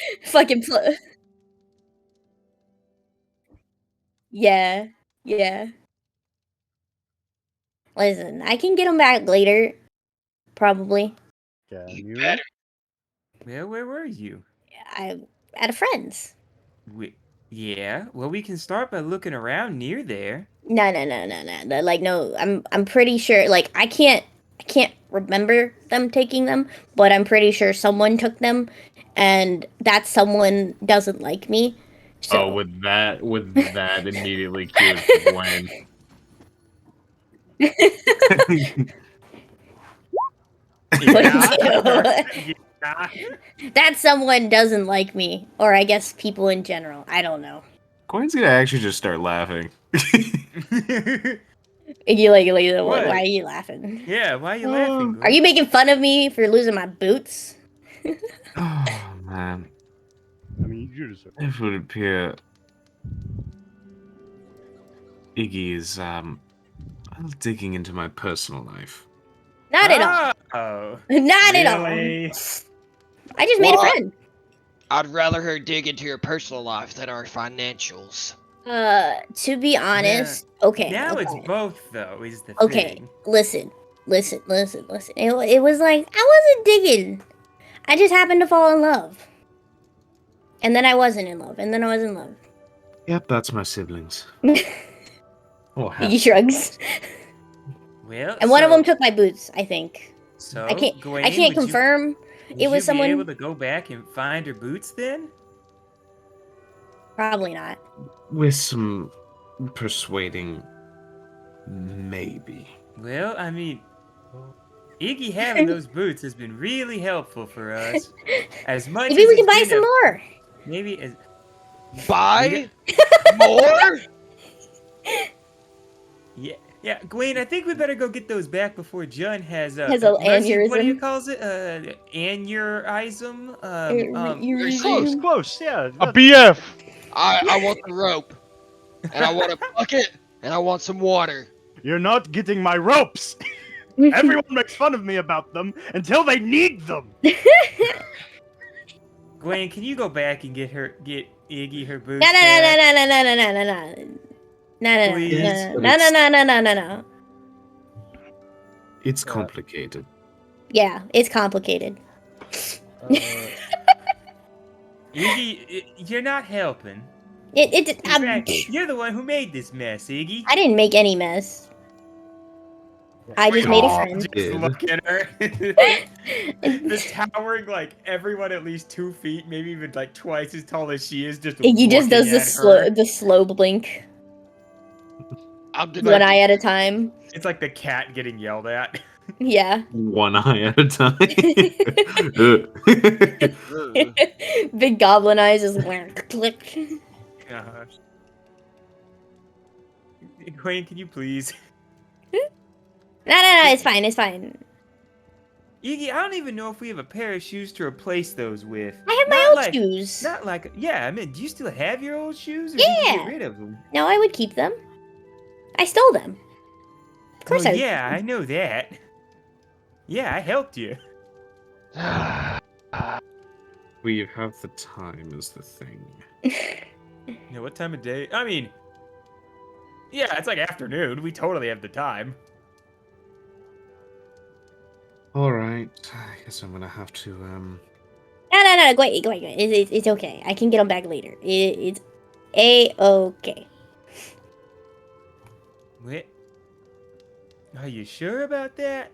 Yeah, yeah. Listen, I can get them back later, probably. Can You you? better. Well, where were you? I at a friend's. Yeah, well, we can start by looking around near there. No. Like, no, I'm pretty sure. Like, I can't remember them taking them, but I'm pretty sure someone took them, and that someone doesn't like me. So. Oh, with that immediately cured for Gwen. Yeah. That someone doesn't like me, or I guess people in general. I don't know. Gwen's gonna actually just start laughing. You like why What? are you laughing? Yeah, why are you laughing? Are you making fun of me for losing my boots? Oh man. I mean, you deserve it. It would appear Iggy is digging into my personal life. Not at all. Oh, Not at all. really? I just made a What? friend. I'd rather her dig into your personal life than our financials. To be honest, okay. Now okay. it's both, though, is the Okay, thing. listen. It was like, I wasn't digging. I just happened to fall in love. And then I wasn't in love. And then I was in love. Yep, that's my siblings. Oh, He shrugs. Well, And one of so- them took my boots, I think. So, I can't Gawain, I can't would you- confirm. would it was you someone- be able to go back and find her boots then? Probably not. With some persuading, maybe. Well, I mean, Iggy having those boots has been really helpful for us. As much Maybe as we can it's buy been some more. Maybe as Buy more? yeah, Gawain, I think we better go get those back before John has Has a Mercy, what do you aneurysm. calls it? Aneurysm? Close, yeah. A BF. I want the rope. And I want a bucket. And I want some water. You're not getting my ropes. Everyone makes fun of me about them until they need them. Gwen, can you go back and get Iggy her boots? No. Please. No. It's complicated. Yeah, it's complicated. Iggy, you're not helping. In fact, you're the one who made this mess, Iggy. I didn't make any mess. I just made a friend. Just look at her. The towering, like, everyone at least 2 feet, maybe even like twice as tall as she is, just He just does looking the slow blink, I'm one eye at a time. It's like the cat getting yelled at. Yeah. One eye at a time. Big goblin eyes just click. Uh-huh. Queen, can you please? No, it's fine. Iggy, I don't even know if we have a pair of shoes to replace those with. I have my Not old like- shoes. Not like, yeah, I mean, do you still have your old shoes? Or did you Yeah. get rid of them? No, I would keep them. I stole them. Of course I would. Yeah, I know that. Yeah, I helped you. We have the time is the thing. You know, what time of day? I mean, yeah, it's like afternoon. We totally have the time. Alright, I guess I'm gonna have to, No. no. Wait. It's okay. I can get them back later. It's a-okay. What? Are you sure about that?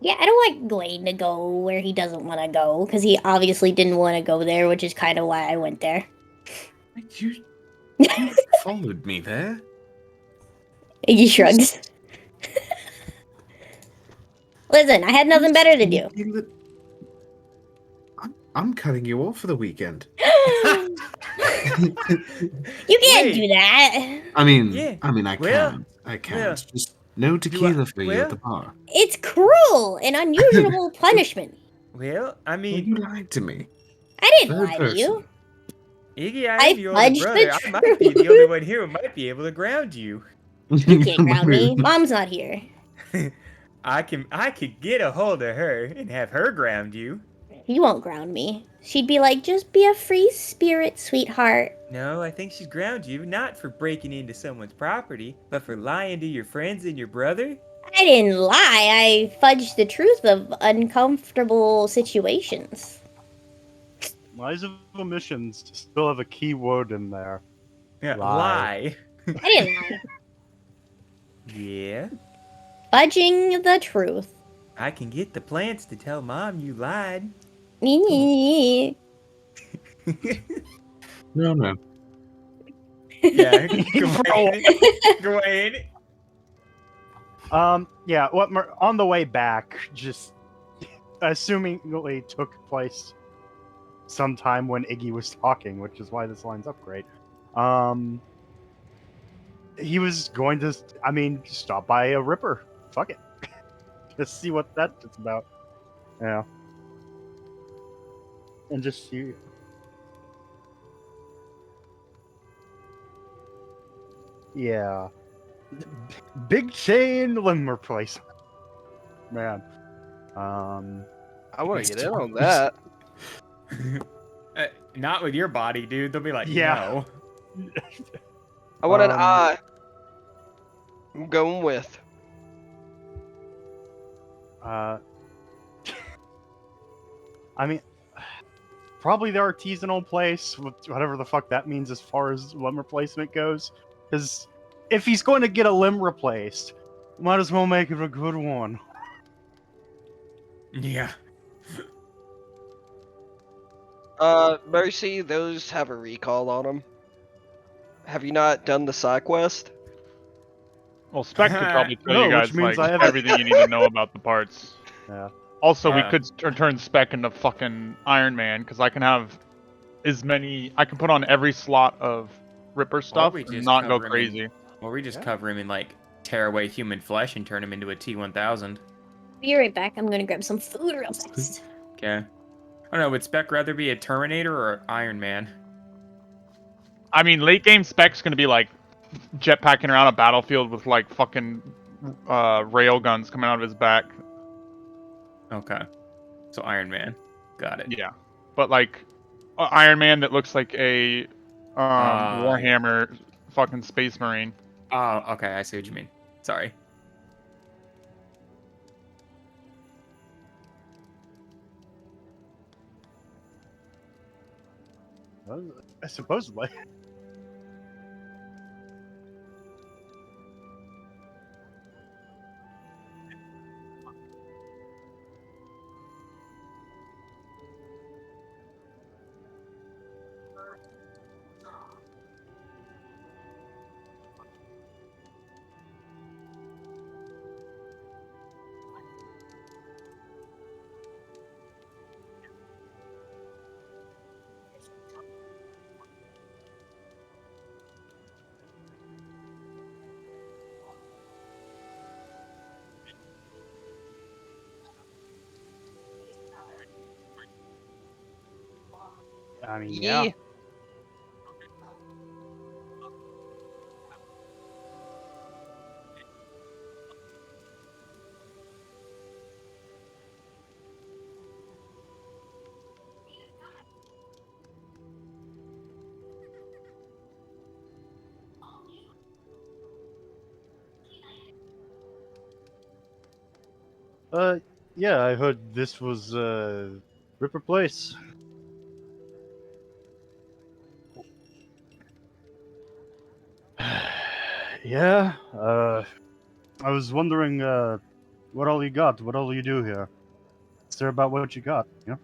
Yeah, I don't want Gwaine to go where he doesn't want to go, because he obviously didn't want to go there, which is kind of why I went there. You followed me there. Iggy shrugs. Listen, I had nothing better to do. I'm cutting you off for the weekend. You can't Wait. do that. I mean, Yeah. I Well, can't. I can't. well. Just no tequila for you at the well. bar. It's cruel and unusual punishment. Well, I Well, mean, you lied to me. I didn't Third lie to you. Iggy, I I am your older fudged the brother. I might be the truth. only one here who might be able to ground you. You can't ground me. Mom's not here. I could get a hold of her and have her ground you. You won't ground me. She'd be like, just be a free spirit, sweetheart. No, I think she'd ground you, not for breaking into someone's property, but for lying to your friends and your brother. I didn't lie. I fudged the truth of uncomfortable situations. Lies of omissions still have a key word in there. Yeah, Lie. lie. I didn't lie. Yeah, Fudging the truth. I can get the plants to tell Mom you lied. Yeah. No. Yeah, Gawain. Gawain. Yeah, on the way back, just assumingly took place sometime when Iggy was talking, which is why this lines up great. He was going to, stop by a Ripper. Fuck it. Just see what that's about. Yeah. And just see. Yeah. Big chain limb replacement. Man. I want to get in on that. Not with your body, dude. They'll be like, Yeah. no. I want an Um, eye. I'm going with. Probably the artisanal place, whatever the fuck that means as far as limb replacement goes. Because if he's going to get a limb replaced, might as well make it a good one. Yeah. Mercy, those have a recall on them. Have you not done the side quest? Well, Spec could probably tell No, you which guys means like I have- everything you need to know about the parts. Yeah. Also, we Yeah. could turn Spec into fucking Iron Man because I can have as many. I can put on every slot of Ripper stuff we and just not go cover him in- crazy. Or we just Yeah. cover him in, like, tear away human flesh and turn him into a T-1000. Be right back. I'm gonna grab some food real fast. Okay. I don't know, would Spec rather be a Terminator or Iron Man? I mean, late game Spec's gonna be like jetpacking around a battlefield with like fucking rail guns coming out of his back. Okay. So Iron Man. Got it. Yeah, but like Iron Man that looks like a Ah, Warhammer fucking Space Marine. Oh, okay, I see what you mean. Sorry. Supposedly. I mean, yeah. Yeah, I heard this was Ripper Place. Yeah, I was wondering, what all you got? What all you do here? Is there about what you got? Yeah.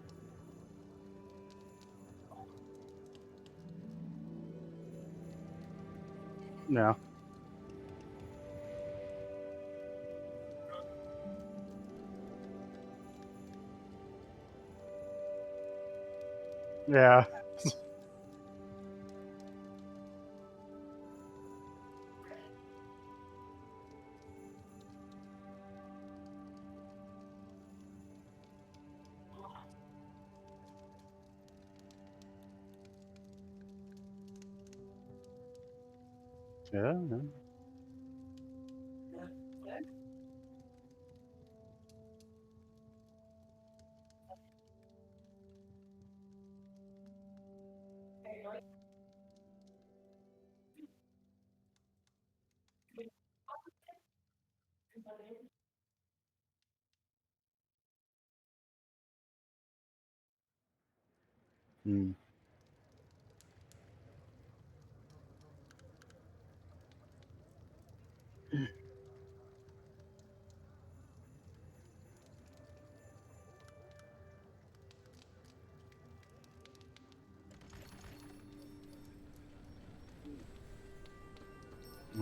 Yeah. Yeah. Yeah. Yeah. Hmm.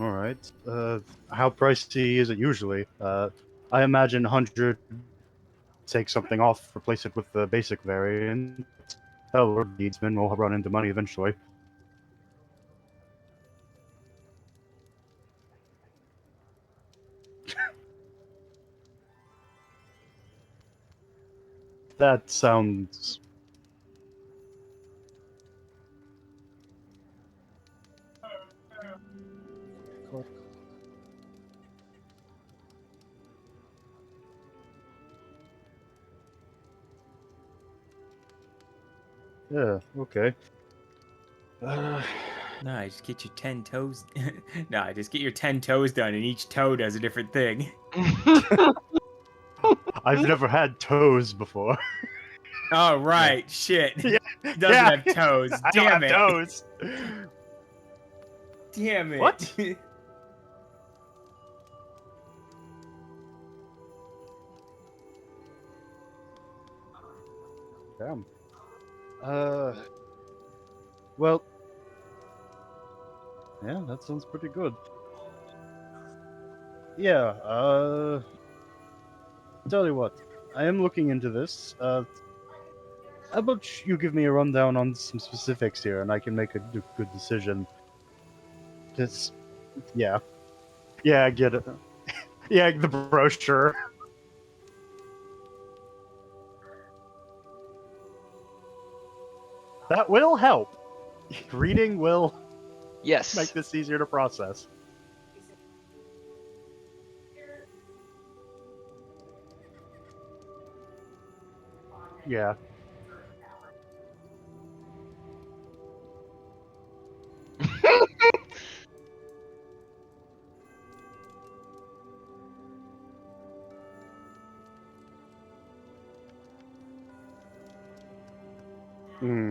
All right. How pricey is it usually? I imagine 100 take something off, replace it with the basic variant. Hell, we're needsmen, we'll run into money eventually. That sounds... Yeah, okay. Nah, just get your 10 toes. Nah, just get your 10 toes done, and each toe does a different thing. I've never had toes before. Oh, right. Shit. Yeah. Doesn't Yeah. have toes. I don't Damn have it. toes. Damn it. What? Damn. Well, yeah, that sounds pretty good. Yeah, tell you what, I am looking into this. How about you give me a rundown on some specifics here, and I can make a good decision. Just, yeah. Yeah, I get it. Yeah, the brochure. That will help. Reading will Yes. make this easier to process. Yeah. Hmm.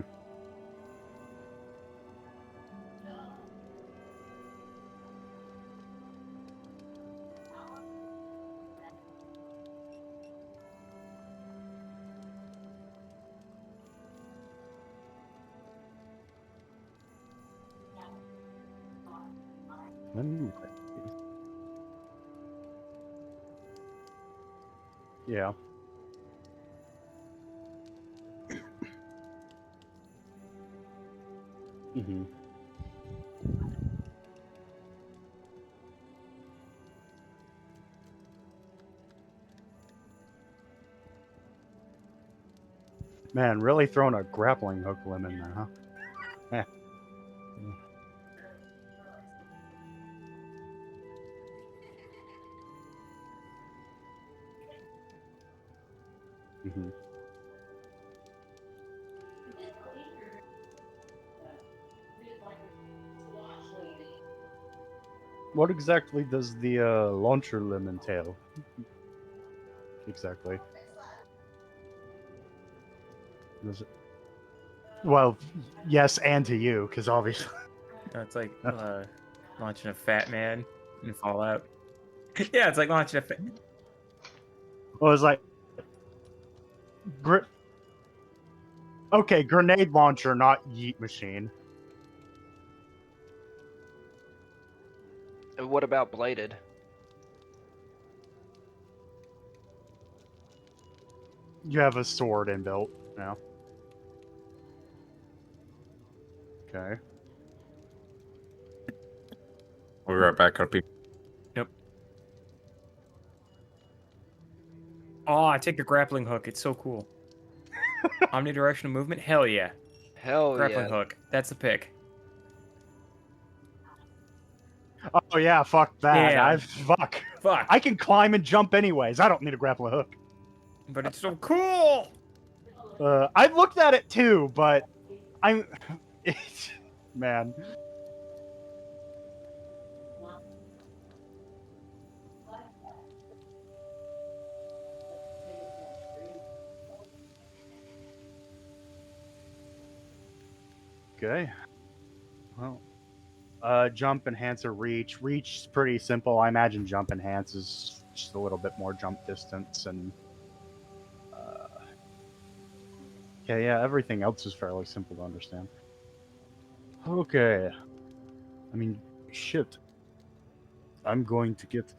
Yeah. Hmm. Man, really throwing a grappling hook limb in there, huh? Yeah. Hmm. What exactly does the launcher limb entail? Exactly. Does it- Well, yes, and to you, because obviously. No, it's like launching a fat man in Fallout. Yeah, it's like launching a fat. Well, it's like. Okay, grenade launcher, not yeet machine. And what about bladed? You have a sword inbuilt now. Okay. We'll be right back up. Nope. Oh, I take the grappling hook. It's so cool. Omnidirectional movement? Hell yeah. Hell Grappling yeah. hook. That's the pick. Oh yeah, fuck that. Yeah. Fuck. Fuck. I can climb and jump anyways. I don't need a grappling hook. But it's so cool. I've looked at it too, but I'm. Man. Okay. Well, jump enhancer reach. Reach is pretty simple. I imagine jump enhance is just a little bit more jump distance and. Okay, yeah, everything else is fairly simple to understand. Okay. I mean, shit. I'm going to get.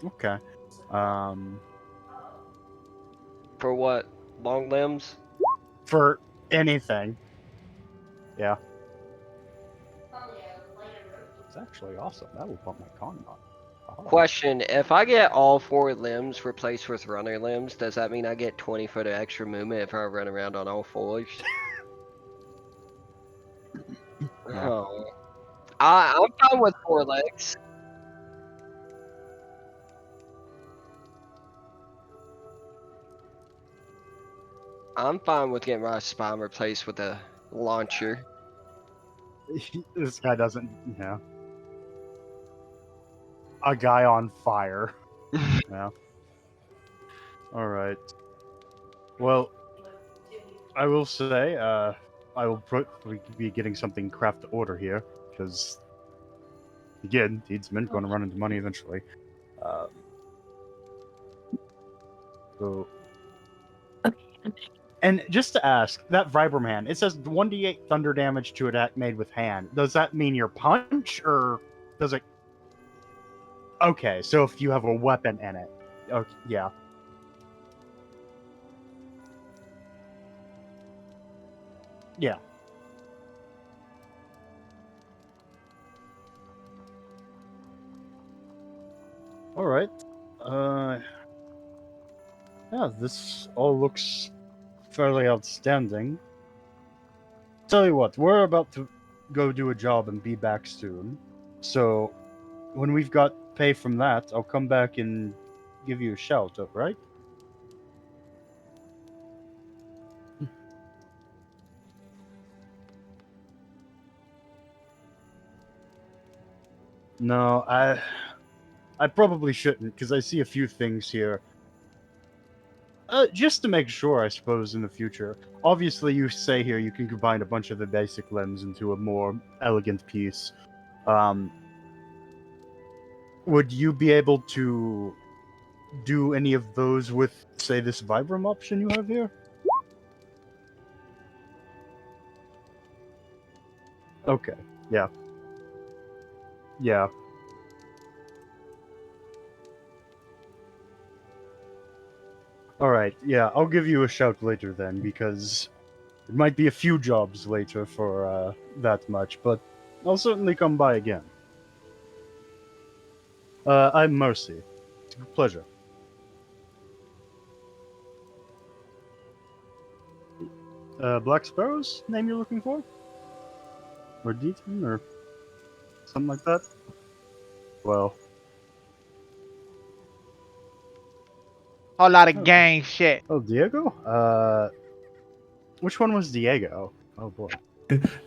Okay. For what? Long limbs? For anything. Yeah. It's actually awesome. That will bump my con up. Oh. Question, if I get all 4 limbs replaced with runner limbs, does that mean I get 20 foot of extra movement if I run around on all 4s? Yeah. Oh. I'm fine with 4 legs. I'm fine with getting my spine replaced with a launcher. This guy doesn't. Yeah. A guy on fire. Yeah. All right. Well, I will say, I will be getting something craft to order here because, again, Deedsman going to run into money eventually. So. And just to ask, that Vibraman, it says 1d8 thunder damage to attack made with hand. Does that mean your punch, or does it? Okay, so if you have a weapon in it. Okay, yeah. Yeah. Alright. Yeah, this all looks fairly outstanding. Tell you what, we're about to go do a job and be back soon. So, when we've got pay from that, I'll come back and give you a shout, alright? No, I probably shouldn't, because I see a few things here. Just to make sure, I suppose, in the future. Obviously, you say here you can combine a bunch of the basic limbs into a more elegant piece. Would you be able to do any of those with, say, this Vibram option you have here? Okay, yeah. Yeah. Alright, yeah, I'll give you a shout later then, because it might be a few jobs later for that much, but I'll certainly come by again. I'm Mercy. It's a pleasure. Black Sparrow's name you're looking for? Or Deaton, or something like that? Well, Whole lot of gang shit. oh, Diego? Which one was Diego? Oh boy.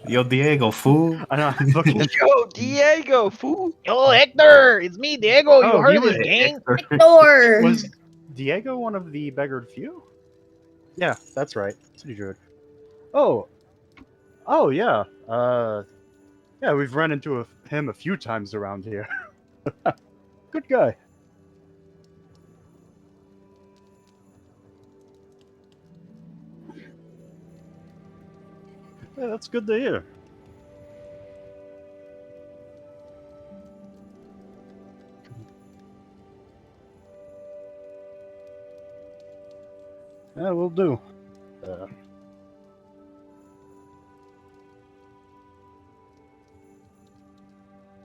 Yo, Diego, fool. I know. I'm looking. Yo, Diego, fool. Yo, Hector, it's me, Diego. You Oh, heard he of this was- gang? Thor. Was Diego one of the beggared few? Yeah, that's right. City Druid. Oh. Oh, yeah. Yeah, we've run into him a few times around here. Good guy. Yeah, that's good to hear. Yeah, we'll do.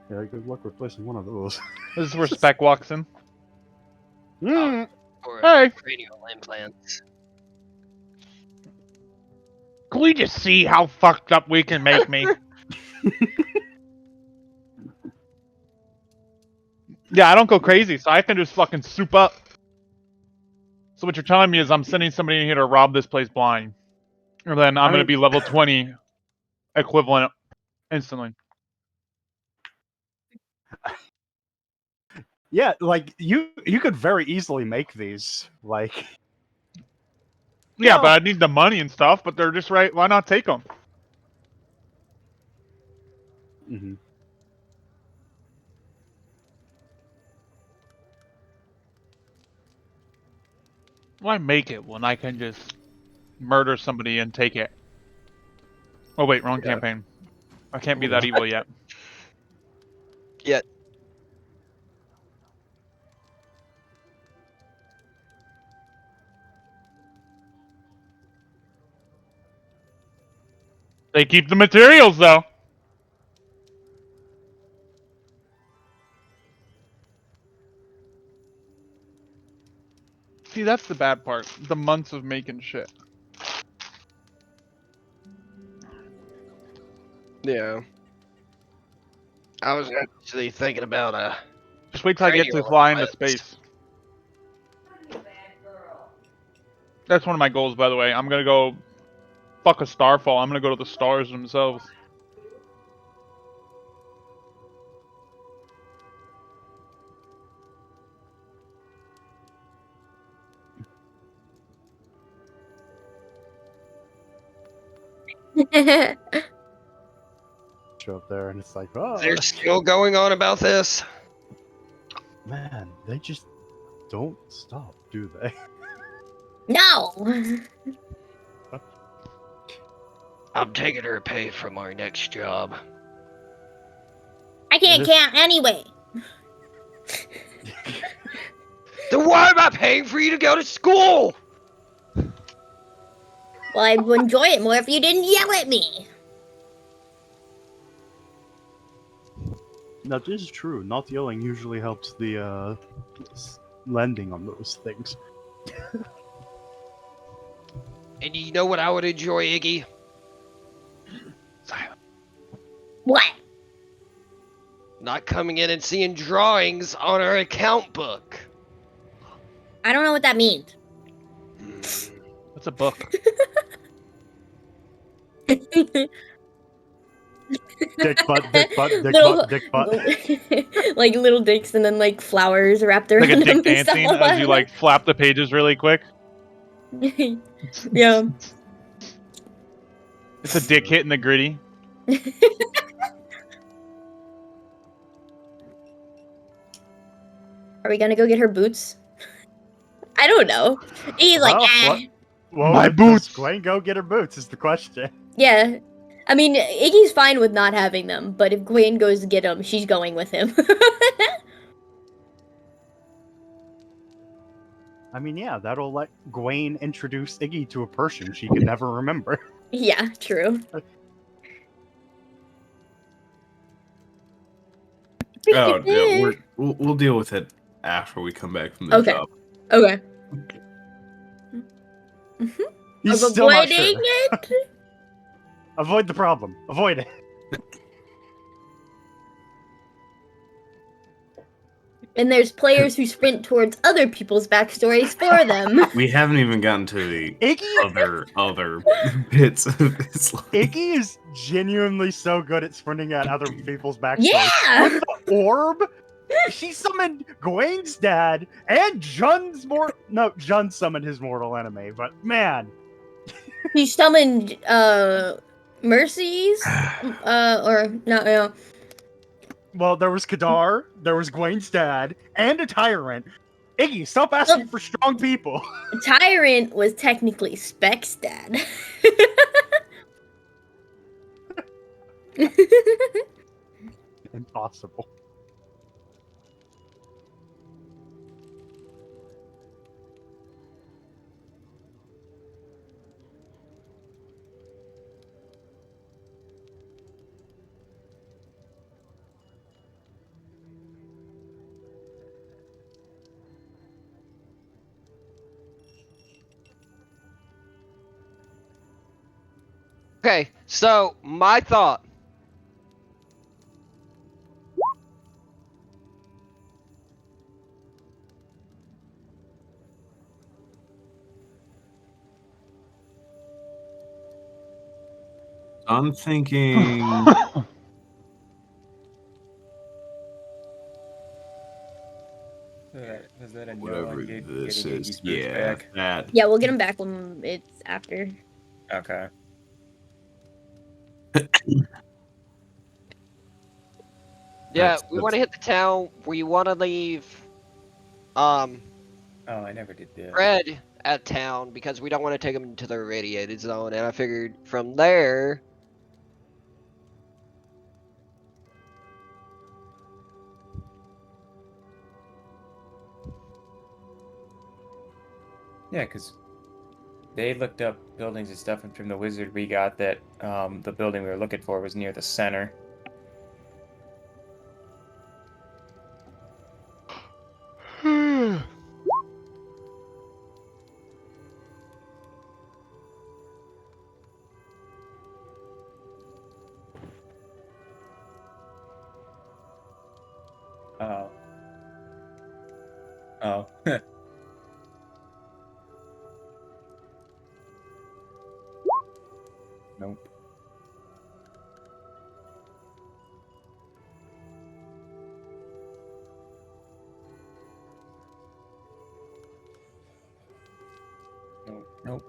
Yeah, good luck replacing one of those. This is where Spec walks in. Mm. Or Hey. cranial implants. Can we just see how fucked up we can make me? Yeah, I don't go crazy, so I can just fucking soup up. So what you're telling me is I'm sending somebody in here to rob this place blind. And then I'm going to be level 20 equivalent instantly. Yeah, like you could very easily make these. Like, Yeah, Well- but I need the money and stuff, but they're just right. Why not take them? mhm. Why make it when I can just murder somebody and take it? Oh wait, wrong campaign. I can't be that evil yet. Yet. They keep the materials though. See, that's the bad part. The months of making shit. Yeah. I was actually thinking about Just wait till I get to Cranial fly into implants. space. That's one of my goals, by the way. I'm gonna go fuck a starfall. I'm gonna go to the stars themselves. Show up there, and it's like, oh they're still going on about this. man, they just don't stop, do they? No. I'm taking her pay from our next job. I can't This- count anyway. Then why am I paying for you to go to school? Well, I'd enjoy it more if you didn't yell at me. That is true. Not yelling usually helps the lending on those things. And you know what I would enjoy, Iggy? What? Not coming in and seeing drawings on our account book. I don't know what that means. What's a book? Dick butt, dick butt, dick Little- butt, dick butt. Like little dicks and then like flowers wrapped around Like a them dick and stuff dancing as you like flap the pages really quick. Yeah. It's a dick hitting the gritty. Are we gonna go get her boots? I don't know. He's like, Well, ah. Well, My does boots! Gwen go get her boots is the question. Yeah. I mean, Iggy's fine with not having them, but if Gwen goes to get them, she's going with him. I mean, yeah, that'll let Gwen introduce Iggy to a person she can never remember. Yeah, true. Oh, yeah, we'll deal with it after we come back from the Okay. job. Okay. He's I'm still not avoiding sure. it. Avoid the problem. Avoid it. And there's players who sprint towards other people's backstories for them. We haven't even gotten to the Iggy, other bits of this life. Iggy is genuinely so good at sprinting at other people's backstories. Yeah! With the orb, she summoned Gawain's dad and Jun's Jun summoned his mortal enemy, but man. He summoned Mercy's or no. Well, there was Kadar, there was Gawain's dad, and a tyrant. Iggy, stop asking for strong people. Tyrant was technically Specs' dad. Impossible. Okay, so my thought. I'm thinking. Was that a no Whatever on this getting is. Iggy's boots Yeah, back? that. Yeah, we'll get him back when it's after. Okay. Yeah, That's- we want to hit the town. We want to leave Oh, I never did that. Red at town because we don't want to take him to the irradiated zone. And I figured from there. Yeah, because they looked up buildings and stuff, and from the wizard we got that the building we were looking for was near the center. Oh. Oh. Nope. Nope. Nope.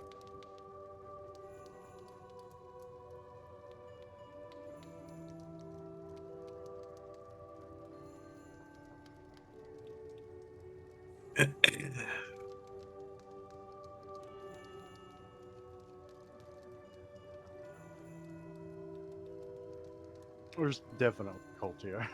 There's definitely cult here.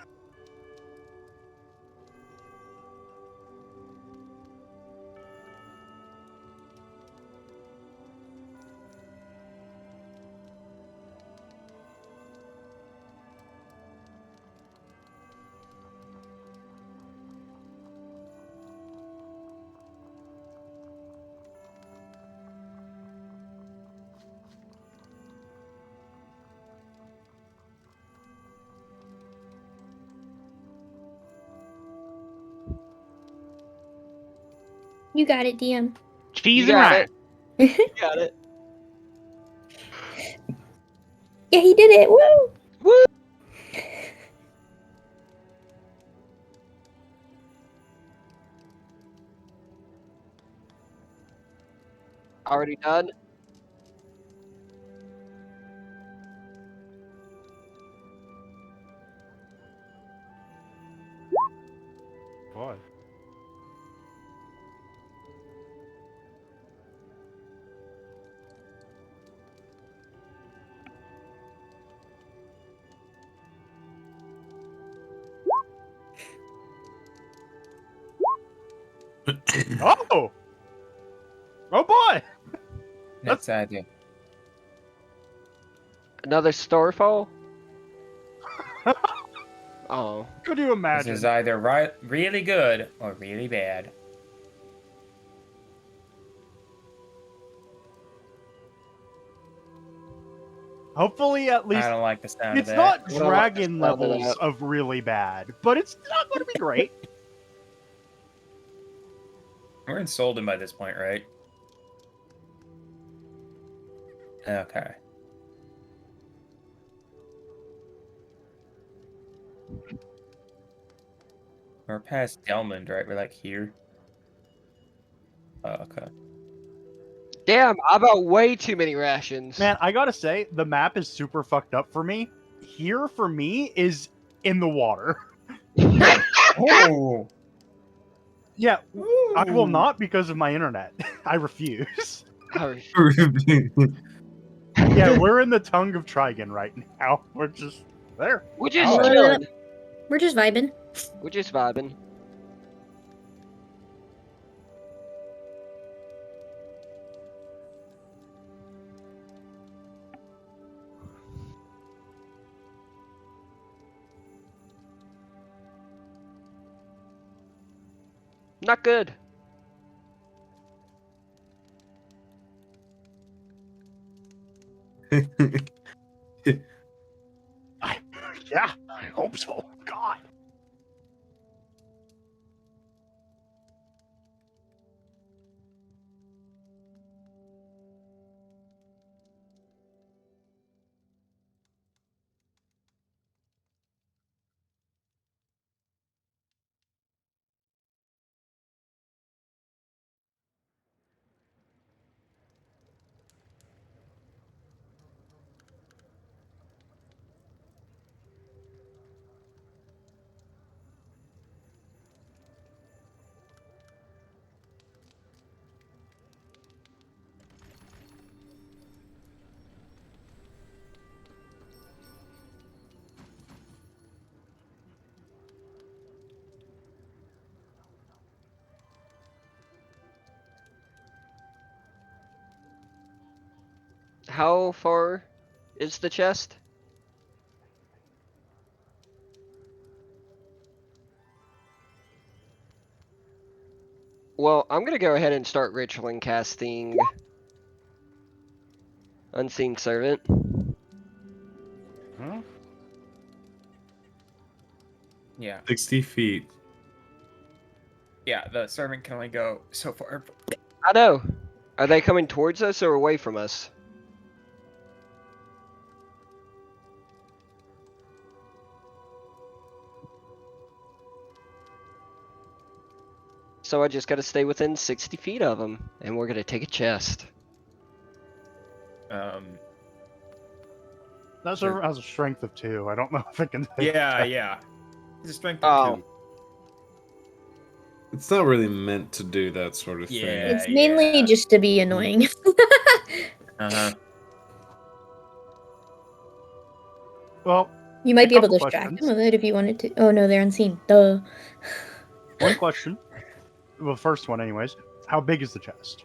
You got it, DM. Cheese You and got rice. it. You got it. Yeah, he did it. Woo! Woo! Already done? Boy. Oh! Oh boy! That's idea. Another Storefall? Oh. Could you This imagine? is either really good or really bad. Hopefully, at least I don't like the sound it's of not that. I don't like the dragon sound of levels that. of really bad, but it's not going to be great. we're in Solden by this point, right? Okay. We're past Delmond, right? We're like here. Oh, okay. Damn, I bought way too many rations. Man, I gotta say, the map is super fucked up for me. Here, for me, is in the water. Oh. Yeah, I will not because of my internet. I refuse. Yeah, we're in the tongue of Trigon right now. We're just there. We're just Oh. chilling. We're just vibing. We're just vibing. Not good. Yeah, I hope so. God. How far is the chest? Well, I'm gonna go ahead and start ritualing casting Unseen Servant. Huh? Yeah. 60 feet. Yeah, the servant can only go so far. I know. Are they coming towards us or away from us? So I just gotta stay within 60 feet of them, and we're gonna take a chest. That's Sure. has a strength of 2. I don't know if it can. Yeah, yeah. It's a strength Oh. of 2. It's not really meant to do that sort of Yeah. thing. It's mainly yeah. just to be annoying. Uh-huh. Well, You might be able to couple distract questions. them with it if you wanted to. Oh no, they're unseen. Duh. One question. Well, the first one, anyways. How big is the chest?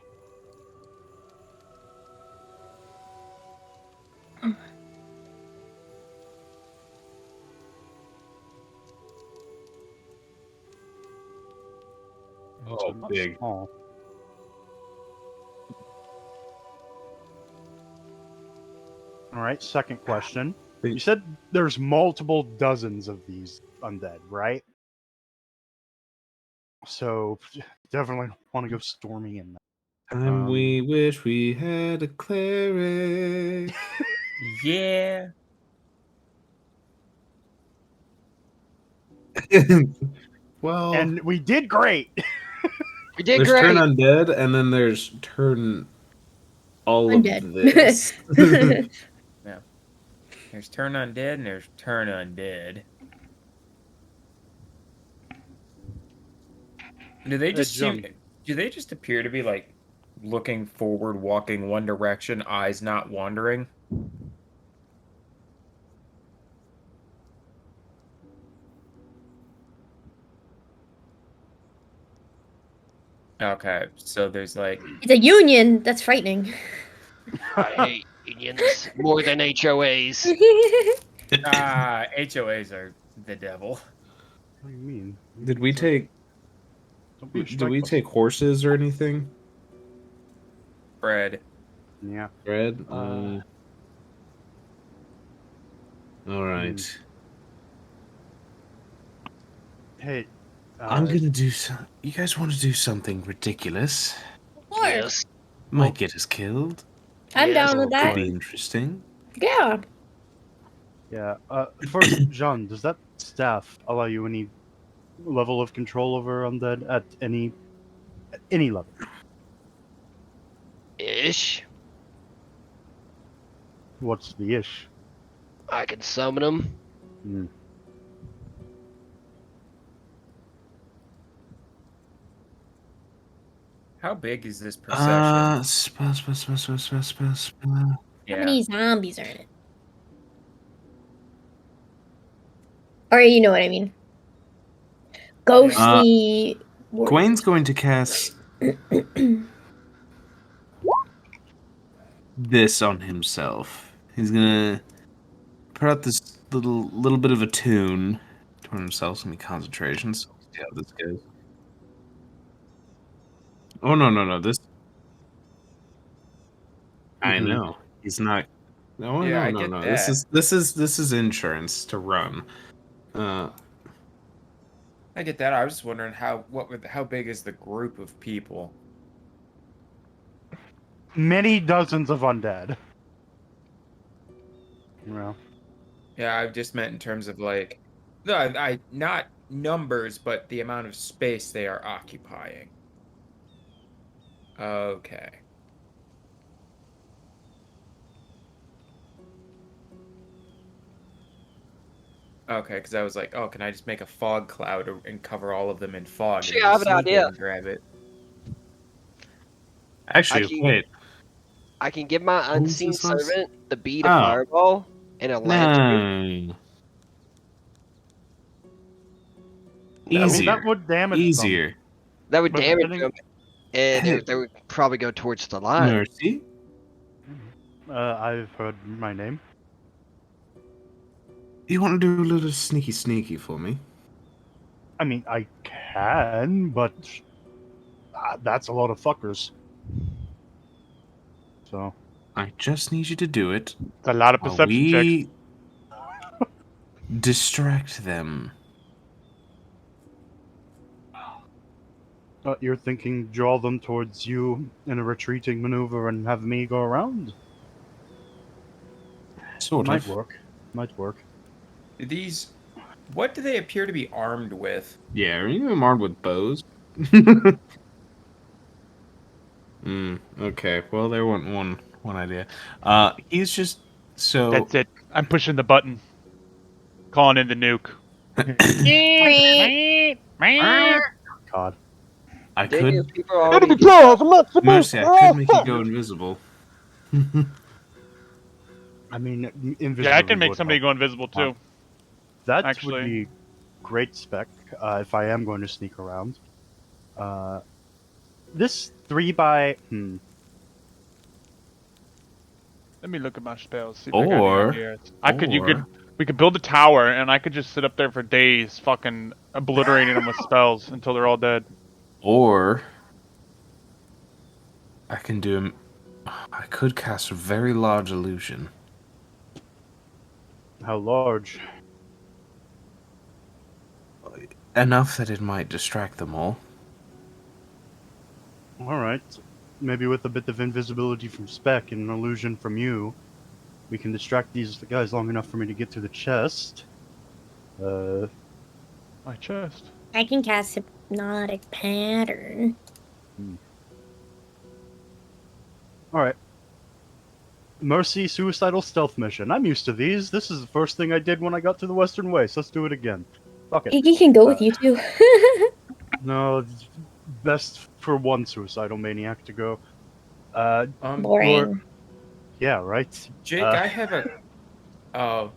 Oh, not big. small. All right. Second question. You said there's multiple dozens of these undead, right? So definitely want to go storming in. Time we wish we had a cleric. Yeah. Well, And we did great. We did there's great! turn undead, and then there's turn all Undead. of this. Yeah. There's turn undead and there's turn undead. Do they just seem? Do they just appear to be like looking forward, walking one direction, eyes not wandering? Okay, so there's like It's a union. That's frightening. I hate unions more than HOAs. HOAs are the devil. What do you mean? Did we take? Don't be a Did strike we buster. take horses or anything? Bread. Yeah. Bread. All right. Hey, I'm gonna do some. You guys want to do something ridiculous? Of course. Yes. Might get us killed. I'm Yes. down with Could that. be interesting. Yeah. Yeah. First, Jean, does that staff allow you any level of control over undead at any level? Ish. What's the ish? I can summon them. Hmm. How big is this procession? How Yeah. many zombies are in it? Or you know what I mean. Ghostly. Gwen's going to cast this on himself. He's gonna put out this little bit of a tune toward himself. It's gonna be concentration. So we'll see how this goes. Oh no! This I Mhm. know he's not. No, Yeah, I no. get This is insurance to run. I get that. I was just wondering how big is the group of people? Many dozens of undead. Well, Yeah, I just meant in terms of like, no, I not numbers, but the amount of space they are occupying. Okay. Okay, because I was like, oh, can I just make a fog cloud and cover all of them in fog Actually, and I then have an sneak in idea. and grab it? Actually, can- wait. I can give my What was unseen this last- servant the bead of Oh. fireball and a lantern. No. No. I mean, Easier. that would damage them. Easier. That would But damage depending- them, and Hey. they would probably go towards the line. Mercy. I've heard my name. You want to do a little sneaky for me? I mean, I can, but that's a lot of fuckers. So, I just need you to do it. It's a lot of while perception checks. we distract them. you're thinking draw them towards you in a retreating maneuver and have me go around? Sort Might of. work. Might work. What do they appear to be armed with? Yeah, are you armed with bows? Okay. Well, there went one idea. He's just so. That's it. I'm pushing the button. Calling in the nuke. God. I Dang could. it, people are already. Mercy, I could make you go invisible. I mean, invisibility. Yeah, I can make would somebody help. go invisible too. That actually. would be great spec if I am going to sneak around. This 3x. Let me look at my spells. See if I got Or- any ideas. We could build a tower, and I could just sit up there for days, fucking obliterating them with spells until they're all dead. Or I can do. I could cast a very large illusion. How large? Enough that it might distract them all. Alright. Maybe with a bit of invisibility from Spec and an illusion from you, we can distract these guys long enough for me to get to the chest. My chest. I can cast hypnotic pattern. Alright. Mercy Suicidal Stealth Mission. I'm used to these. This is the first thing I did when I got to the Western Waste. Let's do it again. Fuck it. He can go with you too. No, it's best for one suicidal maniac to go. Boring. Yeah, right? Jake, I have a. Oh,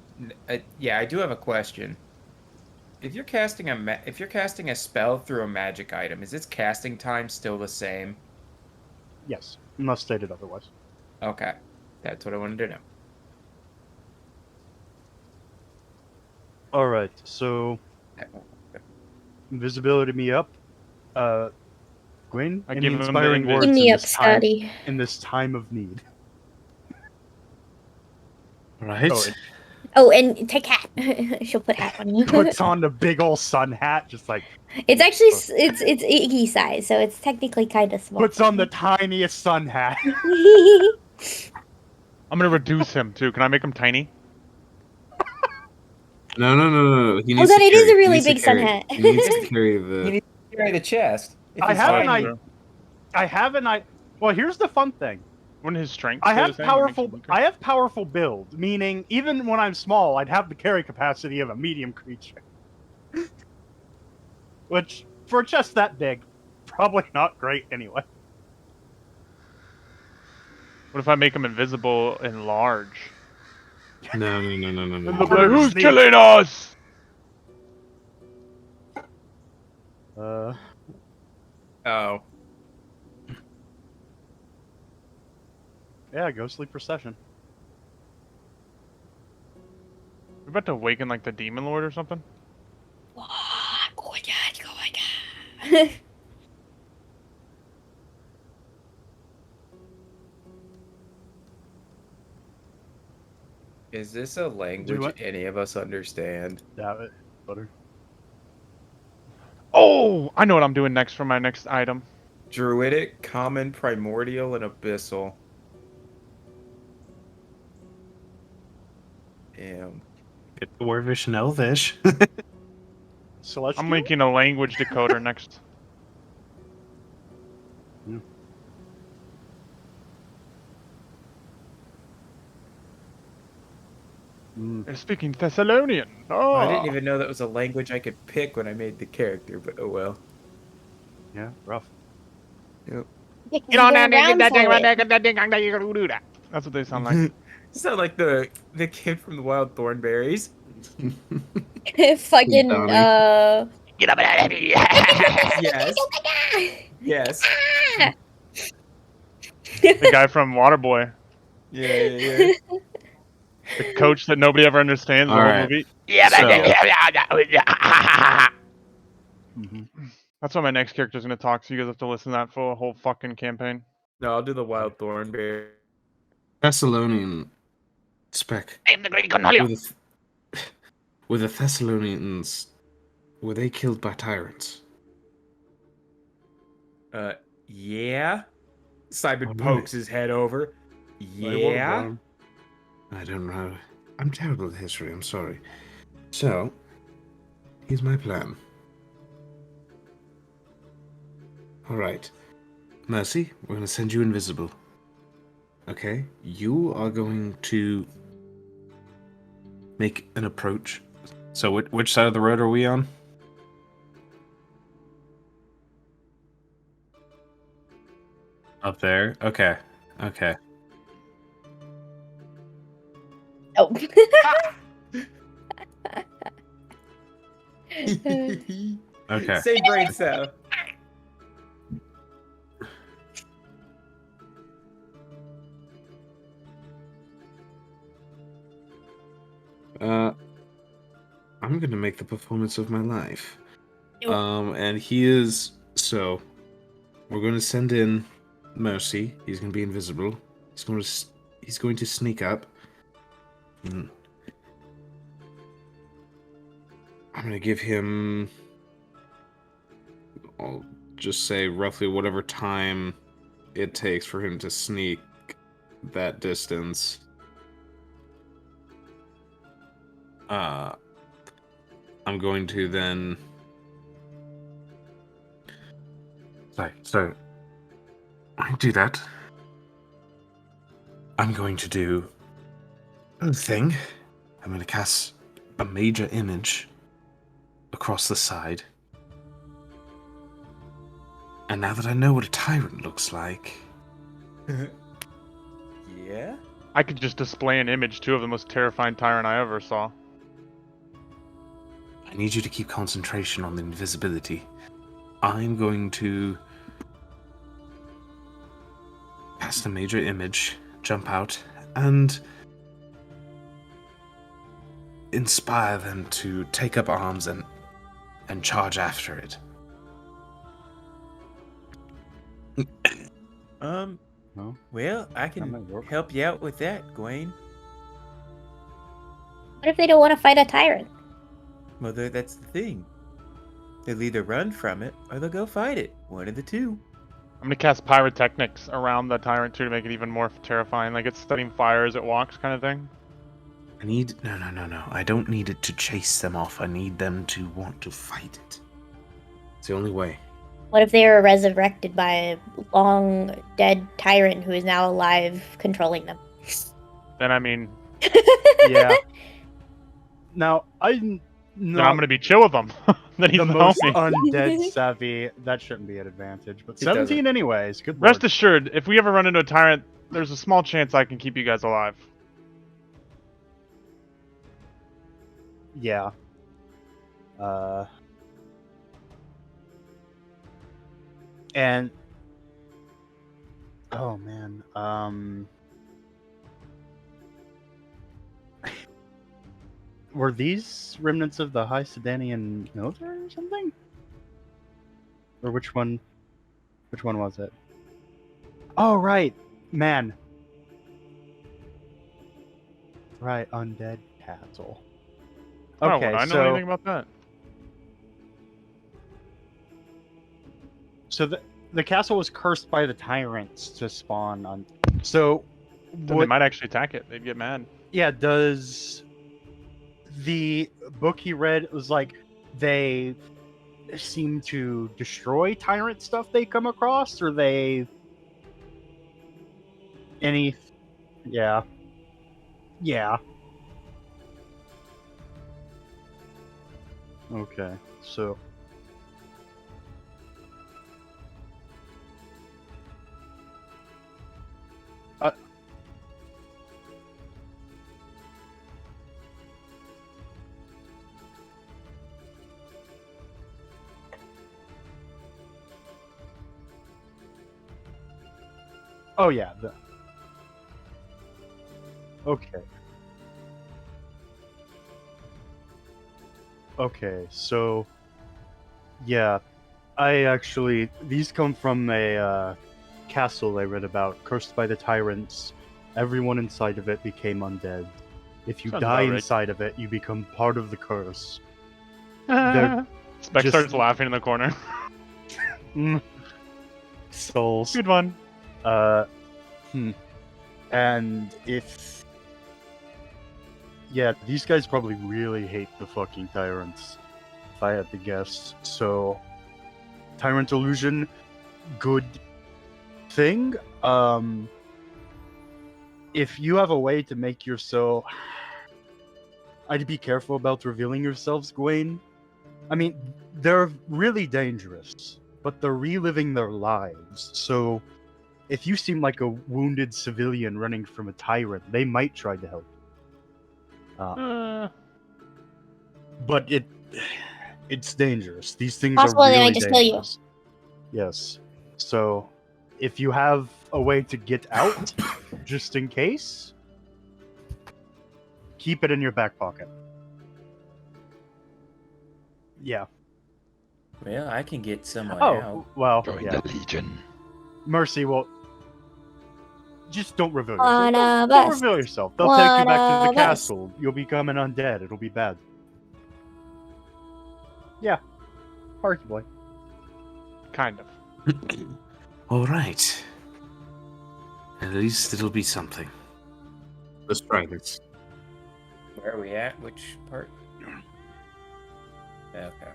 yeah, I do have a question. If you're casting a spell through a magic item, is its casting time still the same? Yes, unless stated otherwise. Okay, that's what I wanted to know. Alright, so invisibility me up. Gwen, I any give him the inspiring invis- words Give me in up, this time, Scotty. in this time of need. Right? Oh, Oh, and take hat. She'll put hat on you. Puts on the big old sun hat, just like It's actually it's Iggy size, so it's technically kind of small. puts on the tiniest sun hat. I'm gonna reduce him too. Can I make him tiny? No. He Oh, needs then to it is carry- a he really needs to big sun carry- hat. He needs to carry You the. need to carry the chest. If I he's have tiny. an Well, here's the fun thing. Wouldn't his strength? I stay the have same? What makes him powerful. weaker? I have powerful build, meaning even when I'm small, I'd have the carry capacity of a medium creature. Which, for a chest that big, probably not great anyway. What if I make him invisible and large? No. And they'll be Harder like, to who's sneak. killing us? Oh. Yeah, ghostly procession. We're about to awaken like the demon lord or something. Oh my god. Is this a language what? any of us understand? Damn it, butter. Oh, I know what I'm doing next for my next item. Druidic, common, primordial, and abyssal. Damn. Get Dwarvish and Elvish. Celestial. I'm making a language decoder next. Mm. They're speaking Thessalonian. Oh, I Oh, didn't even know that was a language I could pick when I made the character, but oh well. Yeah, rough. Get on that nigga. That's what they sound like. You sound like the kid from the Wild Thornberries. Fucking Dummy. Get up out of here. Yes. Yes. The guy from Waterboy. Yeah. The coach that nobody ever understands the whole Alright. movie. Yeah, So- That's why my next character's gonna talk, so you guys have to listen to that for a whole fucking campaign. No, I'll do the Wild Thornberry. Thessalonian spec. I'm the great Cornelio. Were the Thessalonians, were they killed by tyrants? Yeah. Simon Alright. pokes his head over. Yeah. I don't know. I'm terrible at history, I'm sorry. So, here's my plan. Alright. Mercy, we're gonna send you invisible. Okay? You are going to make an approach. So, which side of the road are we on? Up there? Okay. Okay. Oh. Okay. Same brain cell. I'm gonna make the performance of my life. Ew. And he is so. We're going to send in Mercy. He's going to be invisible. He's going to sneak up. And I'm going to give him. I'll just say roughly whatever time it takes for him to sneak that distance. I'm going to then. Sorry, so I do that. I'm going to do a thing. I'm going to cast a major image across the side. And now that I know what a tyrant looks like, Yeah? I could just display an image too of the most terrifying tyrant I ever saw. I need you to keep concentration on the invisibility. I'm going to cast a major image, jump out, and inspire them to take up arms and charge after it. No? Well, I That can might work. help you out with that, Gwen. What if they don't want to fight a tyrant? Well, that's the thing. They'll either run from it or they'll go fight it. One of the two. I'm gonna cast pyrotechnics around the tyrant too to make it even more terrifying. Like it's setting fire as it walks, kind of thing. I need no. I don't need it to chase them off. I need them to want to fight it. It's the only way. What if they were resurrected by a long dead tyrant who is now alive, controlling them? Then I mean, Yeah. Now, I'm then not I'm gonna be chill with them. Then he's the the most homie. undead savvy. That shouldn't be an advantage. But It doesn't. 17 anyways. Good Rest lord. assured, if we ever run into a tyrant, there's a small chance I can keep you guys alive. Yeah. And oh man, were these remnants of the High Sedanian military or something? Or which one? Which one was it? Oh right, man. Right, undead castle. Oh, Okay, would I know so anything about that? so the castle was cursed by the tyrants to spawn on. So Then they what? might actually attack it. They'd get mad. Yeah, does the book he read was like they seem to destroy tyrant stuff they come across, or they any? Yeah, yeah. Okay, so oh yeah. Okay. Okay, so yeah, these come from a castle I read about, cursed by the tyrants. Everyone inside of it became undead. If you Sounds die about right. inside of it, you become part of the curse. They're Spec just- starts laughing in the corner. Souls. Good one. And if yeah, these guys probably really hate the fucking tyrants, if I had to guess. So, tyrant illusion, good thing. If you have a way to make yourself, I'd be careful about revealing yourselves, Gwaine. I mean, they're really dangerous, but they're reliving their lives. So, if you seem like a wounded civilian running from a tyrant, they might try to help. But it's dangerous. These things Possible are they really might just kill you. dangerous. Yes. So, if you have a way to get out, just in case, keep it in your back pocket. Yeah. Well, I can get someone Oh, out. well, Join yeah. the Legion. Mercy will. Just don't reveal One yourself. of Don't us. reveal yourself. They'll take you One back to of the us. castle. You'll become an undead. It'll be bad. Yeah. Arguably. Kind of. All right. At least it'll be something. Let's try this. Where are we at? Which part? Okay.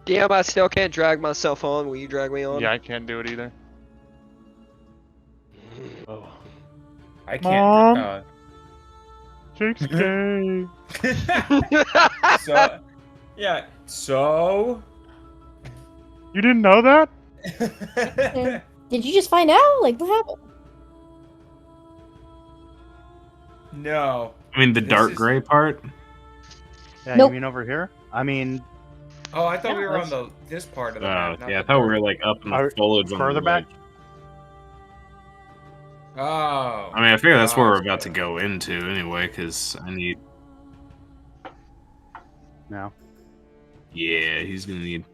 Damn, I still can't drag myself on. Will you drag me on? Yeah, I can't do it either. Oh. I Mom? can't. Jake's gay. So, yeah. So. You didn't know that? Did you just find out? Like, what happened? No. I mean, the This dark is- gray part. Yeah, Nope. you mean over here? I mean, Oh, I thought Yeah, we were on that's- this part of the Oh, map. not yeah, I the thought we part- were like up in Are- the foliage. on further the back? ledge. Oh. I mean, I figure that's where we're Gotcha. about to go into anyway, because I need. no. Yeah, he's gonna need.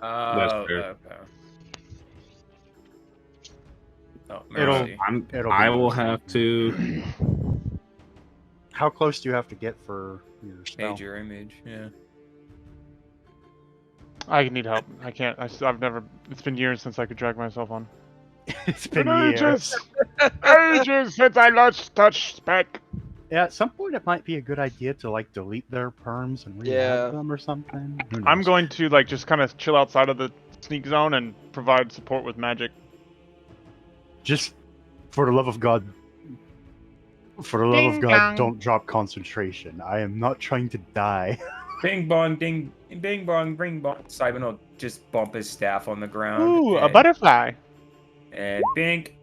Oh, That's fair. okay. Mercy. I will have to. How close do you have to get for your spell? Major image, yeah. I need help. I can't. I've never. It's been years since I could drag myself on. It's been years. Ages since I last touched spec. Yeah, at some point it might be a good idea to like delete their perms and re-add Yeah. them or something. Who I'm knows? going to like just kind of chill outside of the sneak zone and provide support with magic. Just for the love of God. For the love Ding of God, dong. don't drop concentration. I am not trying to die. Bing bong, ding, bing bong, bing bong. Simon will just bump his staff on the ground. Ooh, a and- butterfly. And bink.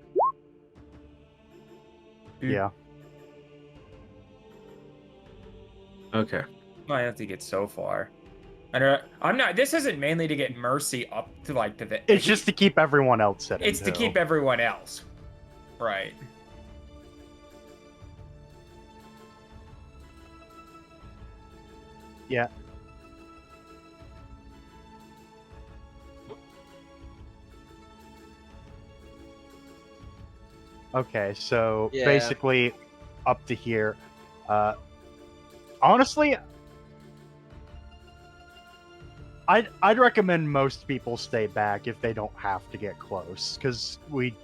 Yeah. Okay. I have to get so far. I'm not. This isn't mainly to get Mercy up to like the. It's just to keep everyone else at it. It's to keep everyone else. Right. Yeah. Okay, so Yeah. basically up to here. Honestly, I'd recommend most people stay back if they don't have to get close, because we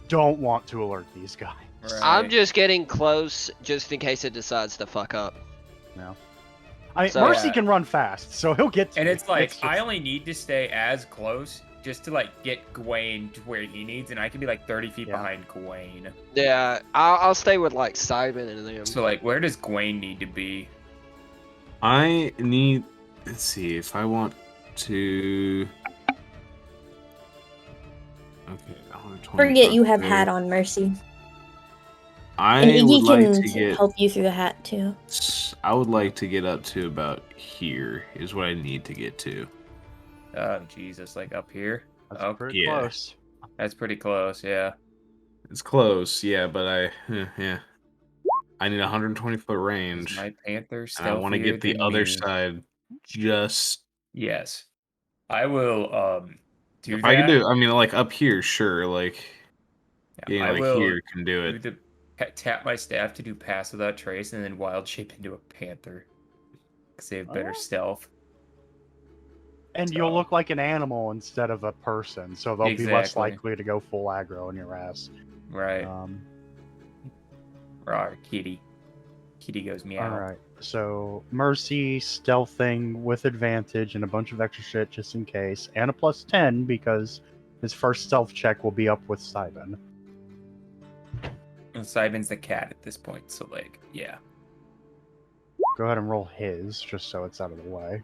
don't want to alert these guys. Right. I'm just getting close just in case it decides to fuck up. I mean, So- Mercy Yeah. can run fast, so he'll get to And me. it's like just- I only need to stay as close just to like get Gawain to where he needs, and I can be like 30 feet Yeah. behind Gawain. Yeah, I'll stay with like Simon and them. So like, where does Gawain need to be? I need. Let's see if I want to. Okay. 120 Forget you have there. hat on, Mercy. I And Iggy would like can to get. help you through the hat too. I would like to get up to about here. Is what I need to get to. Oh Jesus, like up here. That's Oh, pretty yeah. close. That's pretty close. Yeah. It's close, yeah, but yeah. I need a 120-foot Is range, my Panther and I want to stealthier get the than other me? side. Just Yes. I will do if that. I can do. I mean, like up here, sure. Like Yeah, yeah, I like will here can do do it. the tap my staff to do pass without trace, and then wild shape into a panther. Because they have better Oh. stealth. And you'll So- look like an animal instead of a person, so they'll be less Exactly. likely to go full aggro on your ass. Right. Um, Rawr, kitty. Kitty goes meow. all right, so Mercy stealthing with advantage and a bunch of extra shit just in case, and a +10 because his first stealth check will be up with Simon. And Simon's the cat at this point, so like, yeah. Go ahead and roll his, just so it's out of the way.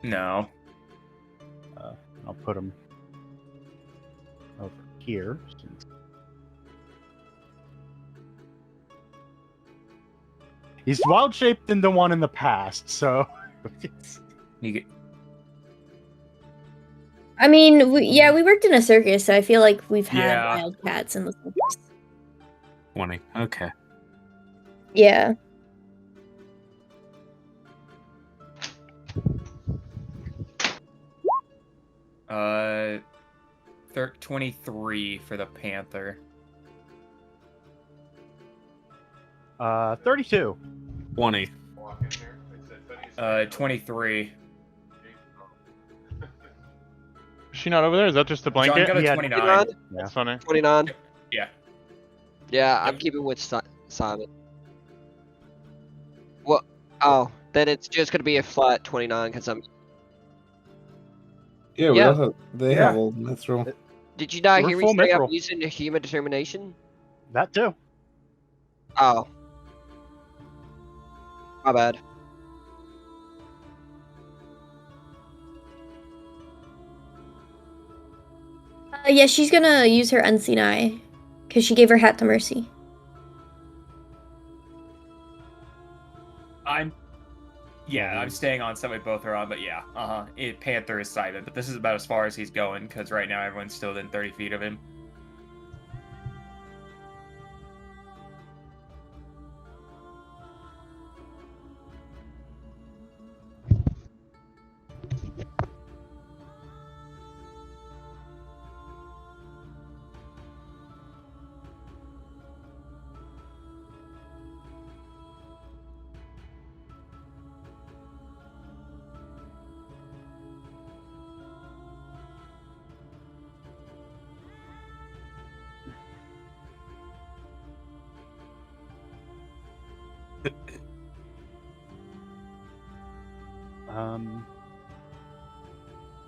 No. I'll put him over here. Since... He's wild shaped than the one in the past, so You get I mean, we worked in a circus, so I feel like we've had Yeah. wildcats in the circus. 20. Okay. Yeah. uh 23 for the Panther. 32. 20. 23. Is she not over there? Is that just a John blanket? got a Yeah. 29. 29? That's funny. 29? Yeah. Yeah, I'm keeping with Simon. Well, oh, then it's just gonna be a flat 29 because I'm. Yeah, we Yeah. also they Yeah. have old mithril. Did you not We're hear me full say I'm mithril. using a human determination? That too. Oh. My bad. Yeah, she's gonna use her unseen eye because she gave her hat to Mercy. I'm staying on somebody both are on, but yeah, Panther is Simon, but this is about as far as he's going because right now everyone's still within 30 feet of him.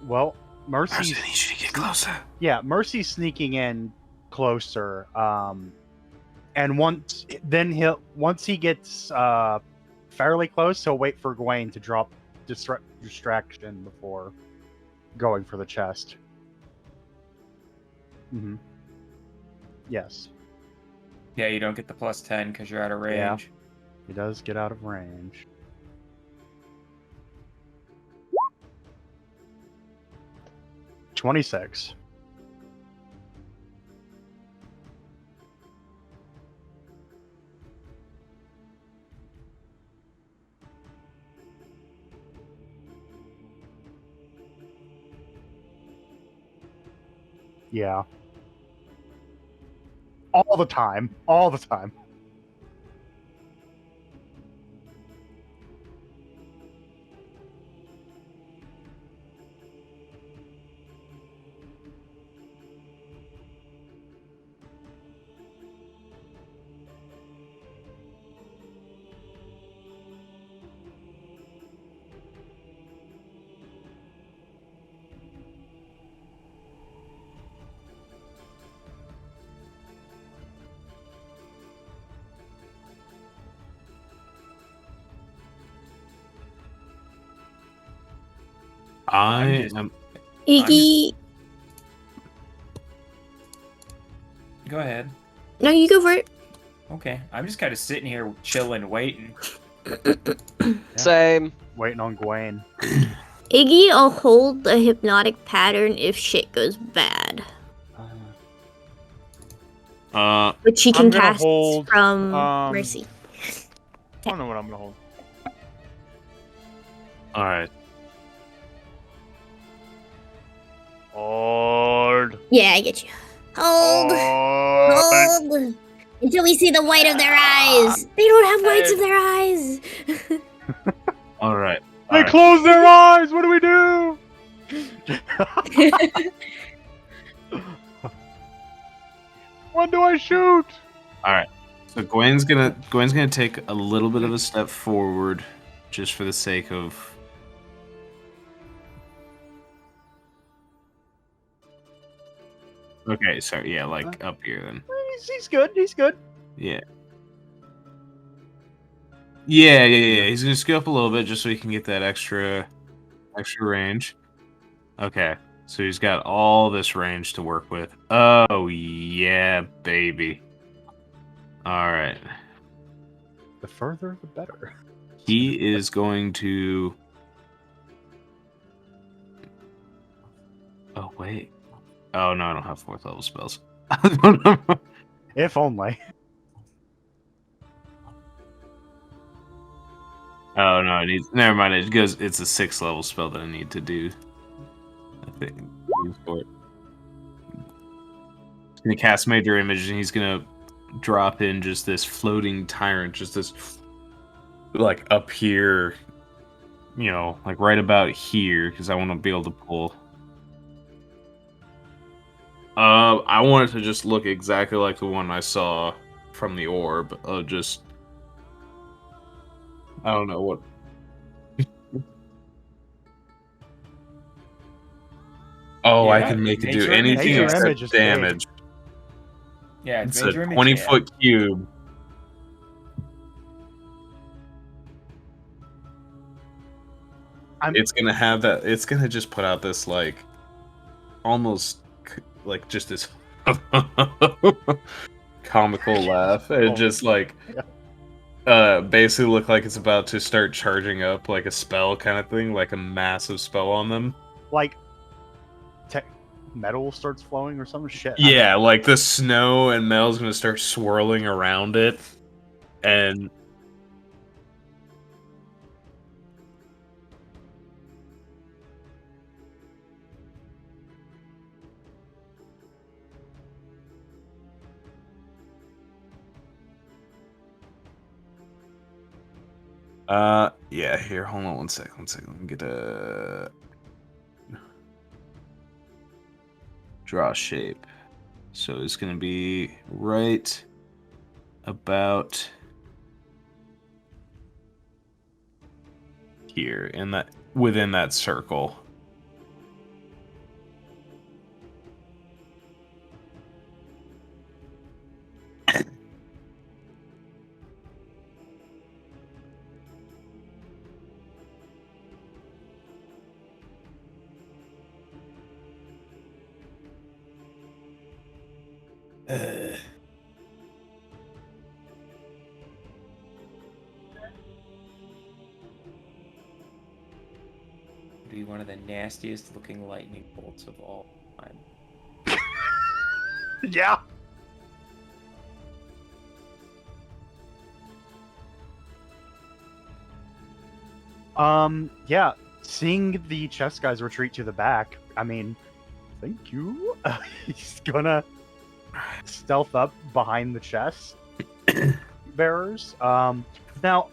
Well, Mercy's Mercy, I need you to get closer. yeah, Mercy's sneaking in closer. And once he gets fairly close, he'll wait for Gwen to drop distraction before going for the chest. Mm-hmm. Yes. Yeah, you don't get the +10 because you're out of Yeah. range. He does get out of range. $26. Yeah. All the time. All the time. I just- am. Iggy, Go ahead. no, you go for it. Okay, I'm just kind of sitting here chilling, waiting. Same. Waiting on Gwen. Iggy, I'll hold the hypnotic pattern if shit goes bad, which she can I'm gonna cast hold, from um, Mercy. I don't know what I'm gonna hold. All right. Hold. Yeah, I get you. Hold, Hold. hold, until we see the white of their eyes. They don't have whites of their eyes. All right. They close their eyes. What do we do? When do I shoot? All right. So Gwen's gonna take a little bit of a step forward, just for the sake of. Okay, sorry. Yeah, like up here then. He's good. He's good. Yeah. Yeah. He's gonna scoot up a little bit just so he can get that extra range. Okay. So he's got all this range to work with. Oh yeah, baby. All right. The further, the better. He is going to. Oh wait. Oh no, I don't have 4th level spells. If only. Oh no, it needs. Never mind. It goes. It's a 6th level spell that I need to do. I think. For it. He's gonna cast Major Image, and he's gonna drop in just this floating tyrant, just this, like up here. You know, like right about here, because I want to be able to pull. I want it to just look exactly like the one I saw from the orb. Just. I don't know what. Oh, I Yeah, can make it do Major anything Major except Image is big. damage. Yeah, It's Major a Image, 20-foot cube. It's gonna have that. It's gonna just put out this like, almost like just this comical laugh. It just like, basically look like it's about to start charging up like a spell kind of thing, like a massive spell on them. Like, metal starts flowing or some shit. Yeah, like the snow and metal's gonna start swirling around it, and yeah. Here, hold on one second. Let me get a draw shape. So it's gonna be right about here in that within that circle. Be one of the nastiest looking lightning bolts of all time. Yeah. Yeah. Seeing the chest guys retreat to the back, I mean, thank you. He's gonna stealth up behind the chest bearers. Now,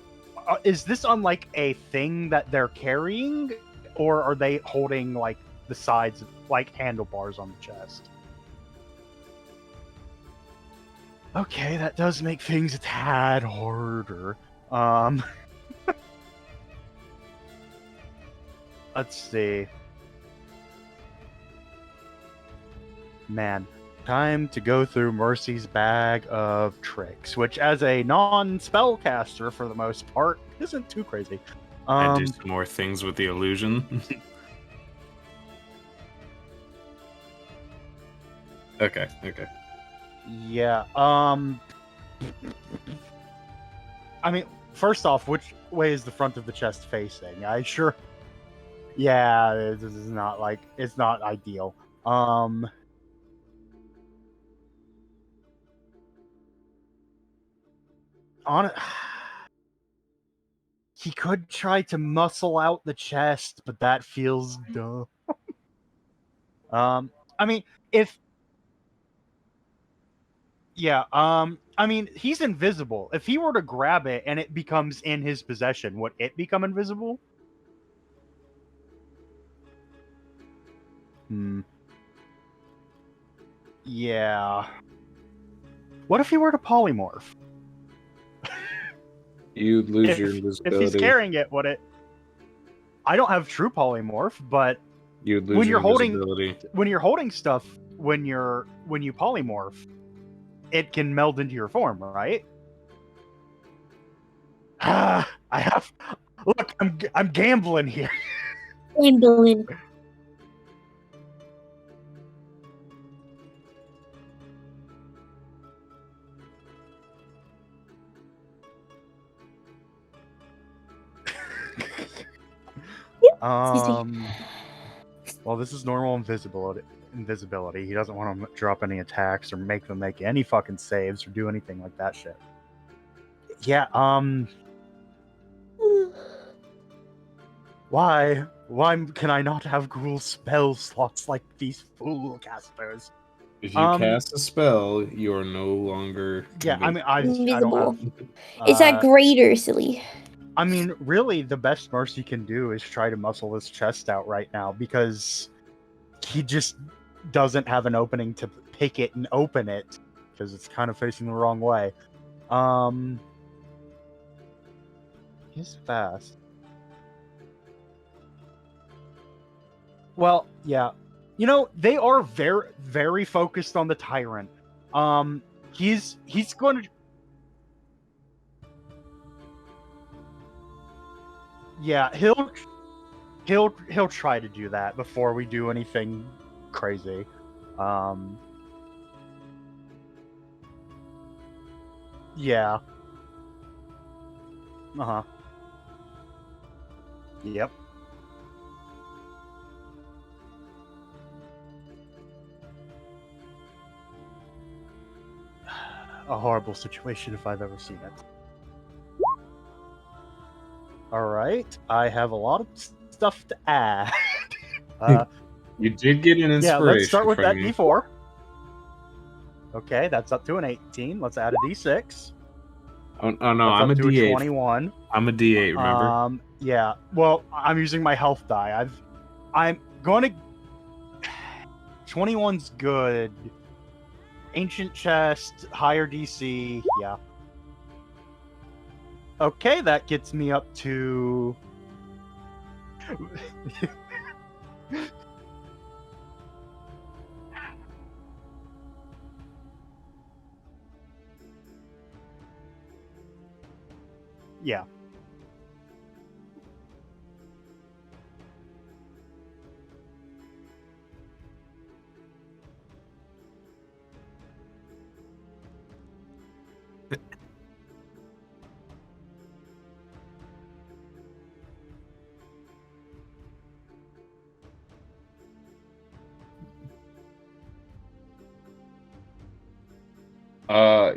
is this on like a thing that they're carrying, or are they holding like the sides, like handlebars on the chest? Okay, that does make things a tad harder. Let's see. Man, time to go through Mercy's bag of tricks, which, as a non-spellcaster for the most part, isn't too crazy. And do some more things with the illusion. Okay. Yeah. I mean, first off, which way is the front of the chest facing? Yeah, this is not like it's not ideal. He could try to muscle out the chest, but that feels dumb. I mean, I mean, he's invisible. If he were to grab it and it becomes in his possession, would it become invisible? Yeah. What if he were to polymorph? You'd lose your invisibility. If he's carrying it, would it? I don't have true polymorph, but You'd lose when your you're invisibility. when you're holding stuff, when you polymorph, it can meld into your form, right? Look, I'm gambling here. Gambling. Well, this is normal invisibility. He doesn't want to drop any attacks or make them make any fucking saves or do anything like that shit. Yeah, Why can I not have cool spell slots like these fool casters? If you cast a spell, you are no longer. Yeah, I mean, I don't Invisible. have, Is that greater, silly? I mean, really, the best Mercy can do is try to muscle his chest out right now because he just doesn't have an opening to pick it and open it because it's kind of facing the wrong way. He's fast. Well, yeah. You know, they are very, very focused on the Tyrant. He's going to... Yeah, he'll try to do that before we do anything crazy. Yeah. Uh-huh. Yep. A horrible situation if I've ever seen it. Alright, I have a lot of stuff to add. You did get an inspiration. Yeah, let's start with from that me. D4. Okay, that's up to an 18. Let's add a D6. Oh no, That's I'm a up to D8. 21. I'm a D8, remember? Yeah. Well, I'm using my health die. I'm going to 21's good. Ancient chest, higher DC. Yeah. Okay, that gets me up to Yeah.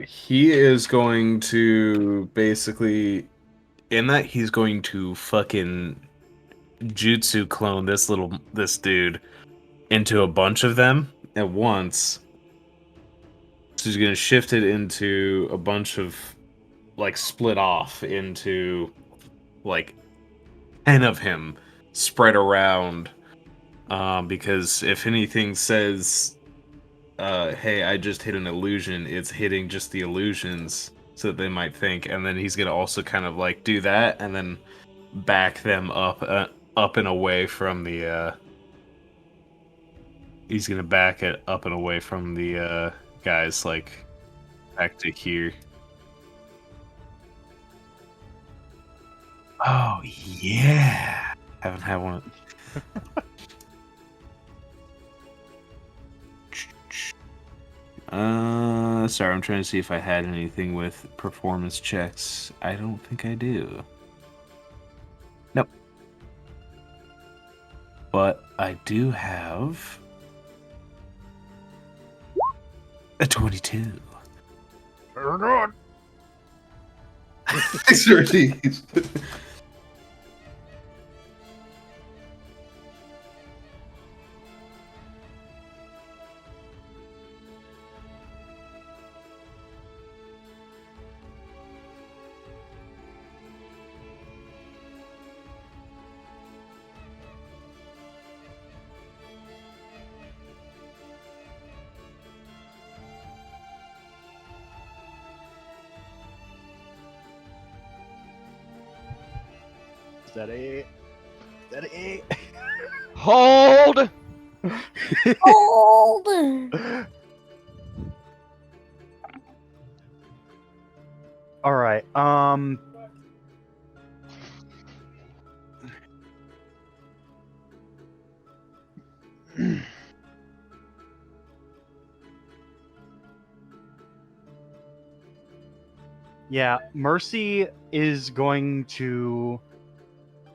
He is going to basically, in that he's going to fucking jutsu clone this dude into a bunch of them at once. So he's gonna shift it into a bunch of like split off into like 10 of him spread around. Because if anything says hey, I just hit an illusion, it's hitting just the illusions so that they might think, and then he's gonna also kind of like do that and then back them up and away from the he's gonna back it up and away from the guys, like back to here. Oh yeah, haven't had one. Sorry, I'm trying to see if I had anything with performance checks. I don't think I do. Nope. But I do have a 22. Turn on. Expertise. Steady. Steady. Hold! Hold. All right. Yeah, Mercy is going to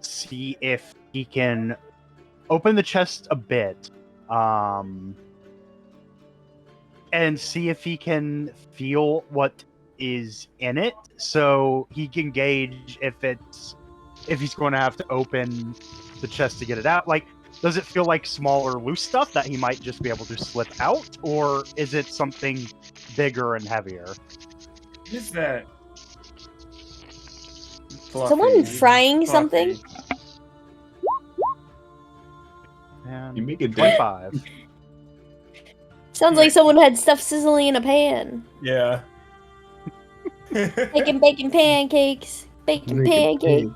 see if he can open the chest a bit, and see if he can feel what is in it, so he can gauge if he's going to have to open the chest to get it out. Like, does it feel like smaller, loose stuff that he might just be able to slip out, or is it something bigger and heavier? What is that? Someone frying something? And You make it 25. Sounds like someone had stuff sizzling in a pan. Yeah. Baking pancakes. Baking pancakes.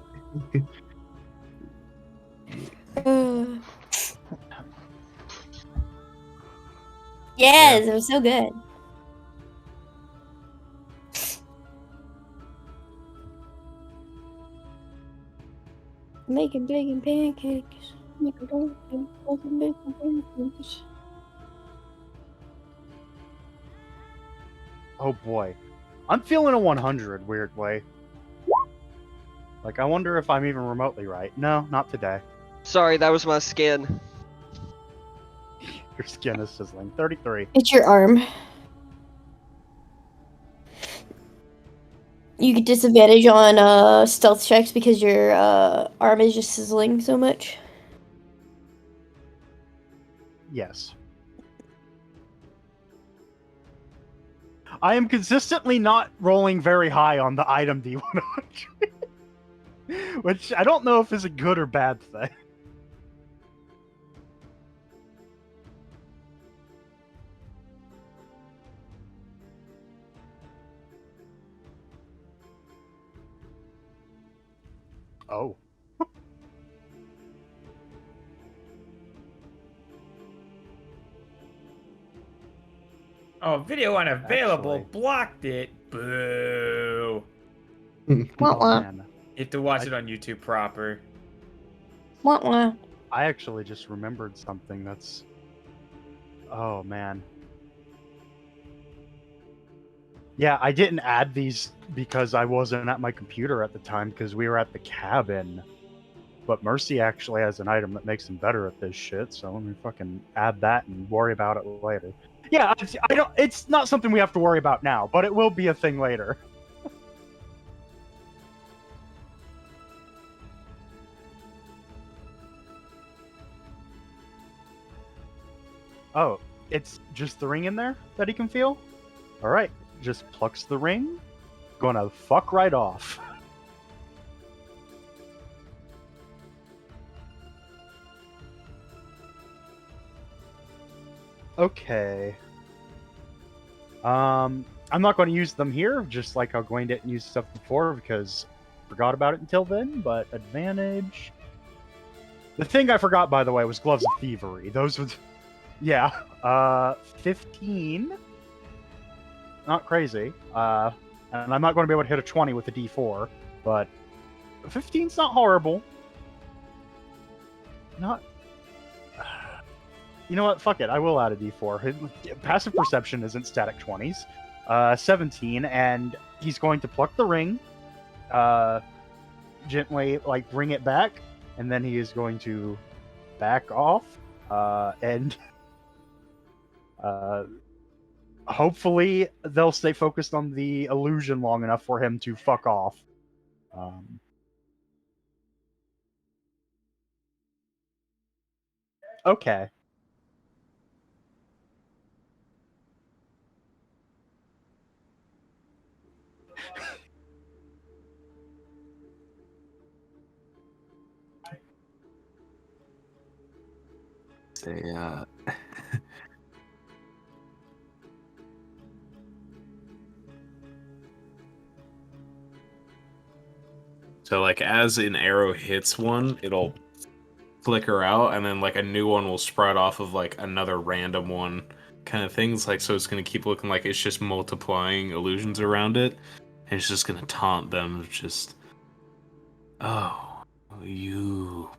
Yes, it was so good. Making bacon pancakes. Making bacon pancakes. Oh boy. I'm feeling a 100 weirdly. Like, I wonder if I'm even remotely right. No, not today. Sorry, that was my skin. Your skin is sizzling. 33. It's your arm. You get disadvantage on stealth checks because your arm is just sizzling so much. Yes. I am consistently not rolling very high on the item D100. Which I don't know if is a good or bad thing. Oh. Oh, video unavailable. Actually. Blocked it. Boo. Wah, Oh, wah. man. You have to watch it on YouTube proper. Wah, wah. I actually just remembered something that's. Oh man. Yeah, I didn't add these because I wasn't at my computer at the time because we were at the cabin. But Mercy actually has an item that makes him better at this shit, so let me fucking add that and worry about it later. Yeah, I don't. It's not something we have to worry about now, but it will be a thing later. Oh, it's just the ring in there that he can feel? Alright, just plucks the ring. Gonna fuck right off. Okay. I'm not going to use them here, just like how Gwen didn't use stuff before because I forgot about it until then, but advantage. The thing I forgot, by the way, was Gloves of Thievery. Those would. Yeah. 15. Not crazy. And I'm not going to be able to hit a 20 with a D4, but 15's not horrible. Not. You know what? Fuck it. I will add a D4. Passive Perception isn't static 20s. 17, and he's going to pluck the ring, gently, like, bring it back, and then he is going to back off, and hopefully they'll stay focused on the illusion long enough for him to fuck off. Okay. Say, So, like, as an arrow hits one, it'll flicker out, and then, like, a new one will sprout off of, like, another random one kind of things. Like, so it's going to keep looking like it's just multiplying illusions around it, and it's just going to taunt them. Just, oh, you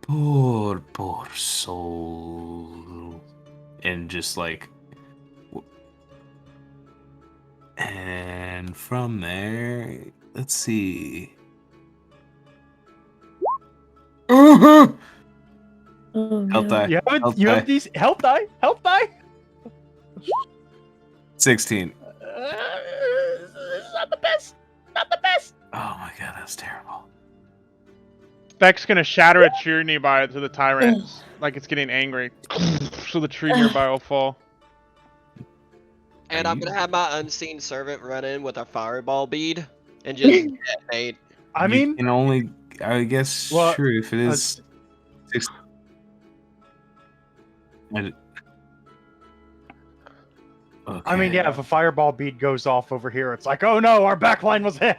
poor soul. And just, like, and from there, let's see. Oh, Health no. die. You have, Health you die. have these health die? Health die? 16. It's not the best. Not the best. Oh my god, that's terrible. Speck's gonna shatter a tree nearby to the tyrant, like it's getting angry. So the tree nearby will fall. And Are I'm you- gonna have my unseen servant run in with a fireball bead and just detonate. I You mean, can only, I guess, Well, sure, if it is. Six, I mean, okay. yeah, if a fireball bead goes off over here, it's like, oh no, our backline was hit.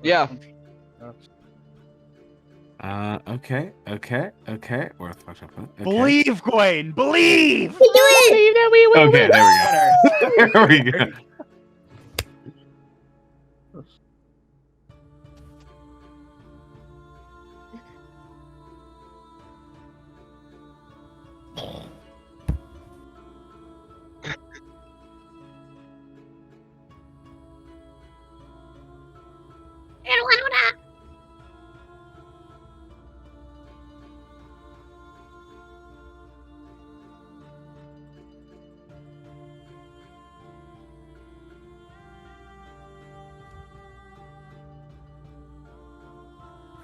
Yeah. Okay. Worth watching. Okay. Believe, Gwen. Believe. We do it! Okay, there we go. There we go.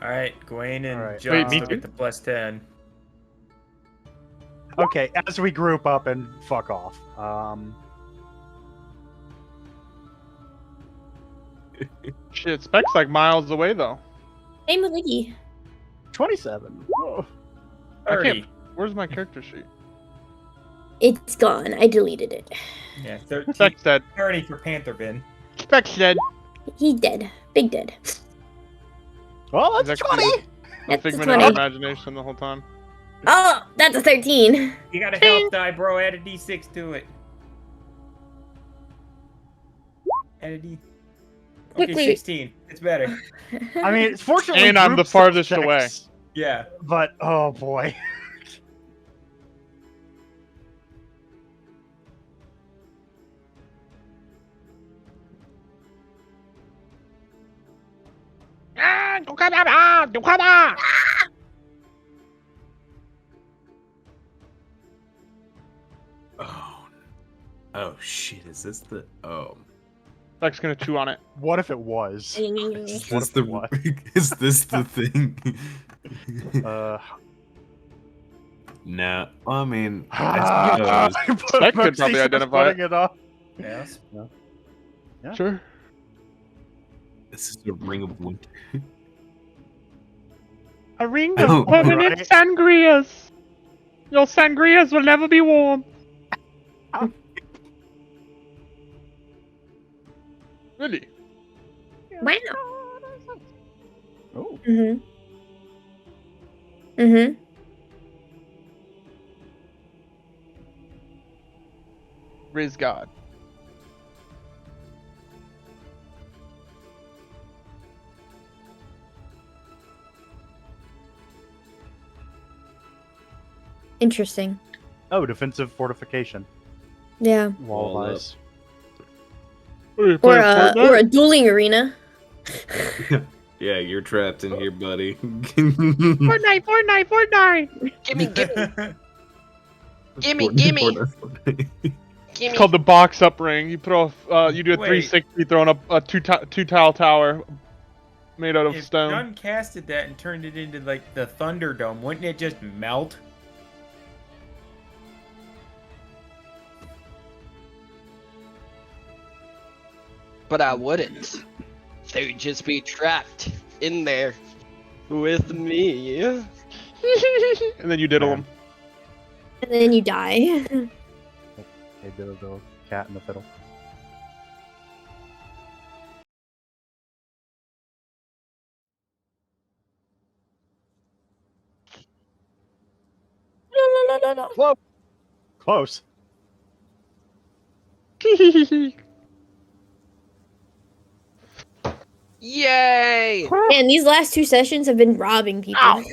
Alright, Gawain and Alright. John Wait, me still too? get the plus 10. Okay, as we group up and fuck off. Shit, Speck's like miles away though. Same with Iggy. 27. Whoa. I can't- 30. Where's my character sheet? It's gone. I deleted it. Yeah, 13. Speck's dead. 30 for Panthervin. Speck's dead. He's dead. Big dead. Well, He's that's actually 20. a That's figment of 20. our imagination the whole time. Oh, that's a 13. You got a health die, bro. Add a d6 to it. Eddie. Quickly. Okay, 16. It's better. I mean, fortunately, And I'm the group self farthest away. checks, Yeah. But oh boy. Ah, don't come out! Don't come out! Oh shit! Is this the? Oh, Zach's gonna chew on it. What if it was? is What this if the? it was? Is this the thing? No, I mean, I suppose. That could probably identify it. Putting it up. Yes. Yeah. Sure. This is the ring of winter. A ring Oh, of permanent right. sangrias. Your sangrias will never be warm. Really? Wow. Oh. Mhm. Mhm. Riz God. Interesting. Oh, defensive fortification. Yeah. Wall Wall of up. ice. Or a dueling arena. Yeah, you're trapped in here, buddy. Fortnite, Fortnite, Fortnite! Gimme, gimme, Fortnite, gimme. Fortnite. It's gimme. called the box up ring. You put off. You do a Wait. 360 throwing up a two tile tower made out of If stone. Gun casted that and turned it into like the Thunderdome, wouldn't it just melt? But I wouldn't. They'd just be trapped in there with me. And then you diddle them. And then you die. Hey, the cat and the fiddle. Close. Yay! And these last 2 sessions have been robbing people. Ow.